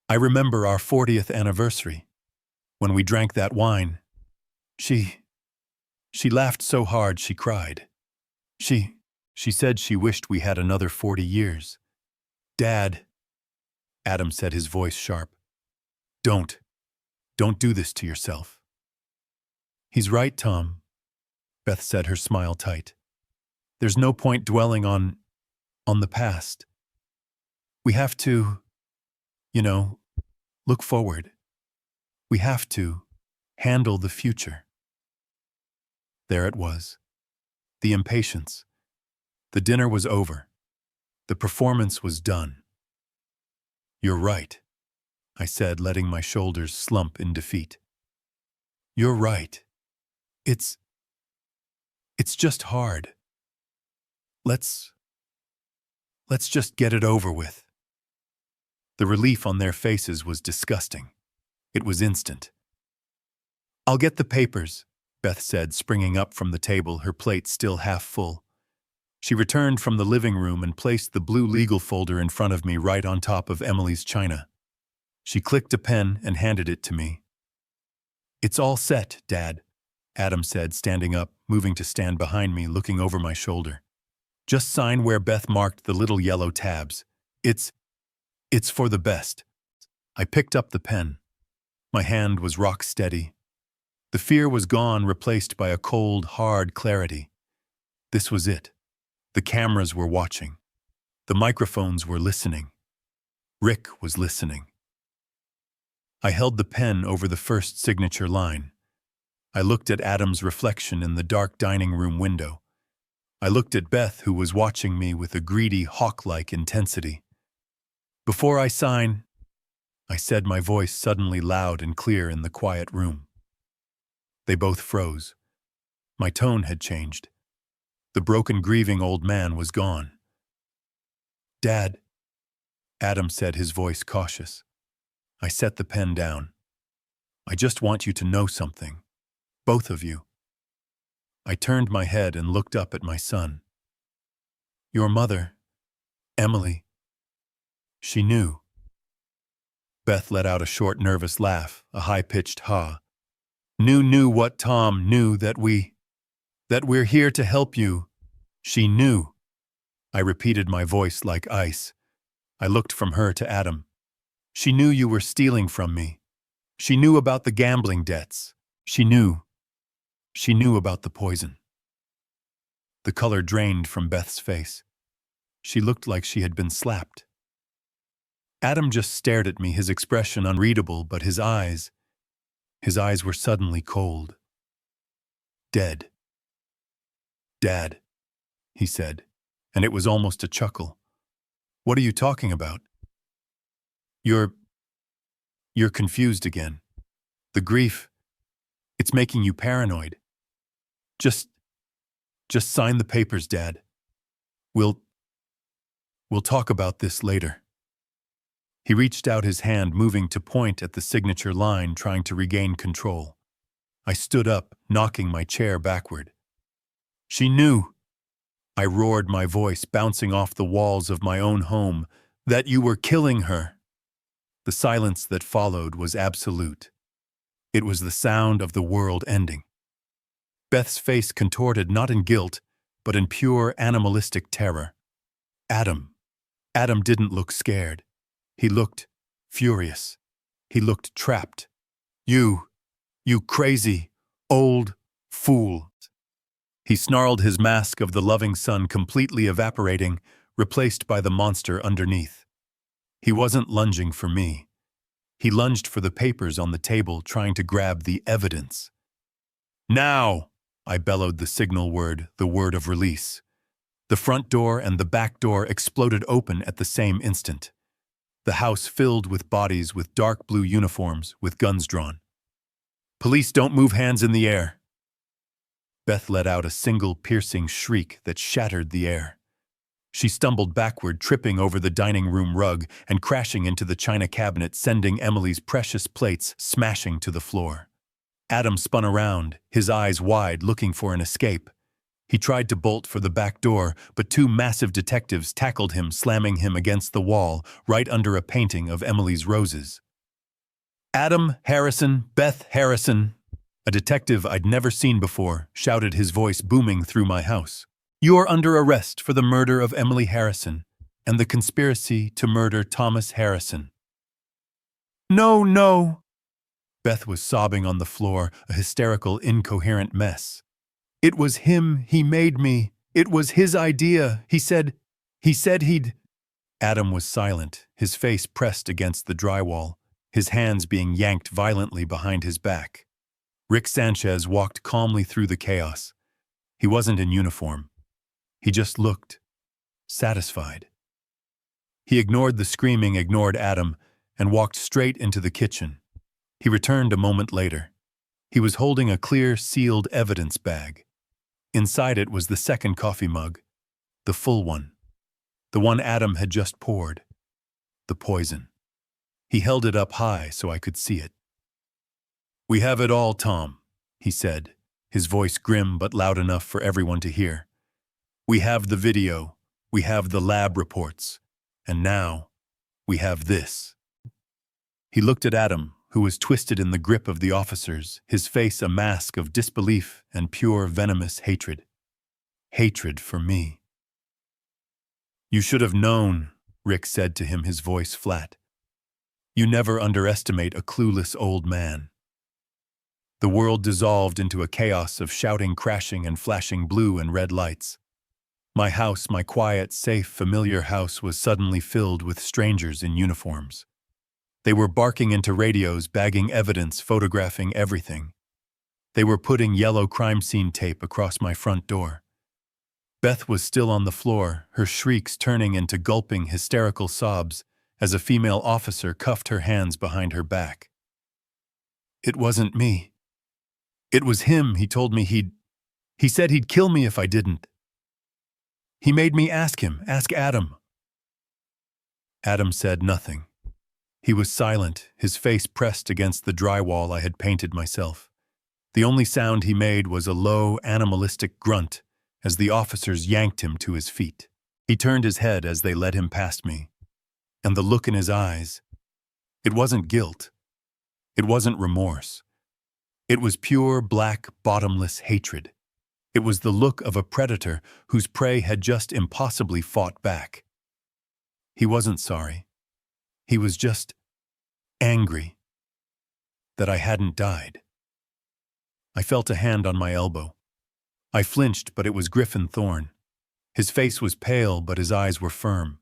our 40th anniversary. When we drank that wine, she laughed so hard she cried. She said she wished we had another 40 years. Dad, Adam said, his voice sharp. Don't do this to yourself. He's right, Tom, Beth said, her smile tight. There's no point dwelling on the past. We have to, look forward. We have to handle the future. There it was. The impatience. The dinner was over. The performance was done. You're right, I said, letting my shoulders slump in defeat. You're right. It's just hard. Let's just get it over with. The relief on their faces was disgusting. It was instant. I'll get the papers, Beth said, springing up from the table, her plate still half full. She returned from the living room and placed the blue legal folder in front of me right on top of Emily's china. She clicked a pen and handed it to me. It's all set, Dad, Adam said, standing up, moving to stand behind me, looking over my shoulder. Just sign where Beth marked the little yellow tabs. It's for the best. I picked up the pen. My hand was rock steady. The fear was gone, replaced by a cold, hard clarity. This was it. The cameras were watching. The microphones were listening. Rick was listening. I held the pen over the first signature line. I looked at Adam's reflection in the dark dining room window. I looked at Beth, who was watching me with a greedy, hawk-like intensity. Before I sign, I said, my voice suddenly loud and clear in the quiet room. They both froze. My tone had changed. The broken, grieving old man was gone. Dad, Adam said, his voice cautious. I set the pen down. I just want you to know something. Both of you. I turned my head and looked up at my son. Your mother, Emily, she knew. Beth let out a short, nervous laugh, a high-pitched ha. Knew what, Tom? Knew that we're here to help you. She knew. I repeated, my voice like ice. I looked from her to Adam. She knew you were stealing from me. She knew about the gambling debts. She knew about the poison. The color drained from Beth's face. She looked like she had been slapped. Adam just stared at me, his expression unreadable, but his eyes were suddenly cold. Dead. Dad, he said, and it was almost a chuckle. What are you talking about? You're confused again. The grief, it's making you paranoid. Just sign the papers, Dad. We'll talk about this later. He reached out his hand, moving to point at the signature line, trying to regain control. I stood up, knocking my chair backward. She knew, I roared, my voice bouncing off the walls of my own home, that you were killing her. The silence that followed was absolute. It was the sound of the world ending. Beth's face contorted not in guilt, but in pure animalistic terror. Adam. Adam didn't look scared. He looked furious. He looked trapped. You crazy, old fool. He snarled, his mask of the loving sun completely evaporating, replaced by the monster underneath. He wasn't lunging for me. He lunged for the papers on the table, trying to grab the evidence. Now! I bellowed the signal word, the word of release. The front door and the back door exploded open at the same instant. The house filled with bodies with dark blue uniforms, with guns drawn. Police, don't move, hands in the air. Beth let out a single piercing shriek that shattered the air. She stumbled backward, tripping over the dining room rug and crashing into the china cabinet, sending Emily's precious plates smashing to the floor. Adam spun around, his eyes wide, looking for an escape. He tried to bolt for the back door, but two massive detectives tackled him, slamming him against the wall, right under a painting of Emily's roses. Adam Harrison, Beth Harrison. A detective I'd never seen before shouted, his voice booming through my house. You are under arrest for the murder of Emily Harrison and the conspiracy to murder Thomas Harrison. No. Beth was sobbing on the floor, a hysterical, incoherent mess. It was him, he made me. It was his idea. He said he'd... Adam was silent, his face pressed against the drywall, his hands being yanked violently behind his back. Rick Sanchez walked calmly through the chaos. He wasn't in uniform. He just looked satisfied. He ignored the screaming, ignored Adam, and walked straight into the kitchen. He returned a moment later. He was holding a clear, sealed evidence bag. Inside it was the second coffee mug, the full one, the one Adam had just poured, the poison. He held it up high so I could see it. We have it all, Tom, he said, his voice grim but loud enough for everyone to hear. We have the video, we have the lab reports, and now we have this. He looked at Adam, who was twisted in the grip of the officers, his face a mask of disbelief and pure venomous hatred. Hatred for me. You should have known, Rick said to him, his voice flat. You never underestimate a clueless old man. The world dissolved into a chaos of shouting, crashing, and flashing blue and red lights. My house, my quiet, safe, familiar house, was suddenly filled with strangers in uniforms. They were barking into radios, bagging evidence, photographing everything. They were putting yellow crime scene tape across my front door. Beth was still on the floor, her shrieks turning into gulping, hysterical sobs as a female officer cuffed her hands behind her back. It wasn't me. It was him. He told me he said he'd kill me if I didn't. He made me ask him, ask Adam. Adam said nothing. He was silent, his face pressed against the drywall I had painted myself. The only sound he made was a low, animalistic grunt as the officers yanked him to his feet. He turned his head as they led him past me. And the look in his eyes, it wasn't guilt. It wasn't remorse. It was pure, black, bottomless hatred. It was the look of a predator whose prey had just impossibly fought back. He wasn't sorry. He was just angry that I hadn't died. I felt a hand on my elbow. I flinched, but it was Griffin Thorne. His face was pale, but his eyes were firm.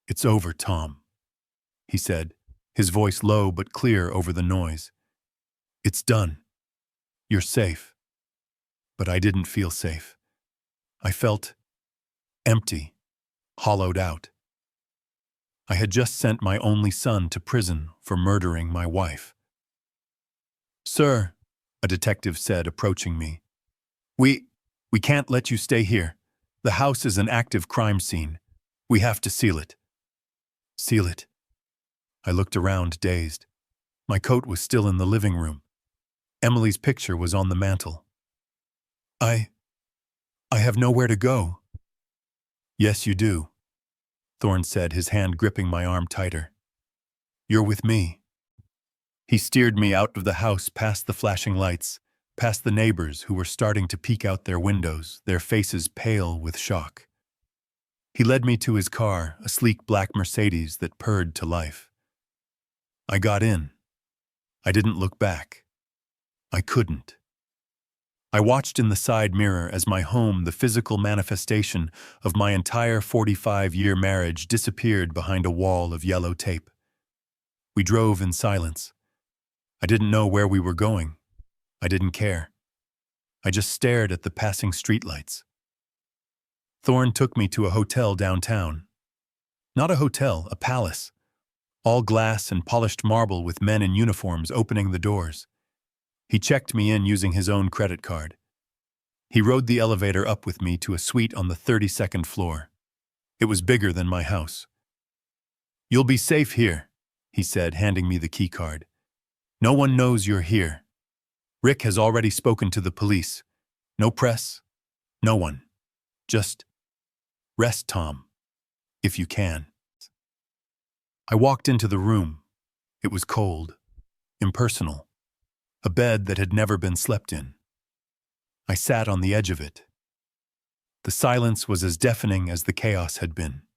It's over, Tom, he said, his voice low but clear over the noise. It's done. You're safe. But I didn't feel safe. I felt empty, hollowed out. I had just sent my only son to prison for murdering my wife. Sir, a detective said, approaching me, we can't let you stay here. The house is an active crime scene. We have to seal it. Seal it? I looked around, dazed. My coat was still in the living room. Emily's picture was on the mantel. I have nowhere to go. Yes, you do, Thorne said, his hand gripping my arm tighter. You're with me." He steered me out of the house past the flashing lights, past the neighbors who were starting to peek out their windows, their faces pale with shock. He led me to his car, a sleek black Mercedes that purred to life. I got in. I didn't look back. I couldn't. I watched in the side mirror as my home, the physical manifestation of my entire 45-year marriage, disappeared behind a wall of yellow tape. We drove in silence. I didn't know where we were going. I didn't care. I just stared at the passing streetlights. Thorne took me to a hotel downtown. Not a hotel, a palace. All glass and polished marble with men in uniforms opening the doors. He checked me in using his own credit card. He rode the elevator up with me to a suite on the 32nd floor. It was bigger than my house. "You'll be safe here," he said, handing me the key card. "No one knows you're here. Rick has already spoken to the police. No press, no one. Just rest, Tom, if you can." I walked into the room. It was cold, impersonal, a bed that had never been slept in. I sat on the edge of it. The silence was as deafening as the chaos had been.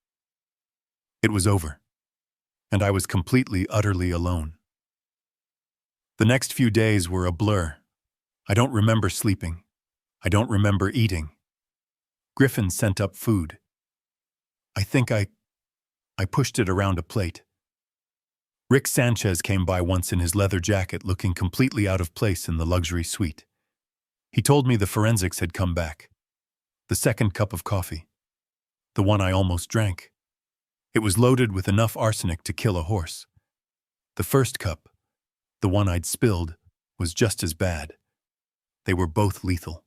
It was over, and I was completely, utterly alone. The next few days were a blur. I don't remember sleeping. I don't remember eating. Griffin sent up food. I think I pushed it around a plate. Rick Sanchez came by once in his leather jacket, looking completely out of place in the luxury suite. He told me the forensics had come back. The second cup of coffee. The one I almost drank. It was loaded with enough arsenic to kill a horse. The first cup, the one I'd spilled, was just as bad. They were both lethal.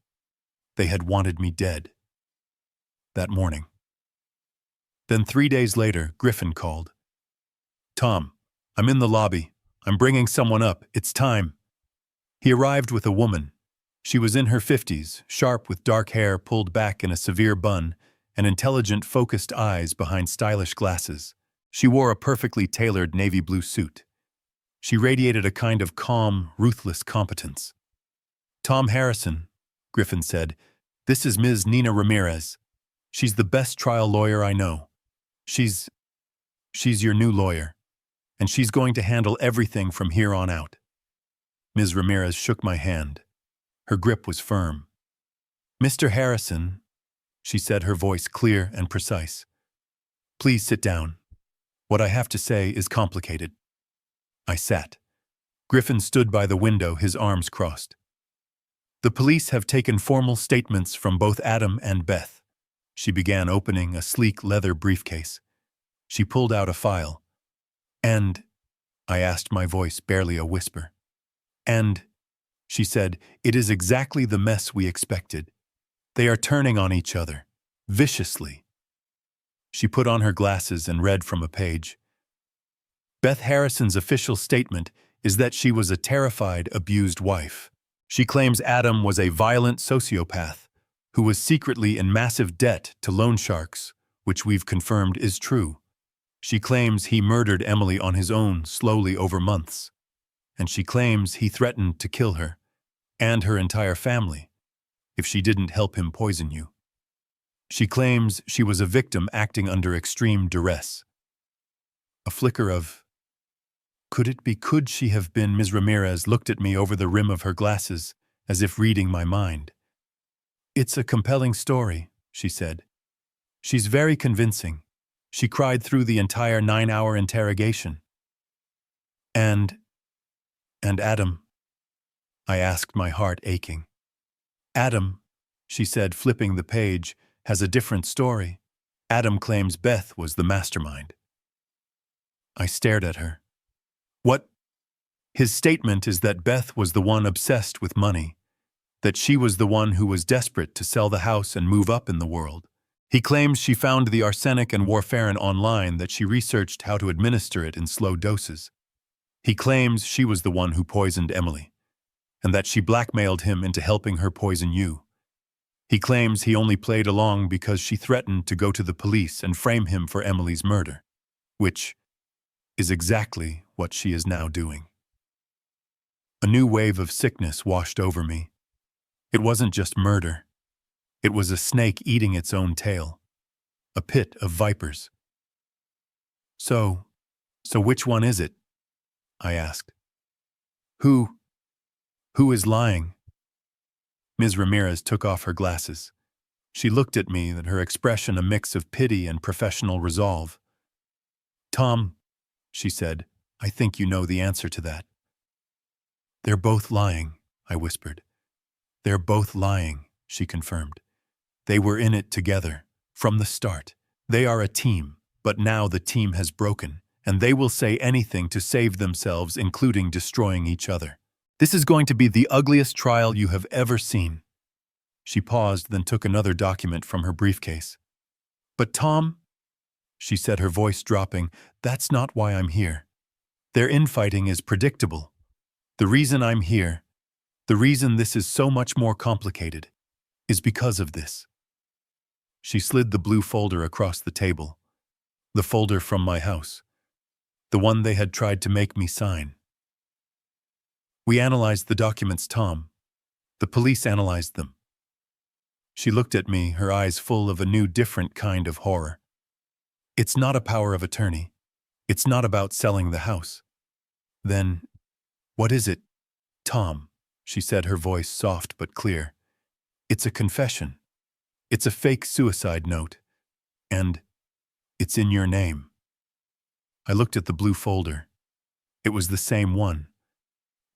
They had wanted me dead. That morning. Then 3 days later, Griffin called. "Tom, I'm in the lobby. I'm bringing someone up. It's time." He arrived with a woman. She was in her 50s, sharp with dark hair pulled back in a severe bun, and intelligent, focused eyes behind stylish glasses. She wore a perfectly tailored navy blue suit. She radiated a kind of calm, ruthless competence. "Tom Harrison," Griffin said, "this is Ms. Nina Ramirez. She's the best trial lawyer I know. She's your new lawyer, and she's going to handle everything from here on out." Ms. Ramirez shook my hand. Her grip was firm. "Mr. Harrison," she said, her voice clear and precise. "Please sit down. What I have to say is complicated." I sat. Griffin stood by the window, his arms crossed. "The police have taken formal statements from both Adam and Beth." She began, opening a sleek leather briefcase. She pulled out a file. "And," I asked, my voice barely a whisper. "And," she said, "it is exactly the mess we expected. They are turning on each other, viciously." She put on her glasses and read from a page. "Beth Harrison's official statement is that she was a terrified, abused wife. She claims Adam was a violent sociopath who was secretly in massive debt to loan sharks, which we've confirmed is true. She claims he murdered Emily on his own, slowly over months. And she claims he threatened to kill her, and her entire family, if she didn't help him poison you. She claims she was a victim acting under extreme duress." A flicker of, could she have been? Ms. Ramirez looked at me over the rim of her glasses, as if reading my mind. "It's a compelling story," she said. "She's very convincing. She cried through the entire 9-hour interrogation." And Adam?" I asked, my heart aching. "Adam," she said, flipping the page, "has a different story. Adam claims Beth was the mastermind." I stared at her. "What?" "His statement is that Beth was the one obsessed with money, that she was the one who was desperate to sell the house and move up in the world. He claims she found the arsenic and warfarin online, that she researched how to administer it in slow doses. He claims she was the one who poisoned Emily, and that she blackmailed him into helping her poison you. He claims he only played along because she threatened to go to the police and frame him for Emily's murder, which is exactly what she is now doing. A new wave of sickness washed over me. It wasn't just murder. It was a snake eating its own tail. A pit of vipers. So which one is it? I asked. Who is lying? Ms. Ramirez took off her glasses. She looked at me, and her expression a mix of pity and professional resolve. Tom, she said, I think you know the answer to that. They're both lying, I whispered. They're both lying, she confirmed. They were in it together, from the start. They are a team, but now the team has broken, and they will say anything to save themselves, including destroying each other. This is going to be the ugliest trial you have ever seen. She paused, then took another document from her briefcase. But Tom, she said, her voice dropping, that's not why I'm here. Their infighting is predictable. The reason I'm here, the reason this is so much more complicated, is because of this. She slid the blue folder across the table. The folder from my house. The one they had tried to make me sign. We analyzed the documents, Tom. The police analyzed them. She looked at me, her eyes full of a new, different kind of horror. It's not a power of attorney. It's not about selling the house. Then, what is it, Tom? She said, her voice soft but clear. It's a confession. It's a fake suicide note. And it's in your name. I looked at the blue folder. It was the same one.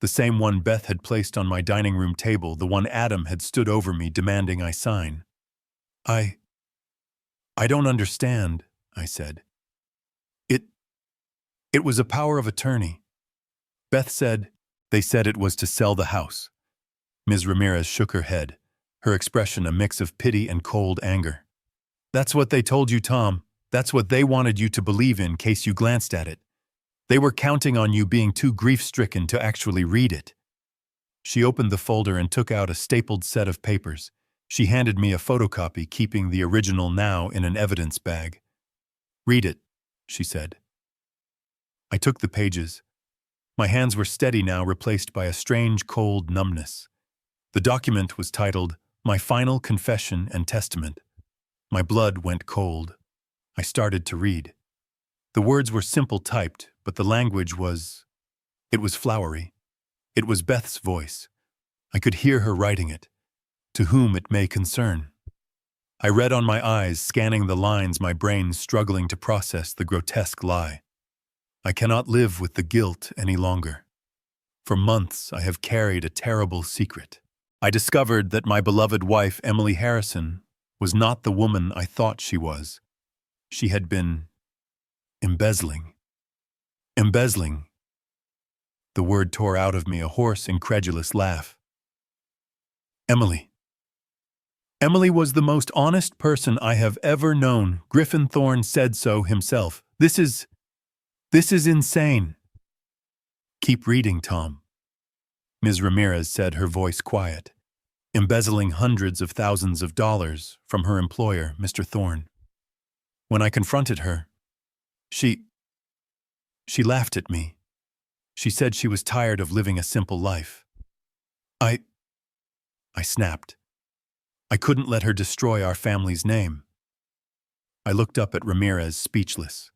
The same one Beth had placed on my dining room table, the one Adam had stood over me demanding I sign. I don't understand, I said. It was a power of attorney. Beth said, they said it was to sell the house. Ms. Ramirez shook her head, her expression a mix of pity and cold anger. That's what they told you, Tom. That's what they wanted you to believe in case you glanced at it. They were counting on you being too grief-stricken to actually read it. She opened the folder and took out a stapled set of papers. She handed me a photocopy, keeping the original now in an evidence bag. Read it, she said. I took the pages. My hands were steady now, replaced by a strange cold numbness. The document was titled, My Final Confession and Testament. My blood went cold. I started to read. The words were simple typed, but the language was... It was flowery. It was Beth's voice. I could hear her writing it. To whom it may concern. I read on my eyes, scanning the lines, my brain struggling to process the grotesque lie. I cannot live with the guilt any longer. For months, I have carried a terrible secret. I discovered that my beloved wife, Emily Harrison, was not the woman I thought she was. She had been embezzling. Embezzling. The word tore out of me, a hoarse, incredulous laugh. Emily. Emily was the most honest person I have ever known. Griffin Thorne said so himself. This is insane. Keep reading, Tom. Ms. Ramirez said, her voice quiet. Embezzling hundreds of thousands of dollars from her employer, Mr. Thorne. When I confronted her, she laughed at me. She said she was tired of living a simple life. I snapped. I couldn't let her destroy our family's name. I looked up at Ramirez, speechless.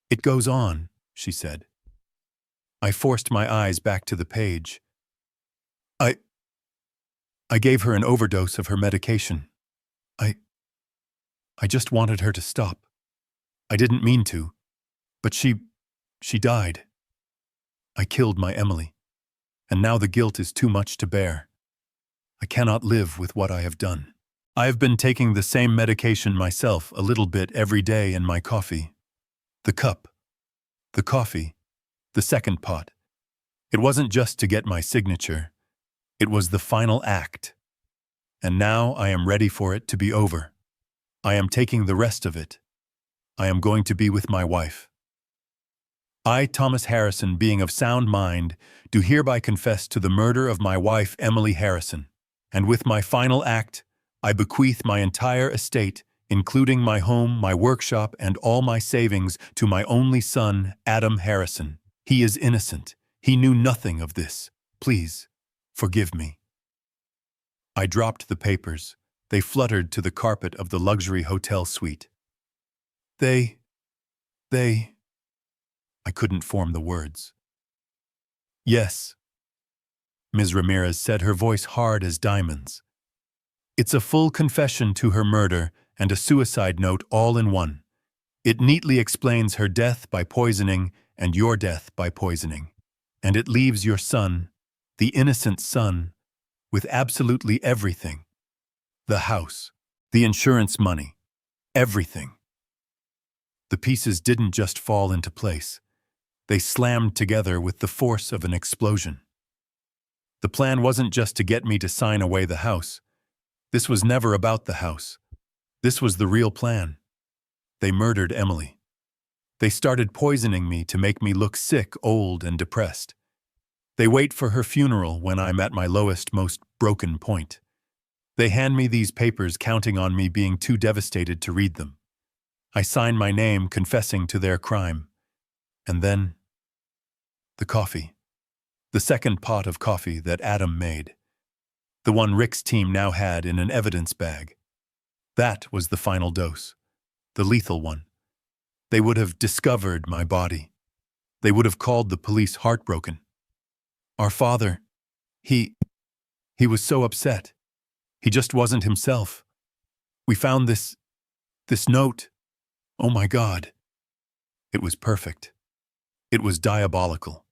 It goes on, she said. I forced my eyes back to the page. I gave her an overdose of her medication. I just wanted her to stop. I didn't mean to, but she died. I killed my Emily, and now the guilt is too much to bear. I cannot live with what I have done. I have been taking the same medication myself, a little bit every day in my coffee. The cup, the coffee, the second pot. It wasn't just to get my signature. It was the final act. And now I am ready for it to be over. I am taking the rest of it. I am going to be with my wife. I, Thomas Harrison, being of sound mind, do hereby confess to the murder of my wife, Emily Harrison. And with my final act, I bequeath my entire estate, including my home, my workshop, and all my savings, to my only son, Adam Harrison. He is innocent. He knew nothing of this. Please, forgive me. I dropped the papers. They fluttered to the carpet of the luxury hotel suite. They... I couldn't form the words. Yes, Ms. Ramirez said, her voice hard as diamonds. It's a full confession to her murder and a suicide note all in one. It neatly explains her death by poisoning and your death by poisoning. And it leaves your son, the innocent son, with absolutely everything. The house, the insurance money, everything. The pieces didn't just fall into place. They slammed together with the force of an explosion. The plan wasn't just to get me to sign away the house. This was never about the house. This was the real plan. They murdered Emily. They started poisoning me to make me look sick, old, and depressed. They wait for her funeral when I'm at my lowest, most broken point. They hand me these papers counting on me being too devastated to read them. I sign my name confessing to their crime. And then, the coffee. The second pot of coffee that Adam made. The one Rick's team now had in an evidence bag. That was the final dose. The lethal one. They would have discovered my body. They would have called the police heartbroken. Our father, he was so upset. He just wasn't himself. We found this note. Oh my God. It was perfect. It was diabolical.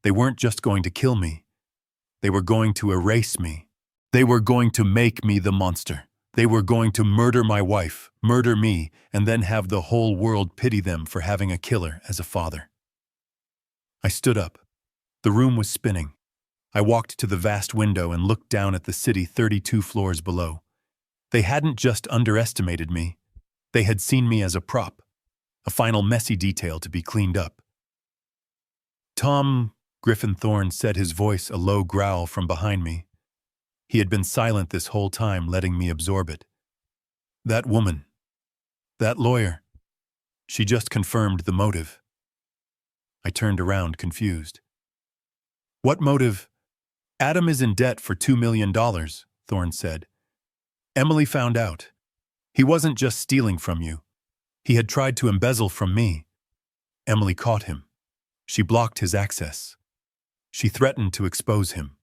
They weren't just going to kill me. They were going to erase me. They were going to make me the monster. They were going to murder my wife, murder me, and then have the whole world pity them for having a killer as a father. I stood up. The room was spinning. I walked to the vast window and looked down at the city 32 floors below. They hadn't just underestimated me. They had seen me as a prop, a final messy detail to be cleaned up. Tom, Griffin Thorne said, his voice a low growl from behind me. He had been silent this whole time, letting me absorb it. That woman, that lawyer, she just confirmed the motive. I turned around, confused. What motive? Adam is in debt for $2 million, Thorne said. Emily found out. He wasn't just stealing from you. He had tried to embezzle from me. Emily caught him. She blocked his access. She threatened to expose him.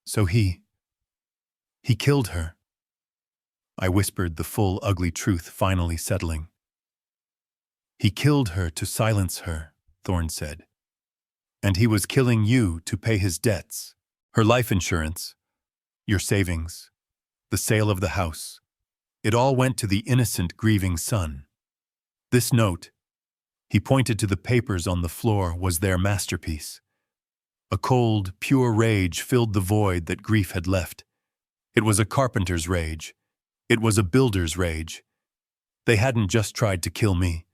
So he killed her. I whispered, the full, ugly truth finally settling. He killed her to silence her, Thorne said. And he was killing you to pay his debts, her life insurance, your savings, the sale of the house. It all went to the innocent, grieving son. This note, he pointed to the papers on the floor, was their masterpiece. A cold, pure rage filled the void that grief had left. It was a carpenter's rage. It was a builder's rage. They hadn't just tried to kill me.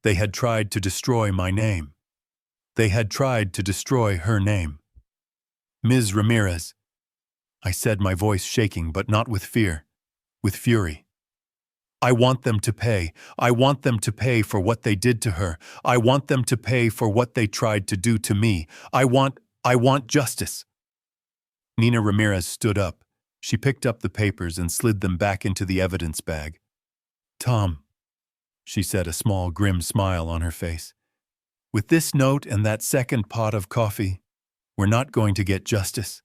They had tried to destroy my name. They had tried to destroy her name. Ms. Ramirez, I said, my voice shaking, but not with fear, with fury. I want them to pay. I want them to pay for what they did to her. I want them to pay for what they tried to do to me. I want justice. Nina Ramirez stood up. She picked up the papers and slid them back into the evidence bag. Tom, she said, a small, grim smile on her face. With this note and that second pot of coffee, we're not going to get justice.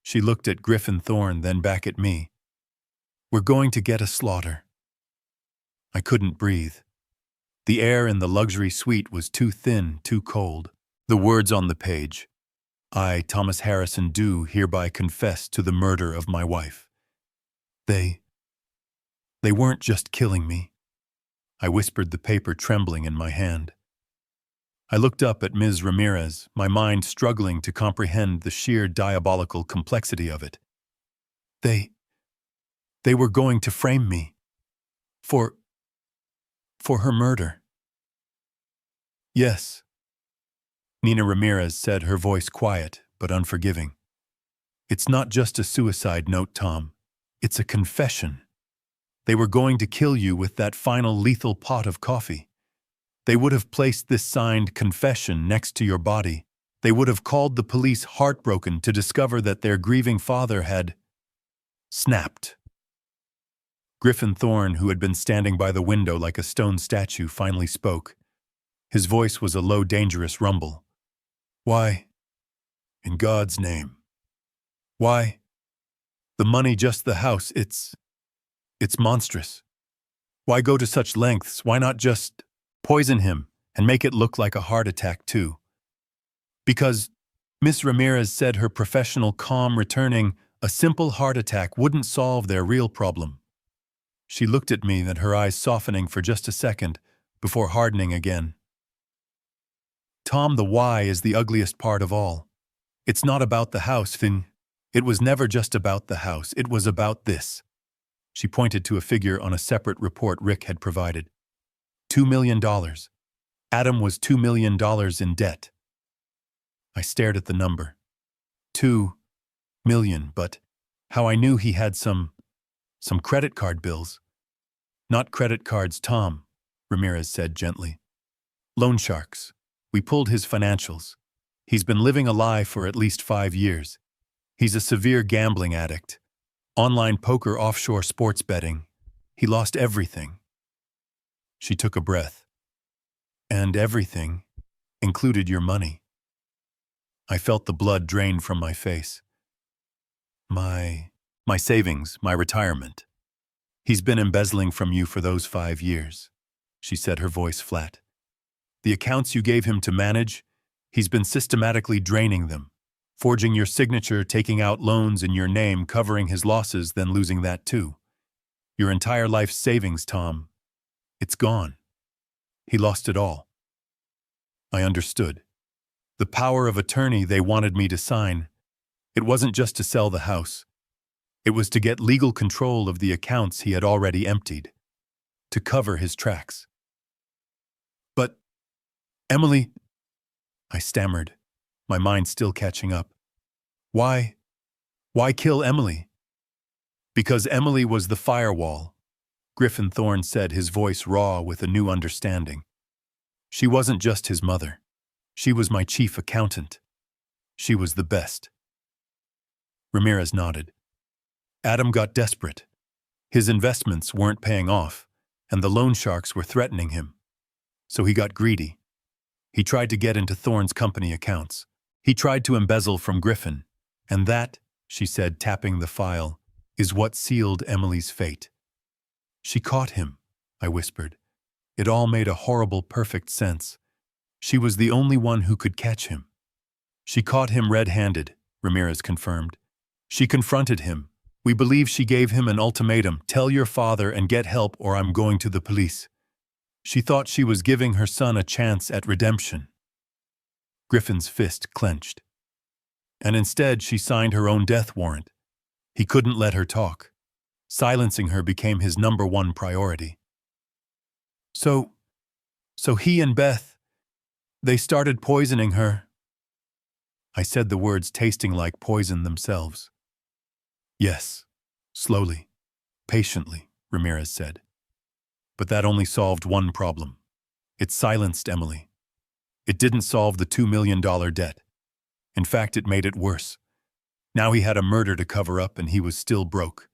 She looked at Griffin Thorne, then back at me. We're going to get a slaughter. I couldn't breathe. The air in the luxury suite was too thin, too cold. The words on the page. I, Thomas Harrison, do hereby confess to the murder of my wife. They weren't just killing me. I whispered, the paper trembling in my hand. I looked up at Ms. Ramirez, my mind struggling to comprehend the sheer diabolical complexity of it. They were going to frame me. For her murder. Yes, Nina Ramirez said, her voice quiet but unforgiving. It's not just a suicide note, Tom. It's a confession. They were going to kill you with that final lethal pot of coffee. They would have placed this signed confession next to your body. They would have called the police heartbroken to discover that their grieving father had snapped. Griffin Thorne, who had been standing by the window like a stone statue, finally spoke. His voice was a low, dangerous rumble. Why? In God's name. Why? The money, just the house, it's monstrous. Why go to such lengths? Why not just poison him and make it look like a heart attack too? Because Miss Ramirez said her professional calm returning, a simple heart attack wouldn't solve their real problem. She looked at me, and her eyes softening for just a second before hardening again. Tom, the why is the ugliest part of all. It's not about the house, Finn. It was never just about the house. It was about this. She pointed to a figure on a separate report Rick had provided. $2 million. Adam was $2 million in debt. I stared at the number. 2 million, but how I knew he had some credit card bills. Not credit cards, Tom, Ramirez said gently. Loan sharks. We pulled his financials. He's been living a lie for at least 5 years. He's a severe gambling addict. Online poker, offshore sports betting. He lost everything. She took a breath. And everything included your money. I felt the blood drain from my face. My savings, my retirement. He's been embezzling from you for those 5 years, she said, her voice flat. The accounts you gave him to manage, he's been systematically draining them, forging your signature, taking out loans in your name, covering his losses, then losing that too. Your entire life's savings, Tom. It's gone. He lost it all. I understood. The power of attorney they wanted me to sign. It wasn't just to sell the house. It was to get legal control of the accounts he had already emptied, to cover his tracks. But, Emily, I stammered, my mind still catching up. Why kill Emily? Because Emily was the firewall, Griffin Thorne said, his voice raw with a new understanding. She wasn't just his mother. She was my chief accountant. She was the best. Ramirez nodded. Adam got desperate. His investments weren't paying off, and the loan sharks were threatening him. So he got greedy. He tried to get into Thorne's company accounts. He tried to embezzle from Griffin. And that, she said, tapping the file, is what sealed Emily's fate. She caught him, I whispered. It all made a horrible, perfect sense. She was the only one who could catch him. She caught him red-handed, Ramirez confirmed. She confronted him. We believe she gave him an ultimatum: tell your father and get help or I'm going to the police. She thought she was giving her son a chance at redemption. Griffin's fist clenched. And instead she signed her own death warrant. He couldn't let her talk. Silencing her became his #1 priority. So he and Beth, they started poisoning her. I said the words tasting like poison themselves. Yes, slowly, patiently, Ramirez said. But that only solved one problem. It silenced Emily. It didn't solve the $2 million debt. In fact, it made it worse. Now he had a murder to cover up and he was still broke.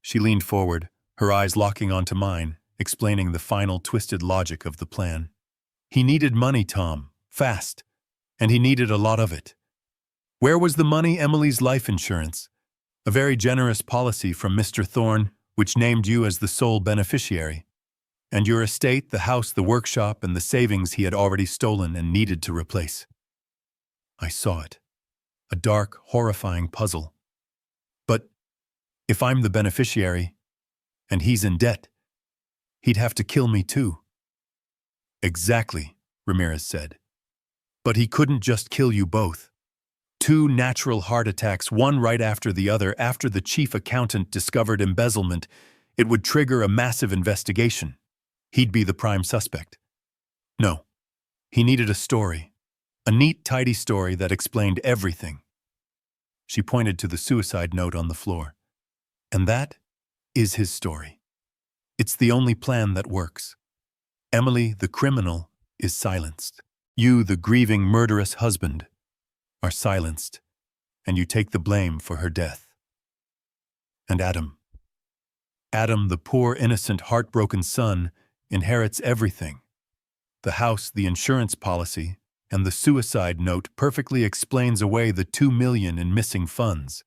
She leaned forward, her eyes locking onto mine, explaining the final twisted logic of the plan. He needed money, Tom, fast, and he needed a lot of it. Where was the money? Emily's life insurance. A very generous policy from Mr. Thorne, which named you as the sole beneficiary. And your estate, the house, the workshop, and the savings he had already stolen and needed to replace. I saw it. A dark, horrifying puzzle. But if I'm the beneficiary, and he's in debt, he'd have to kill me too. Exactly, Ramirez said. But he couldn't just kill you both. 2 natural heart attacks, one right after the other. After the chief accountant discovered embezzlement, it would trigger a massive investigation. He'd be the prime suspect. No, he needed a story. A neat, tidy story that explained everything. She pointed to the suicide note on the floor. And that is his story. It's the only plan that works. Emily, the criminal, is silenced. You, the grieving, murderous husband, are silenced, and you take the blame for her death. And Adam, the poor, innocent, heartbroken son, inherits everything. The house, the insurance policy, and the suicide note perfectly explains away the $2 million in missing funds,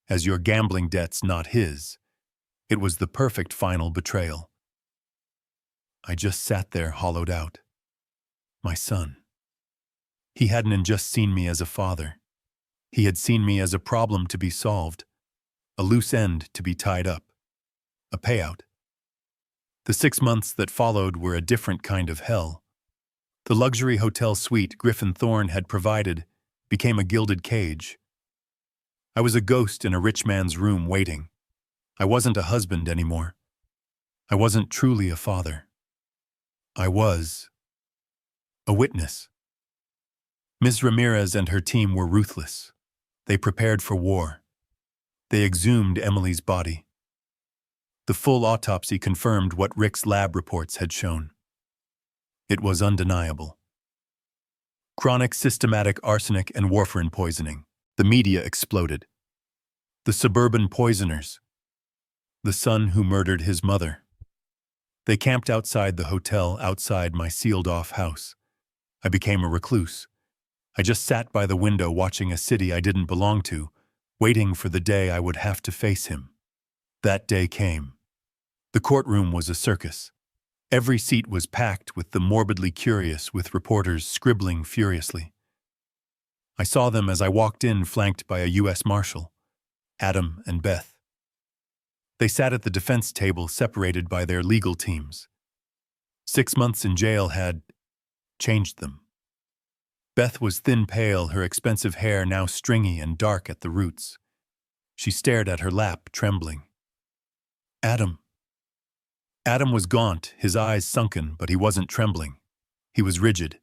as your gambling debt's not his. It was the perfect final betrayal. I just sat there hollowed out. My son. He hadn't just seen me as a father. He had seen me as a problem to be solved, a loose end to be tied up, a payout. The 6 months that followed were a different kind of hell. The luxury hotel suite Griffin Thorne had provided became a gilded cage. I was a ghost in a rich man's room waiting. I wasn't a husband anymore. I wasn't truly a father. I was a witness. Ms. Ramirez and her team were ruthless. They prepared for war. They exhumed Emily's body. The full autopsy confirmed what Rick's lab reports had shown. It was undeniable. Chronic systematic arsenic and warfarin poisoning. The media exploded. The suburban poisoners. The son who murdered his mother. They camped outside the hotel, outside my sealed-off house. I became a recluse. I just sat by the window watching a city I didn't belong to, waiting for the day I would have to face him. That day came. The courtroom was a circus. Every seat was packed with the morbidly curious, with reporters scribbling furiously. I saw them as I walked in, flanked by a U.S. Marshal, Adam and Beth. They sat at the defense table, separated by their legal teams. 6 months in jail had changed them. Beth was thin, pale, her expensive hair now stringy and dark at the roots. She stared at her lap, trembling. Adam was gaunt, his eyes sunken, but he wasn't trembling. He was rigid.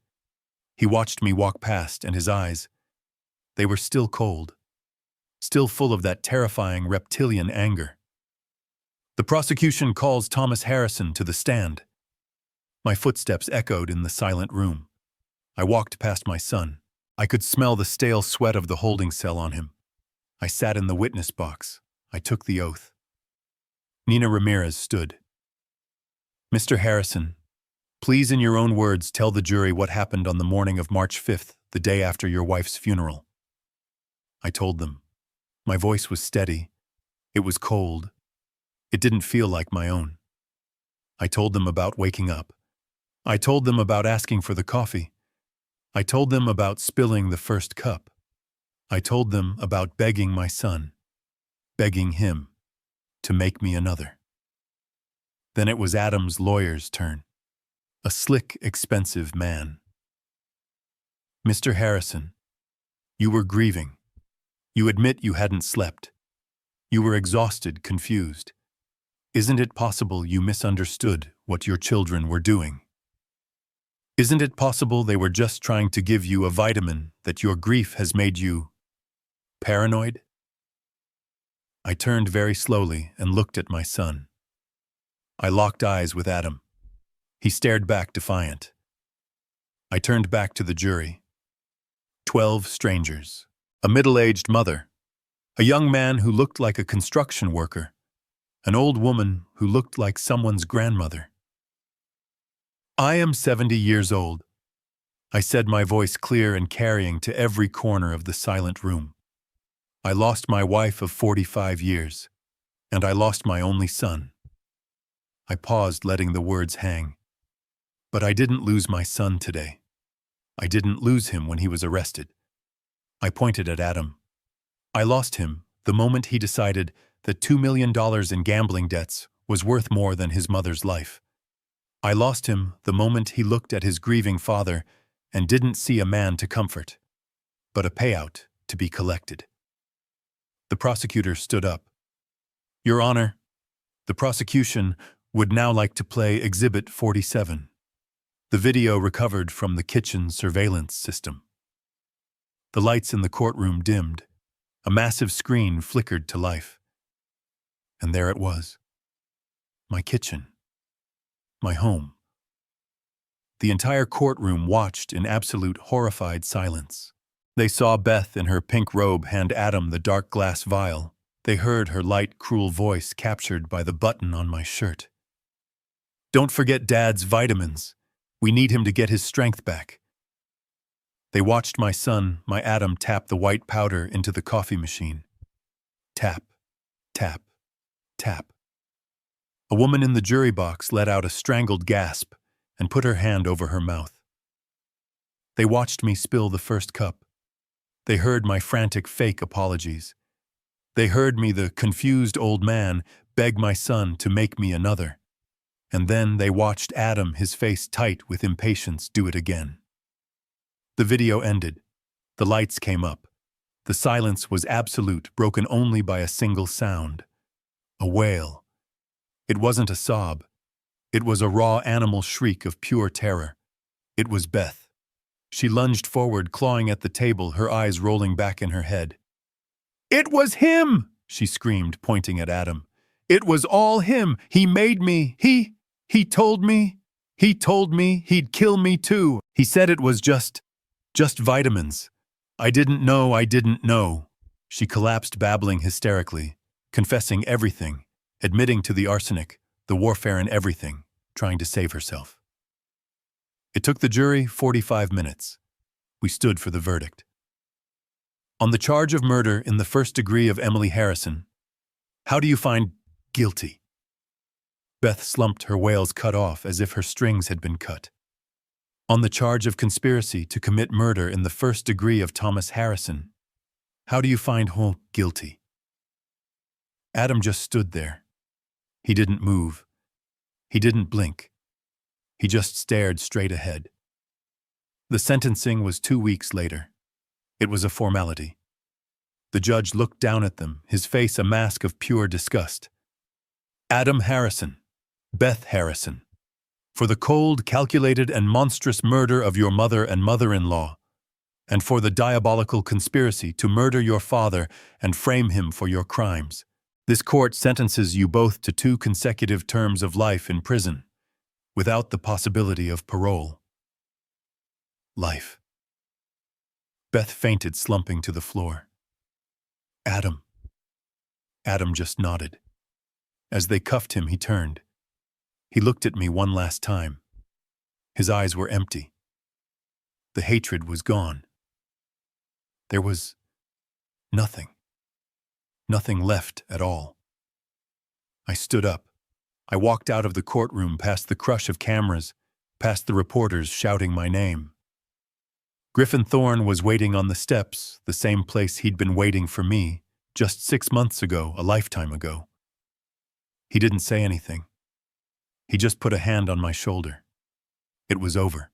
He watched me walk past, and his eyes, they were still cold, still full of that terrifying reptilian anger. The prosecution calls Thomas Harrison to the stand. My footsteps echoed in the silent room. I walked past my son. I could smell the stale sweat of the holding cell on him. I sat in the witness box. I took the oath. Nina Ramirez stood. Mr. Harrison, please in your own words tell the jury what happened on the morning of March 5th, the day after your wife's funeral. I told them. My voice was steady. It was cold. It didn't feel like my own. I told them about waking up. I told them about asking for the coffee. I told them about spilling the first cup. I told them about begging my son, begging him, to make me another. Then it was Adam's lawyer's turn. A slick, expensive man. Mr. Harrison, you were grieving. You admit you hadn't slept. You were exhausted, confused. Isn't it possible you misunderstood what your children were doing? Isn't it possible they were just trying to give you a vitamin that your grief has made you paranoid? I turned very slowly and looked at my son. I locked eyes with Adam. He stared back defiant. I turned back to the jury. 12 strangers. A middle-aged mother. A young man who looked like a construction worker. An old woman who looked like someone's grandmother. I am 70 years old. I said, my voice clear and carrying to every corner of the silent room. I lost my wife of 45 years, and I lost my only son. I paused, letting the words hang. But I didn't lose my son today. I didn't lose him when he was arrested. I pointed at Adam. I lost him the moment he decided that $2 million in gambling debts was worth more than his mother's life. I lost him the moment he looked at his grieving father and didn't see a man to comfort, but a payout to be collected. The prosecutor stood up. Your Honor, the prosecution would now like to play Exhibit 47, the video recovered from the kitchen surveillance system. The lights in the courtroom dimmed. A massive screen flickered to life. And there it was. My kitchen. My home. The entire courtroom watched in absolute horrified silence. They saw Beth in her pink robe hand Adam the dark glass vial. They heard her light, cruel voice captured by the button on my shirt. "Don't forget Dad's vitamins. We need him to get his strength back." They watched my son, my Adam, tap the white powder into the coffee machine. Tap, tap, tap. A woman in the jury box let out a strangled gasp and put her hand over her mouth. They watched me spill the first cup. They heard my frantic fake apologies. They heard me, the confused old man, beg my son to make me another. And then they watched Adam, his face tight with impatience, do it again. The video ended. The lights came up. The silence was absolute, broken only by a single sound. A wail. It wasn't a sob. It was a raw animal shriek of pure terror. It was Beth. She lunged forward, clawing at the table, her eyes rolling back in her head. "It was him!" she screamed, pointing at Adam. "It was all him! He made me! He told me! He told me he'd kill me too! He said it was just vitamins. I didn't know. She collapsed, babbling hysterically, confessing everything, admitting to the arsenic, the warfare and everything, trying to save herself. It took the jury 45 minutes. We stood for the verdict. On the charge of murder in the first degree of Emily Harrison, how do you find guilty? Beth slumped, her wails cut off as if her strings had been cut. On the charge of conspiracy to commit murder in the first degree of Thomas Harrison, how do you find guilty? Adam just stood there. He didn't move. He didn't blink. He just stared straight ahead. The sentencing was 2 weeks later. It was a formality. The judge looked down at them, his face a mask of pure disgust. Adam Harrison, Beth Harrison, for the cold, calculated, and monstrous murder of your mother and mother-in-law, and for the diabolical conspiracy to murder your father and frame him for your crimes. This court sentences you both to 2 consecutive terms of life in prison, without the possibility of parole. Life. Beth fainted, slumping to the floor. Adam. Adam just nodded. As they cuffed him, he turned. He looked at me one last time. His eyes were empty. The hatred was gone. There was nothing. Nothing left at all. I stood up. I walked out of the courtroom, past the crush of cameras, past the reporters shouting my name. Griffin Thorne was waiting on the steps, the same place he'd been waiting for me, just 6 months ago, a lifetime ago. He didn't say anything. He just put a hand on my shoulder. It was over.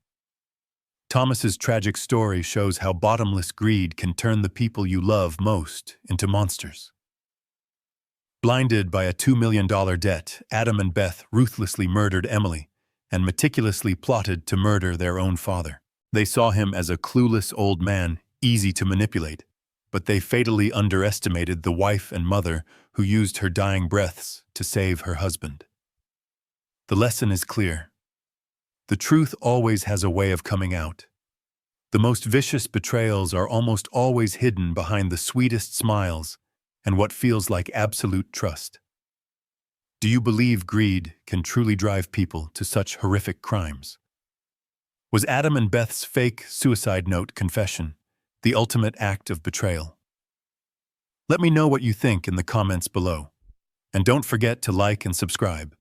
Thomas's tragic story shows how bottomless greed can turn the people you love most into monsters. Blinded by a $2 million debt, Adam and Beth ruthlessly murdered Emily and meticulously plotted to murder their own father. They saw him as a clueless old man, easy to manipulate, but they fatally underestimated the wife and mother who used her dying breaths to save her husband. The lesson is clear. The truth always has a way of coming out. The most vicious betrayals are almost always hidden behind the sweetest smiles and what feels like absolute trust. Do you believe greed can truly drive people to such horrific crimes? Was Adam and Beth's fake suicide note confession the ultimate act of betrayal? Let me know what you think in the comments below. And don't forget to like and subscribe.